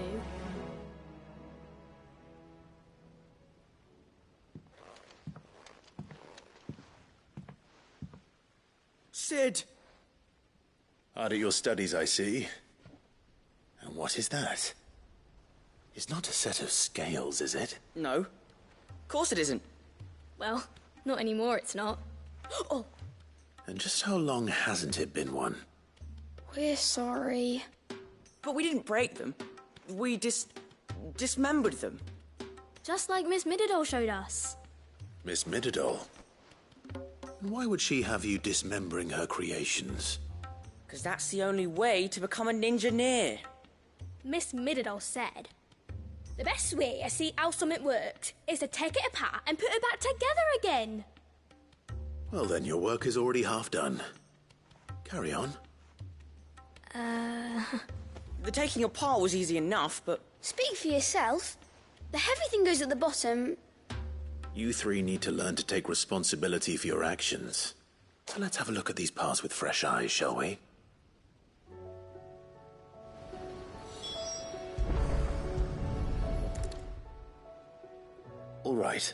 Sid! Hard at your studies, I see. And what is that? It's not a set of scales, is it? No. Of course it isn't. Well, not anymore, it's not. Oh, And just how long hasn't it been one? we're sorry. But we didn't break them. We dismembered them. Just like Miss Mididol showed us. Miss Mididol? And why would she have you dismembering her creations? Because that's the only way to become a ninja-neer. Miss Mididol said, the best way to see how something worked is to take it apart and put it back together again. Well, then your work is already half done. Carry on. The taking apart was easy enough, but... Speak for yourself. The heavy thing goes at the bottom. You three need to learn to take responsibility for your actions. So let's have a look at these paths with fresh eyes, shall we? All right.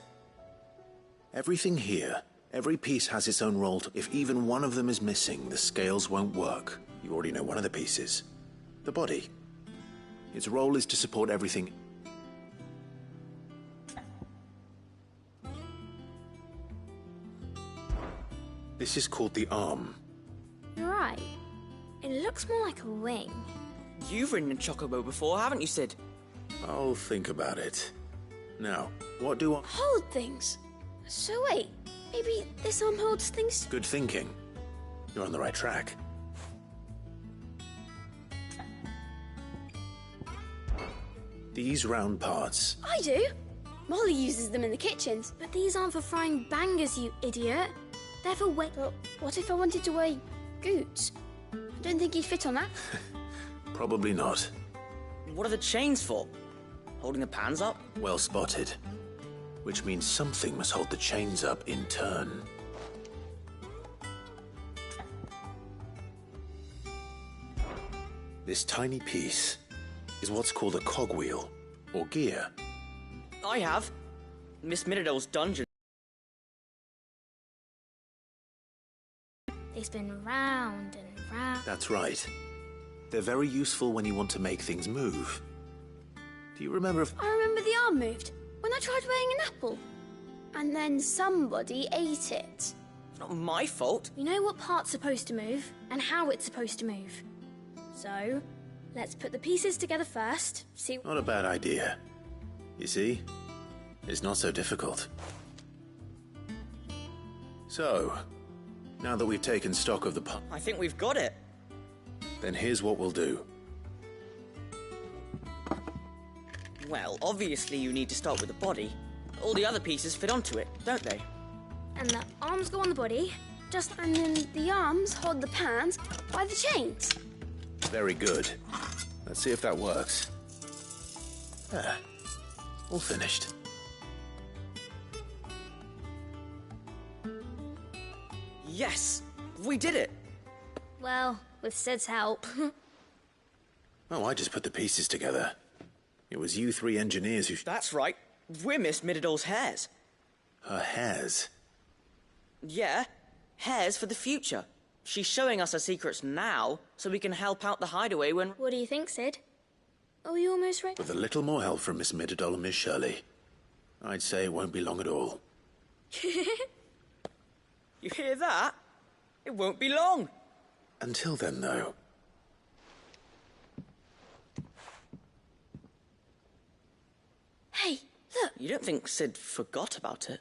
Everything here, every piece has its own role. If even one of them is missing, the scales won't work. You already know one of the pieces. The body. Its role is to support everything. This is called the arm. You're right. It looks more like a wing. You've ridden a chocobo before, haven't you, Sid? I'll think about it. Now, what do I... Hold things. So wait, maybe this arm holds things... Good thinking. You're on the right track. These round parts. I do. Molly uses them in the kitchens, but these aren't for frying bangers, you idiot. They're for weight. But what if I wanted to weigh goods? I don't think he'd fit on that. Probably not. What are the chains for? Holding the pans up? Well spotted. Which means something must hold the chains up in turn. This tiny piece is what's called a cogwheel, or gear. I have. Miss Minidole's dungeon. They spin round and round. That's right. They're very useful when you want to make things move. Do you remember if... I remember the arm moved when I tried weighing an apple. And then somebody ate it. It's not my fault. We know what part's supposed to move and how it's supposed to move. So, let's put the pieces together first, see... Not a bad idea. You see? It's not so difficult. So, now that we've taken stock of the... I think we've got it. Then here's what we'll do. Well, obviously you need to start with the body. All the other pieces fit onto it, don't they? And the arms go on the body, and then the arms hold the pans by the chains. Very good. Let's see if that works. Ah, all finished. Yes! We did it! Well, with Sid's help. Oh, I just put the pieces together. It was you three engineers who... That's right. We're Miss Minidole's hares. Her hares? Yeah, hares for the future. She's showing us her secrets now, so we can help out the hideaway when... What do you think, Sid? Are we almost ready? With a little more help from Miss Mididole and Miss Shirley, I'd say it won't be long at all. You hear that? It won't be long. Until then, though. Hey, look! You don't think Sid forgot about it?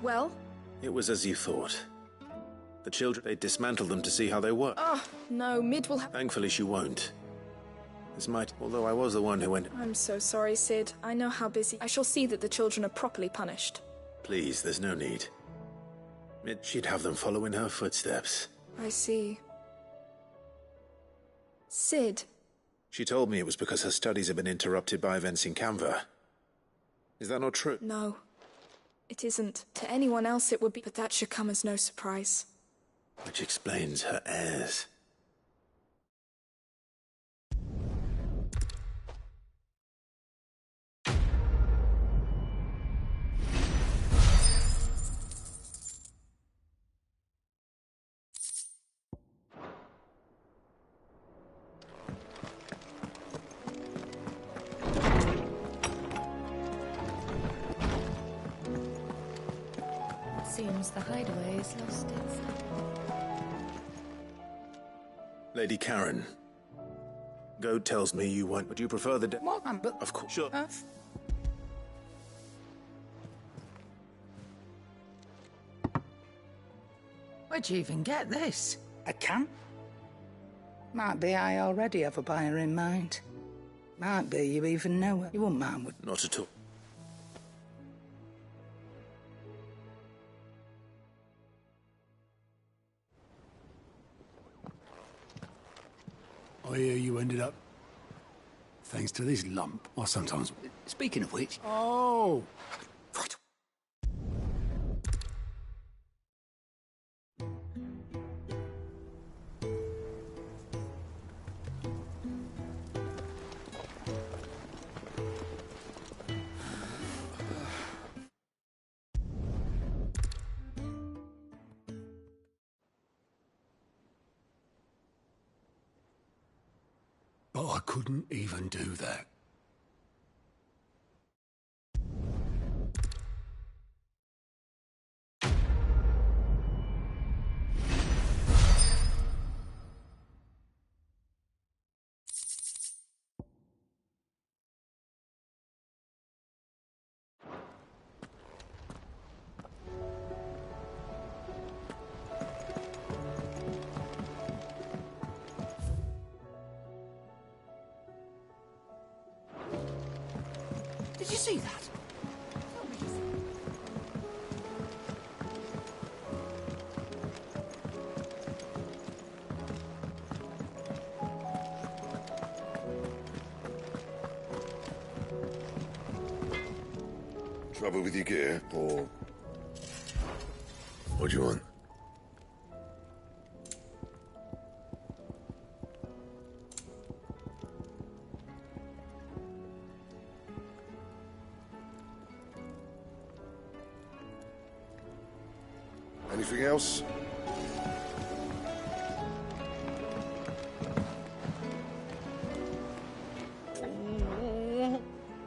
Well? It was as you thought. The children, they dismantled them to see how they work. Oh, no, Mid will have... Thankfully she won't. This might... Although I was the one who went... I'm so sorry, Sid. I know how busy... I shall see that the children are properly punished. Please, there's no need. She'd have them follow in her footsteps. I see. Sid. She told me it was because her studies had been interrupted by events in Canva. Is that not true? No. It isn't. To anyone else it would be, but that should come as no surprise. Which explains her heirs. Seems the hideaway has lost its... Lady Karen. Goad tells me you want... Would you prefer the... What? But... Of course. Sure. Where'd you even get this? A can? Might be I already have a buyer in mind. Might be you even know her. You wouldn't mind, would Not at all. I hear you ended up thanks to this lump. Or sometimes... Speaking of which... Oh! Right. But I couldn't even do that. Did you see that? Trouble with your gear, or... What do you want? Anything else?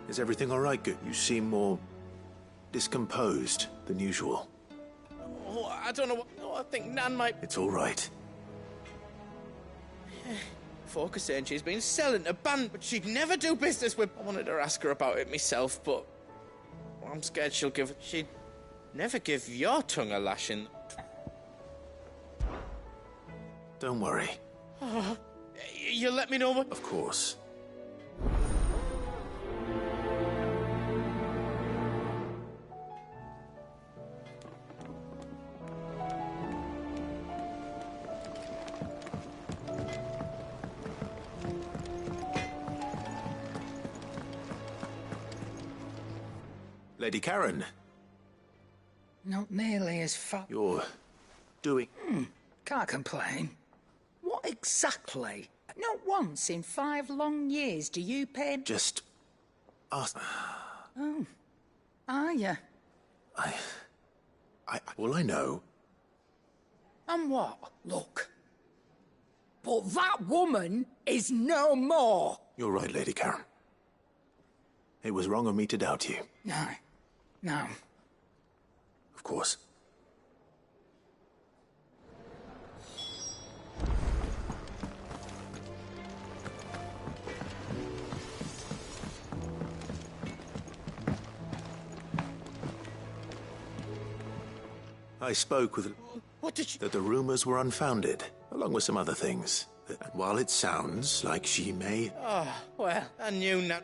Is everything all right, Good? You seem more discomposed than usual. Oh, I don't know what... Oh, I think Nan might... It's all right. Folk are saying she's been selling a band, but she'd never do business with... I wanted to ask her about it myself, but... I'm scared she'll give... She'd never give your tongue a lashing. Don't worry. Oh, you'll let me know what... Of course. Lady Karen. Not nearly as far. You're doing... Can't complain. What exactly? Not once in 5 long years do you pay... Just... ask... Oh. Are you? All I know... And what? Look. But that woman is no more. You're right, Lady Karen. It was wrong of me to doubt you. No. No. Of course. I spoke with... What did you... That the rumors were unfounded, along with some other things. That while it sounds like she may... Oh, well, I knew not...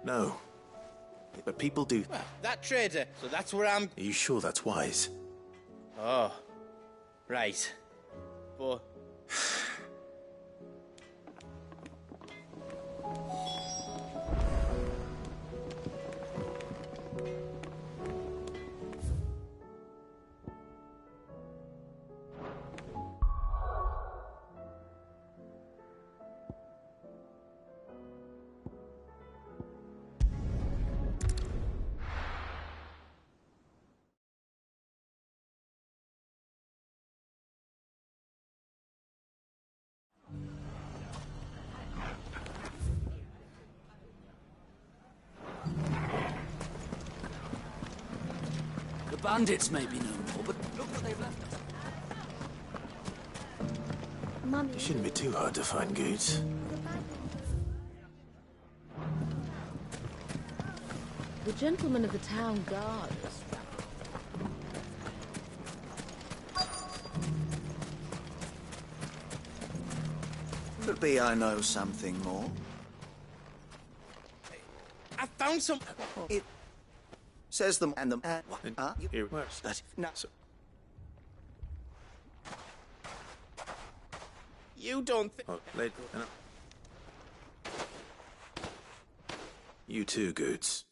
No. But people do... Well, that trader, so that's where I'm... Are you sure that's wise? Oh. Right. But... bandits may be no more, but look what they've left us. Mummy. It shouldn't be too hard to find Goods. The gentleman of the town guard. Could be I know something more. I found some. It says them and them. Here, where's that? No. You don't think. Oh, late. No. You too, Goods.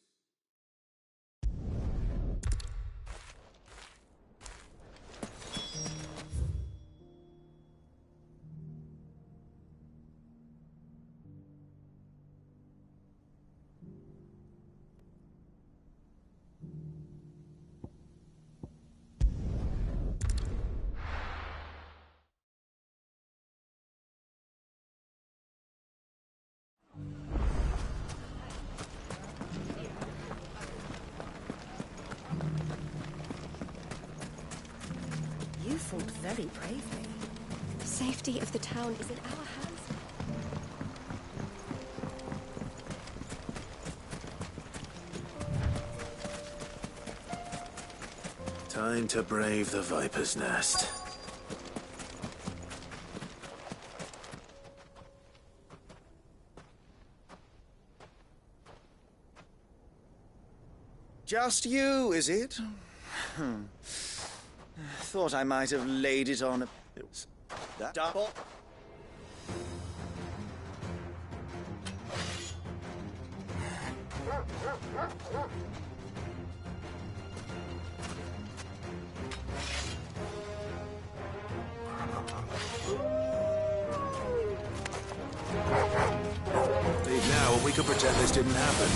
You fought very bravely. The safety of the town is in our hands. Time to brave the Viper's Nest. Just you, is it? Thought I might have laid it on a... That double. Leave now, and we could pretend this didn't happen.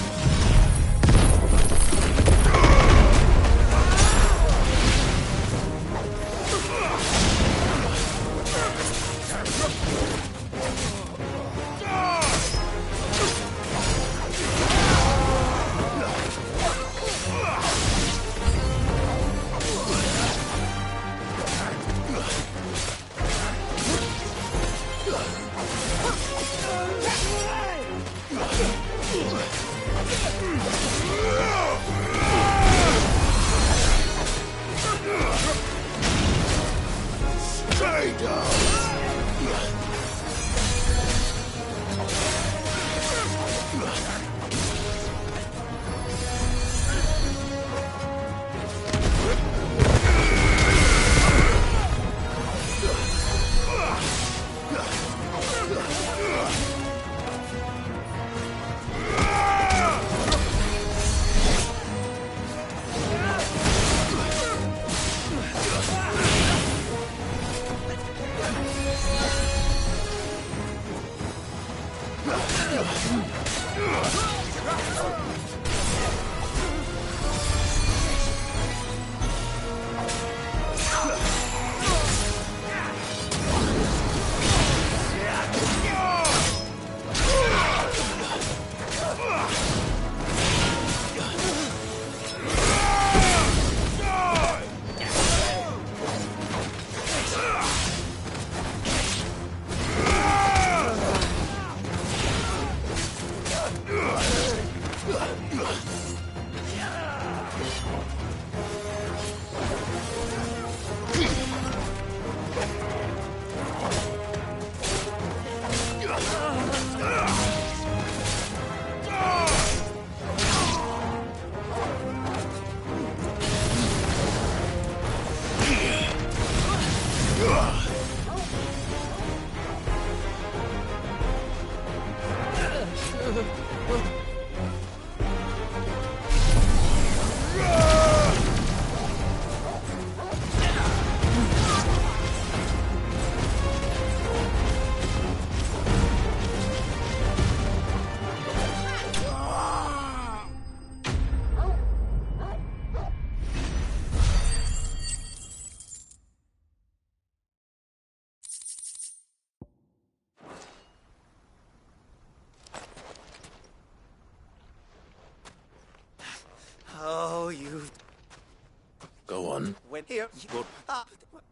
Here.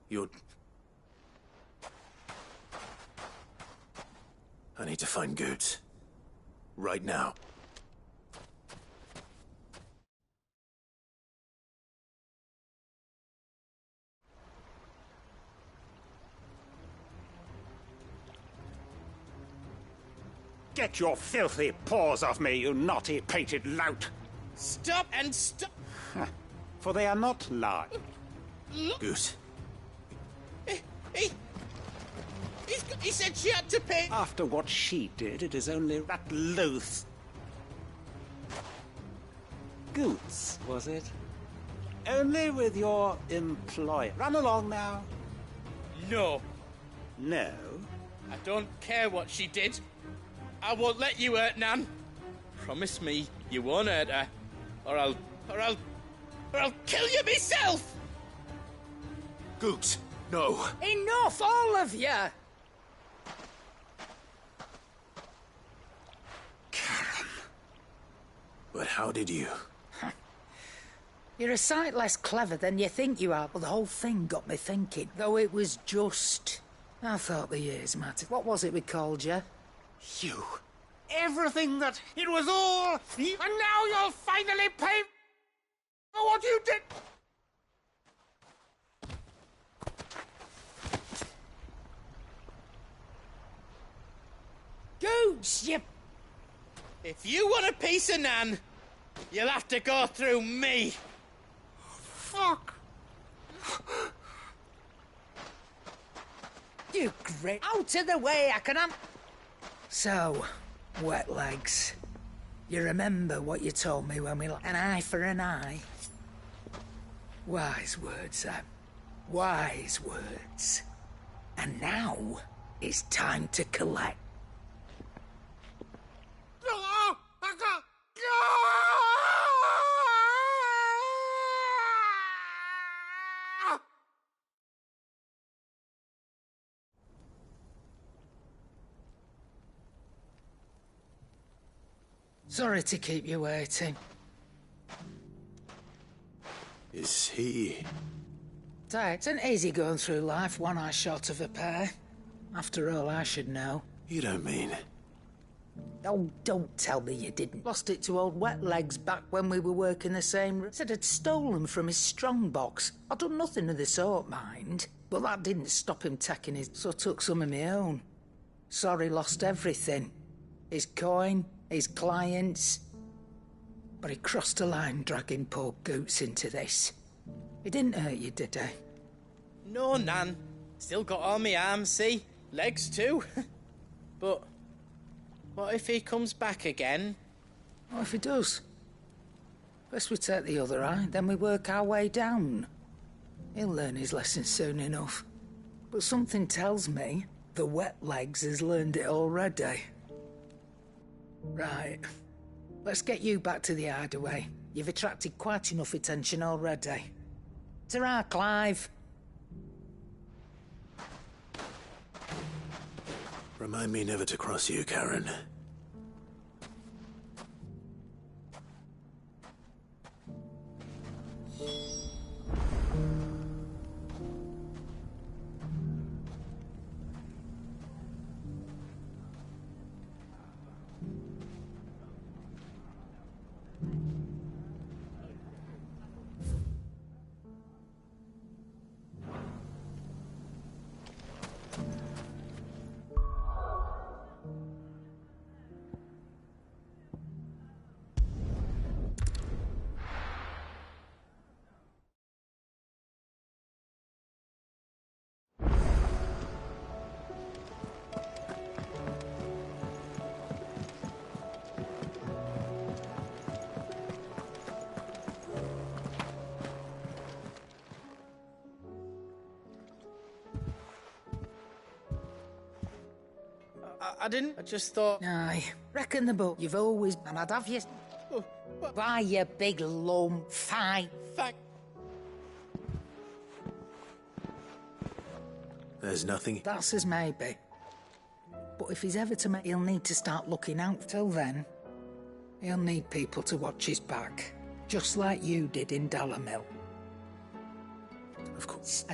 You're... I need to find Goods. Right now. Get your filthy paws off me, you naughty-pated lout! Stop and stop! For they are not large. Goose. He said she had to pay. After what she did, it is only that loath. Goots, was it? Only with your employer. Run along now. No. No? I don't care what she did. I won't let you hurt Nan. Promise me you won't hurt her, or I'll kill you myself. Goots, no. Enough, all of you! Karen. But how did you? You're a sight less clever than you think you are, but the whole thing got me thinking. Though it was just... I thought the years mattered. What was it we called you? You. Everything that... It was all... And now you'll finally pay for what you did! Goots, you... If you want a piece of Nan, you'll have to go through me. Fuck. You great... Out of the way, I can... So, wet legs. You remember what you told me when we... An eye for an eye? Wise words, Sam. Wise words. And now, it's time to collect. Sorry to keep you waiting. Is he... It isn't easy going through life one eye short of a pair. After all, I should know. You don't mean... Oh, don't tell me you didn't. Lost it to old Wet Legs back when we were working the same room. Said I'd stolen from his strongbox. I'd done nothing of the sort, mind. But that didn't stop him taking his... So I took some of my own. Sorry, lost everything. His coin, his clients. But he crossed a line dragging poor Goots into this. He didn't hurt you, did he? No, Nan. Still got all my arms, see? Legs too. But... what if he comes back again? What if he does? First we take the other eye, then we work our way down. He'll learn his lesson soon enough. But something tells me the Wet Legs has learned it already. Right. Let's get you back to the hideaway. You've attracted quite enough attention already. Ta-ra, Clive. Remind me never to cross you, Karen. I didn't. I just thought... Aye. Reckon the book. You've always... And I'd have you... Why, you big lump. Fine. There's nothing... That's as maybe. But if he's ever to make... He'll need to start looking out. Till then, he'll need people to watch his back. Just like you did in Dallamil. Of course.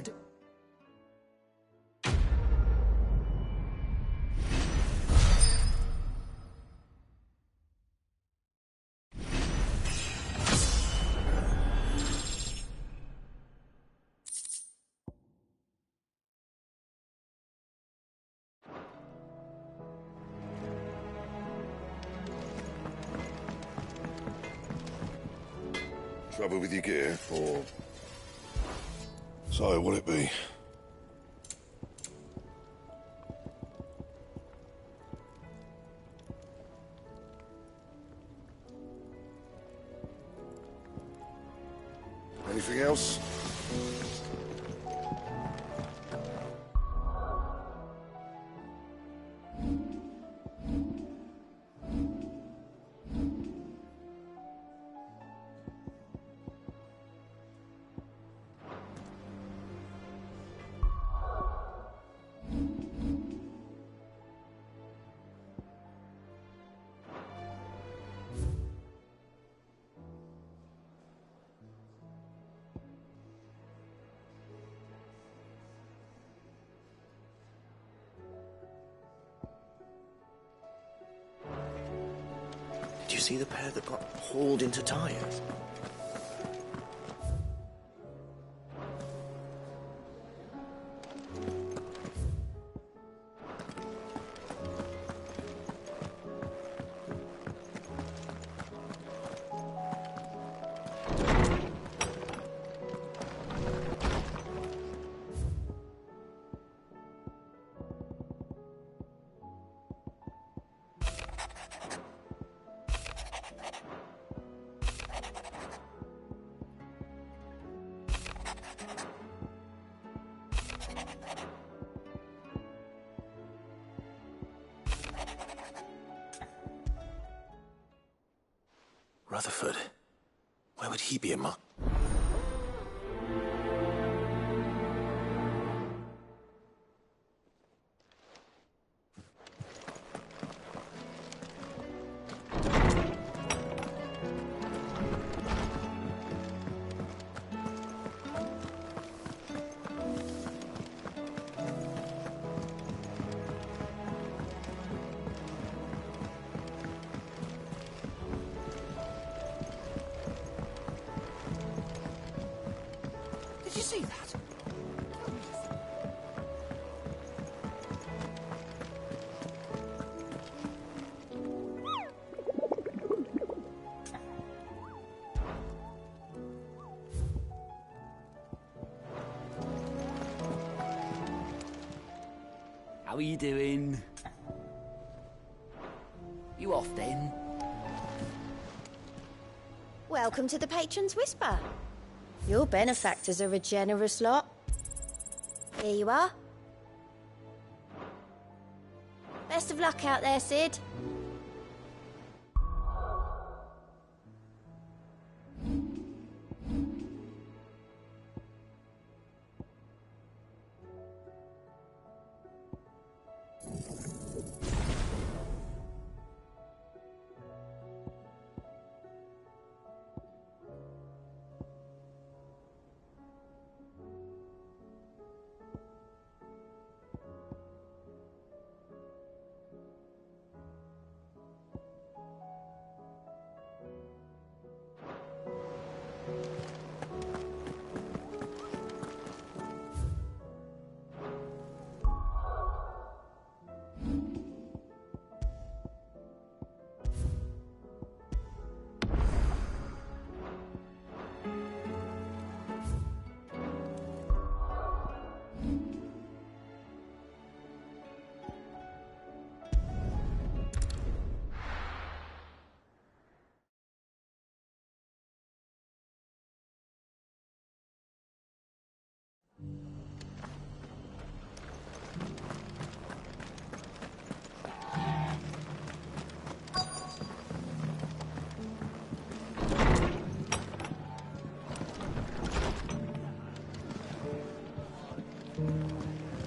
Trouble with your gear, or... So, what'll it be? Anything else? Did you see the pair that got hauled into tyres? Rutherford. Where would he be, Emma? Did you see that? How are you doing? You off then? Welcome to the Patron's Whisper. Your benefactors are a generous lot. Here you are. Best of luck out there, Sid.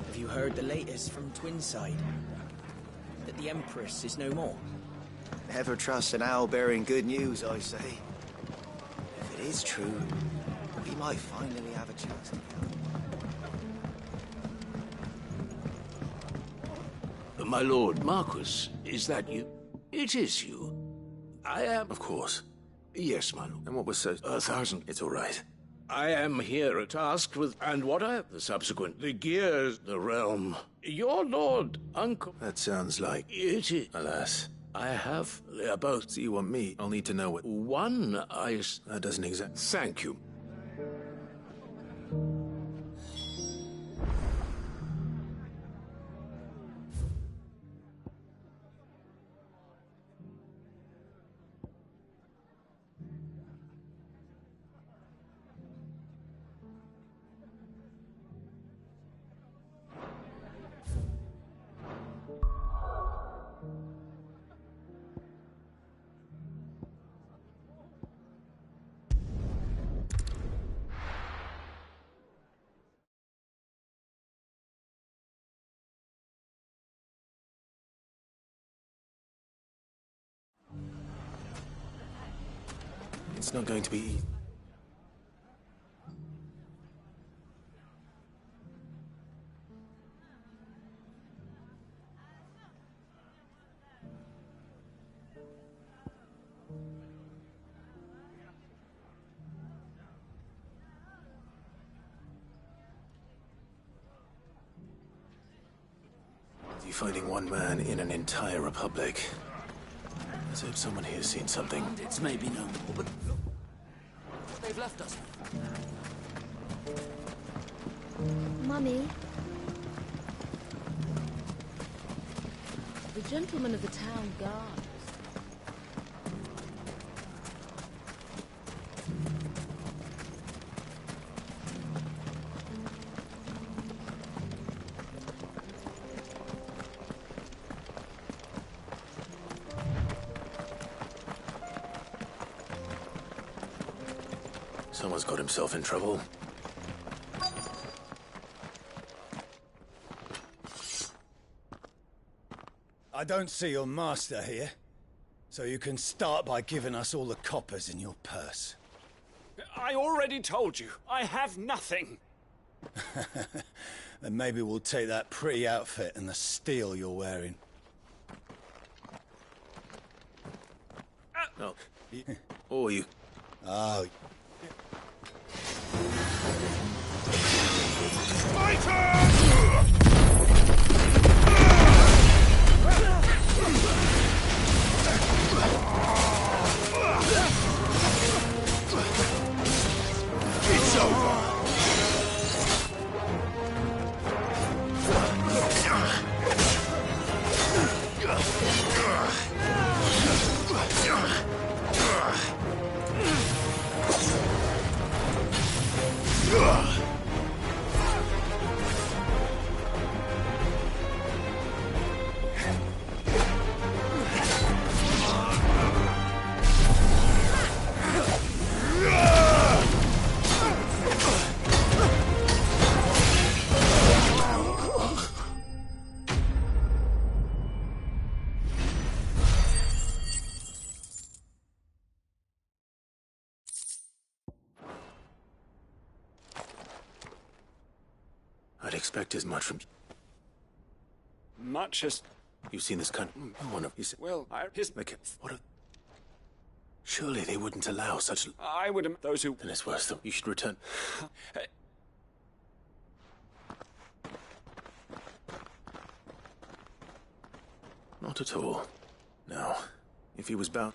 Have you heard the latest from Twinside? That the Empress is no more? Never trust an owl bearing good news, I say. If it is true, we might finally have a chance together. My lord Marquis, is that you? It is you. I am... Of course. Yes, my lord. And what was so... 1,000. It's all right. I am here tasked with... And what I... The subsequent... The gears... The realm... Your lord, uncle... That sounds like... It is... Alas. I have... They're both... So you want me? I'll need to know what... One, I... That doesn't exact... Thank you. It's not going to be easy. You fighting one man in an entire republic. Let's hope someone here's seen something. It's maybe no more, but look, they've left us. Mummy. The gentleman of the town guard. Someone's got himself in trouble. I don't see your master here, so you can start by giving us all the coppers in your purse. I already told you, I have nothing. Then maybe we'll take that pretty outfit and the steel you're wearing. No. Or you... Oh... My turn! It's over! I'd expect as much from... Much as... You've seen this kind... I wonder... Well, What a... Surely they wouldn't allow such... I would... Those who... Then it's worse, though. You should return... Not at all. No. If he was bound...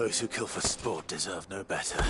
Those who kill for sport deserve no better.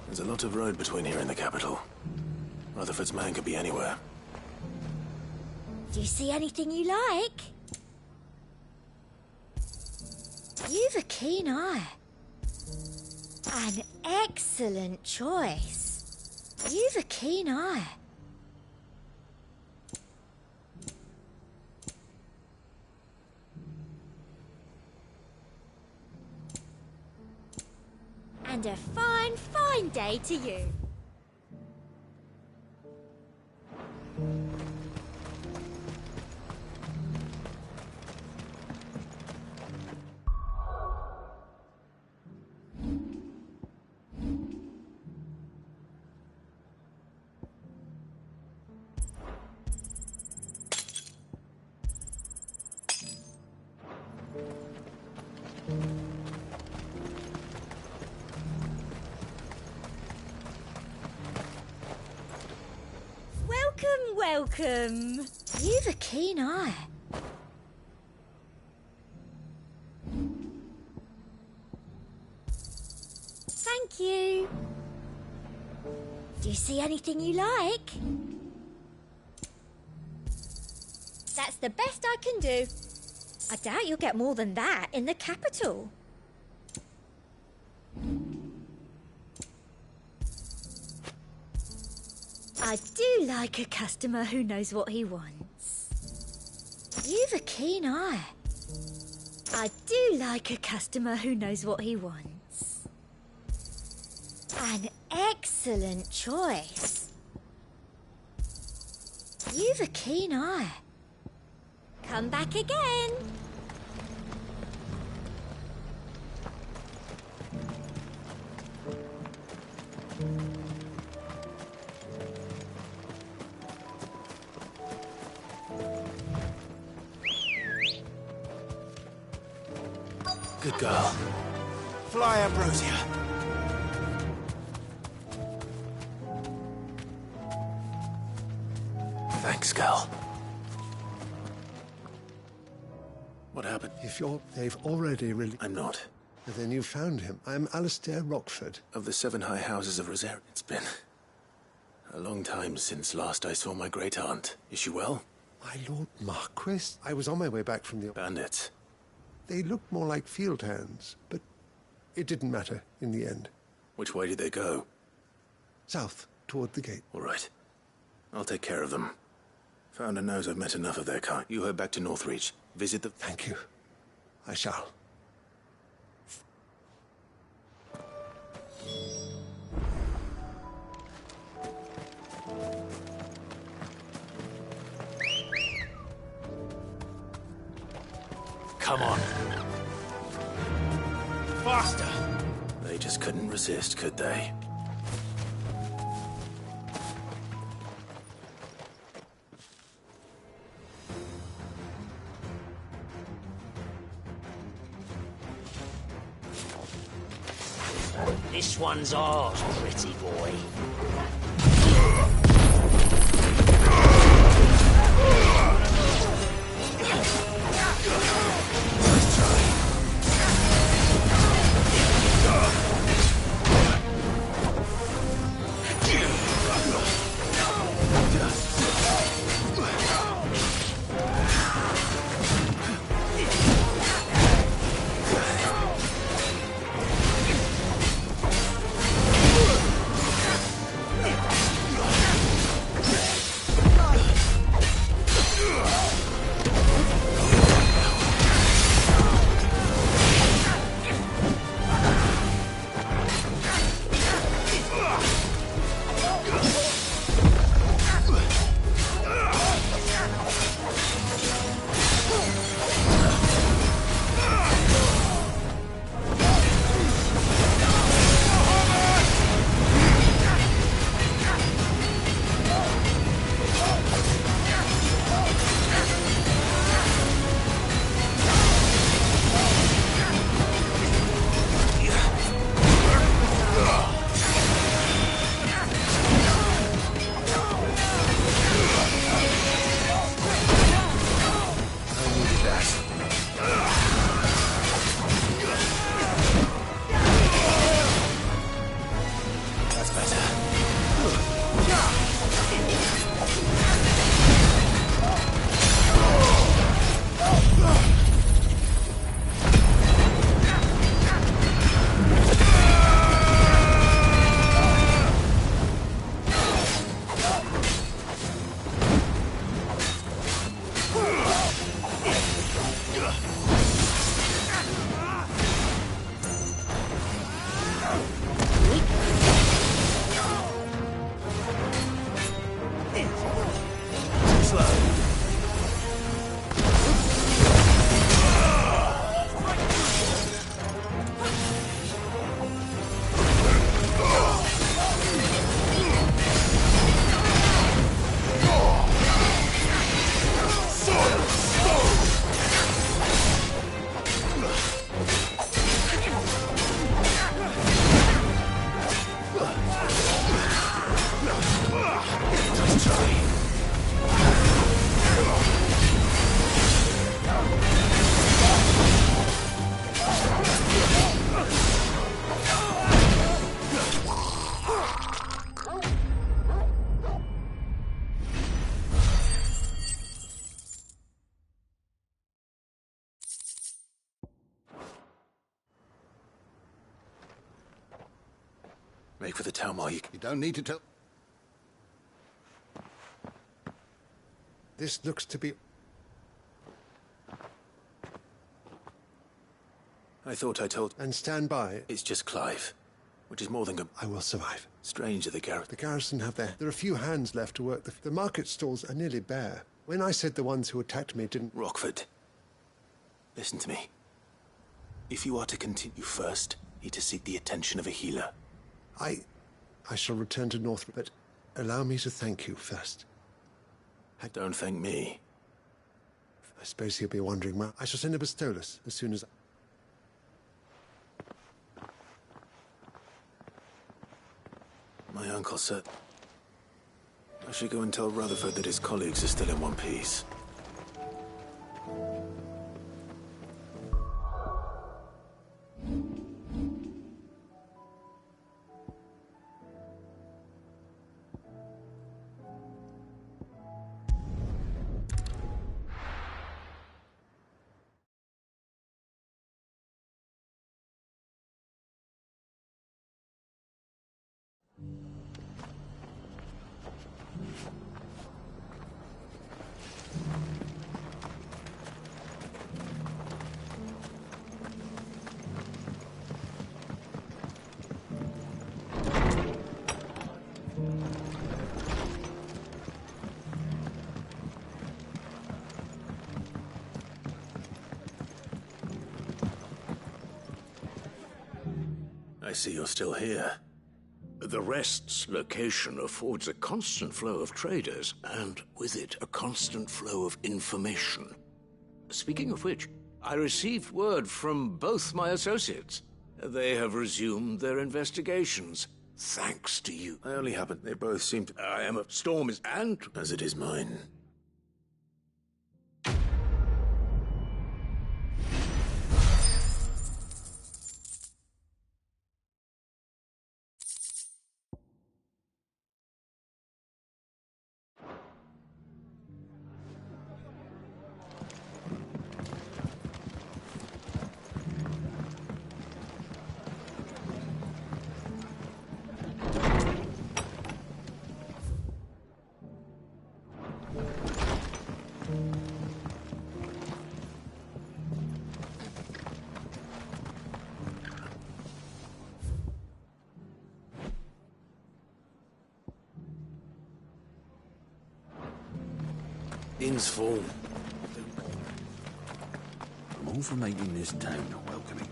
There's a lot of road between here and the capital. Rutherford's man could be anywhere. Do you see anything you like? You've a keen eye. An excellent choice. You've a keen eye. And a fine, fine day to you. Welcome. You've a keen eye. Thank you. Do you see anything you like? That's the best I can do. I doubt you'll get more than that in the capital. I do like a customer who knows what he wants. You've a keen eye. I do like a customer who knows what he wants. An excellent choice. You've a keen eye. Come back again. Good girl. Fly, Ambrosia. Thanks, Cal. What happened? They've already really... I'm not. Then you found him. I'm Alistair Rockford. Of the 7 high houses of Rosaria. It's been a long time since last I saw my great-aunt. Is she well? My Lord Marquis? I was on my way back from the... Bandits. They looked more like field hands, but it didn't matter in the end. Which way did they go? South, toward the gate. All right. I'll take care of them. Founder knows I've met enough of their kind. You head back to Northreach. Visit the... Thank you. I shall. Come on. Faster! They just couldn't resist, could they? This one's ours, pretty boy. slow. Make for the town while you can. You don't need to tell. This looks to be... I thought I told... And stand by. It's just Clive, which is more than... I will survive. Strange that the garrison... The garrison have there are a few hands left to work. The market stalls are nearly bare. When I said the ones who attacked me didn't... Rockford, listen to me. If you are to continue first, you need to seek the attention of a healer. I shall return to North, but allow me to thank you first. Don't thank me. I suppose he'll be wondering why. I shall send a Bastolus as soon as... My uncle said... I should go and tell Rutherford that his colleagues are still in one piece. I see you're still here. The Rest's location affords a constant flow of traders, and with it, a constant flow of information. Speaking of which, I received word from both my associates. They have resumed their investigations, thanks to you. I only happen. They both seem to... I am a storm is... and... As it is mine. Inn's full. I'm all for making this town welcoming.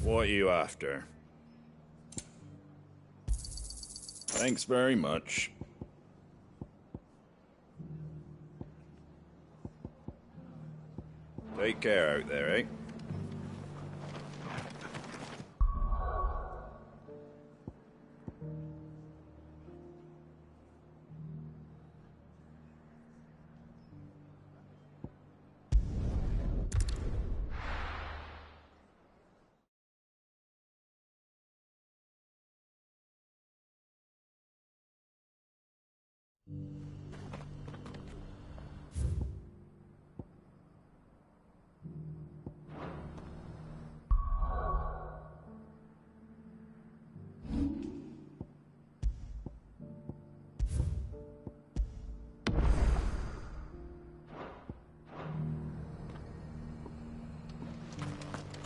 What are you after? Thanks very much. Take care out there, eh?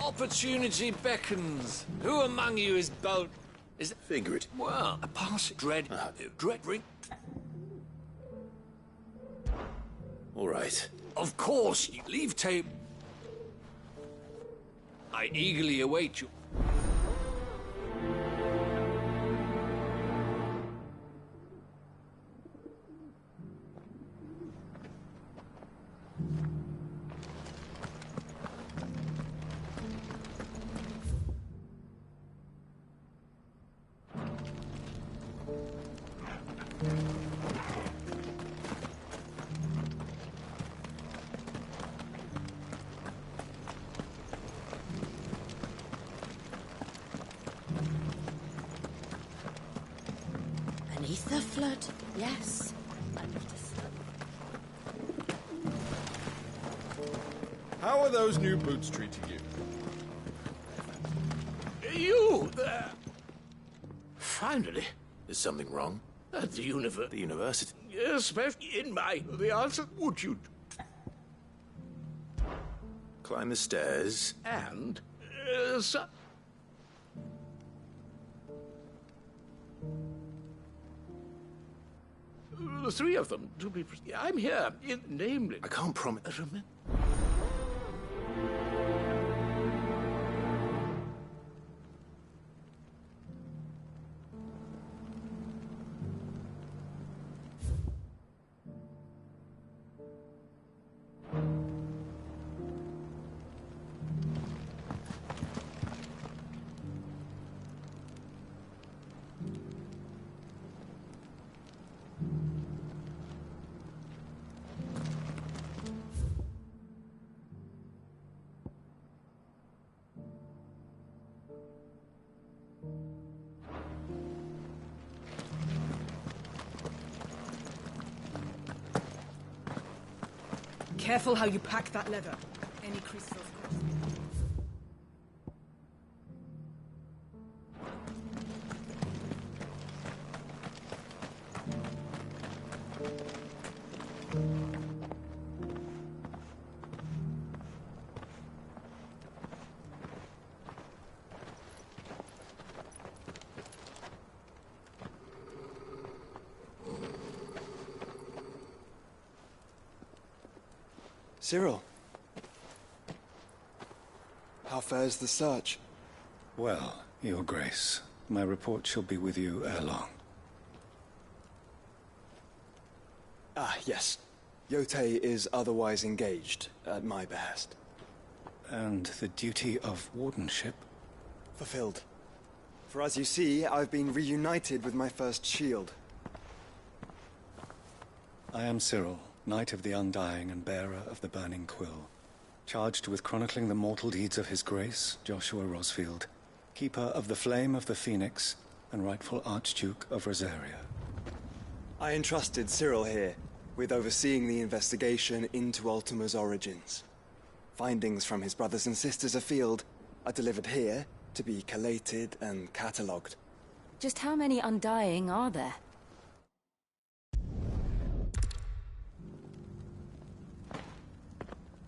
Opportunity beckons. Who among you is bold? Is it? Figure it. Well, a pass dread ring. All right. Of course, you leave tape. I eagerly await you. Beneath the flood, yes. How are those new boots treating you? You there! Finally. Is something wrong? At the The university? Yes, in my... The answer, would you... Climb the stairs. And... sir... The three of them, to be... I'm here, namely... I can't promise... Careful how you pack that leather. Any crystals. Cyril. How fares the search? Well, Your Grace, my report shall be with you ere long. Ah, yes. Yotei is otherwise engaged, at my behest. And the duty of wardenship? Fulfilled. For as you see, I've been reunited with my first shield. I am Cyril, Knight of the Undying and bearer of the Burning Quill, charged with chronicling the mortal deeds of His Grace, Joshua Rosfield, Keeper of the Flame of the Phoenix, and rightful Archduke of Rosaria. I entrusted Cyril here with overseeing the investigation into Ultima's origins. Findings from his brothers and sisters afield are delivered here to be collated and catalogued. Just how many Undying are there?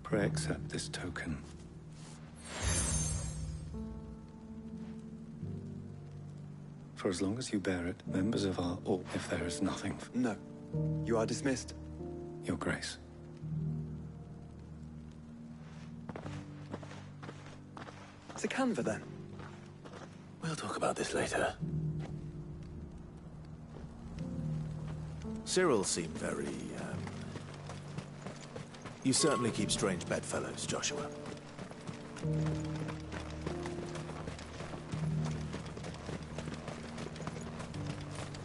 Pray accept this token. For as long as you bear it, members of our... or if there is nothing... No. You are dismissed. Your Grace. To Canva, then. We'll talk about this later. Cyril seemed very, You certainly keep strange bedfellows, Joshua.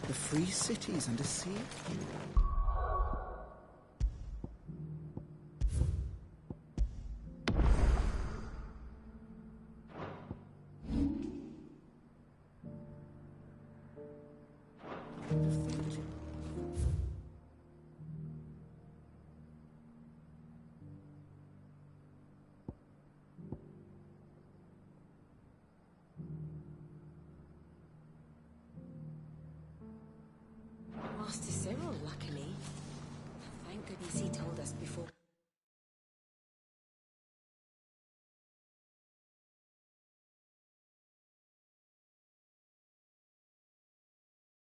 The free cities under siege? Master Cyril, luckily. Thank goodness he told us before.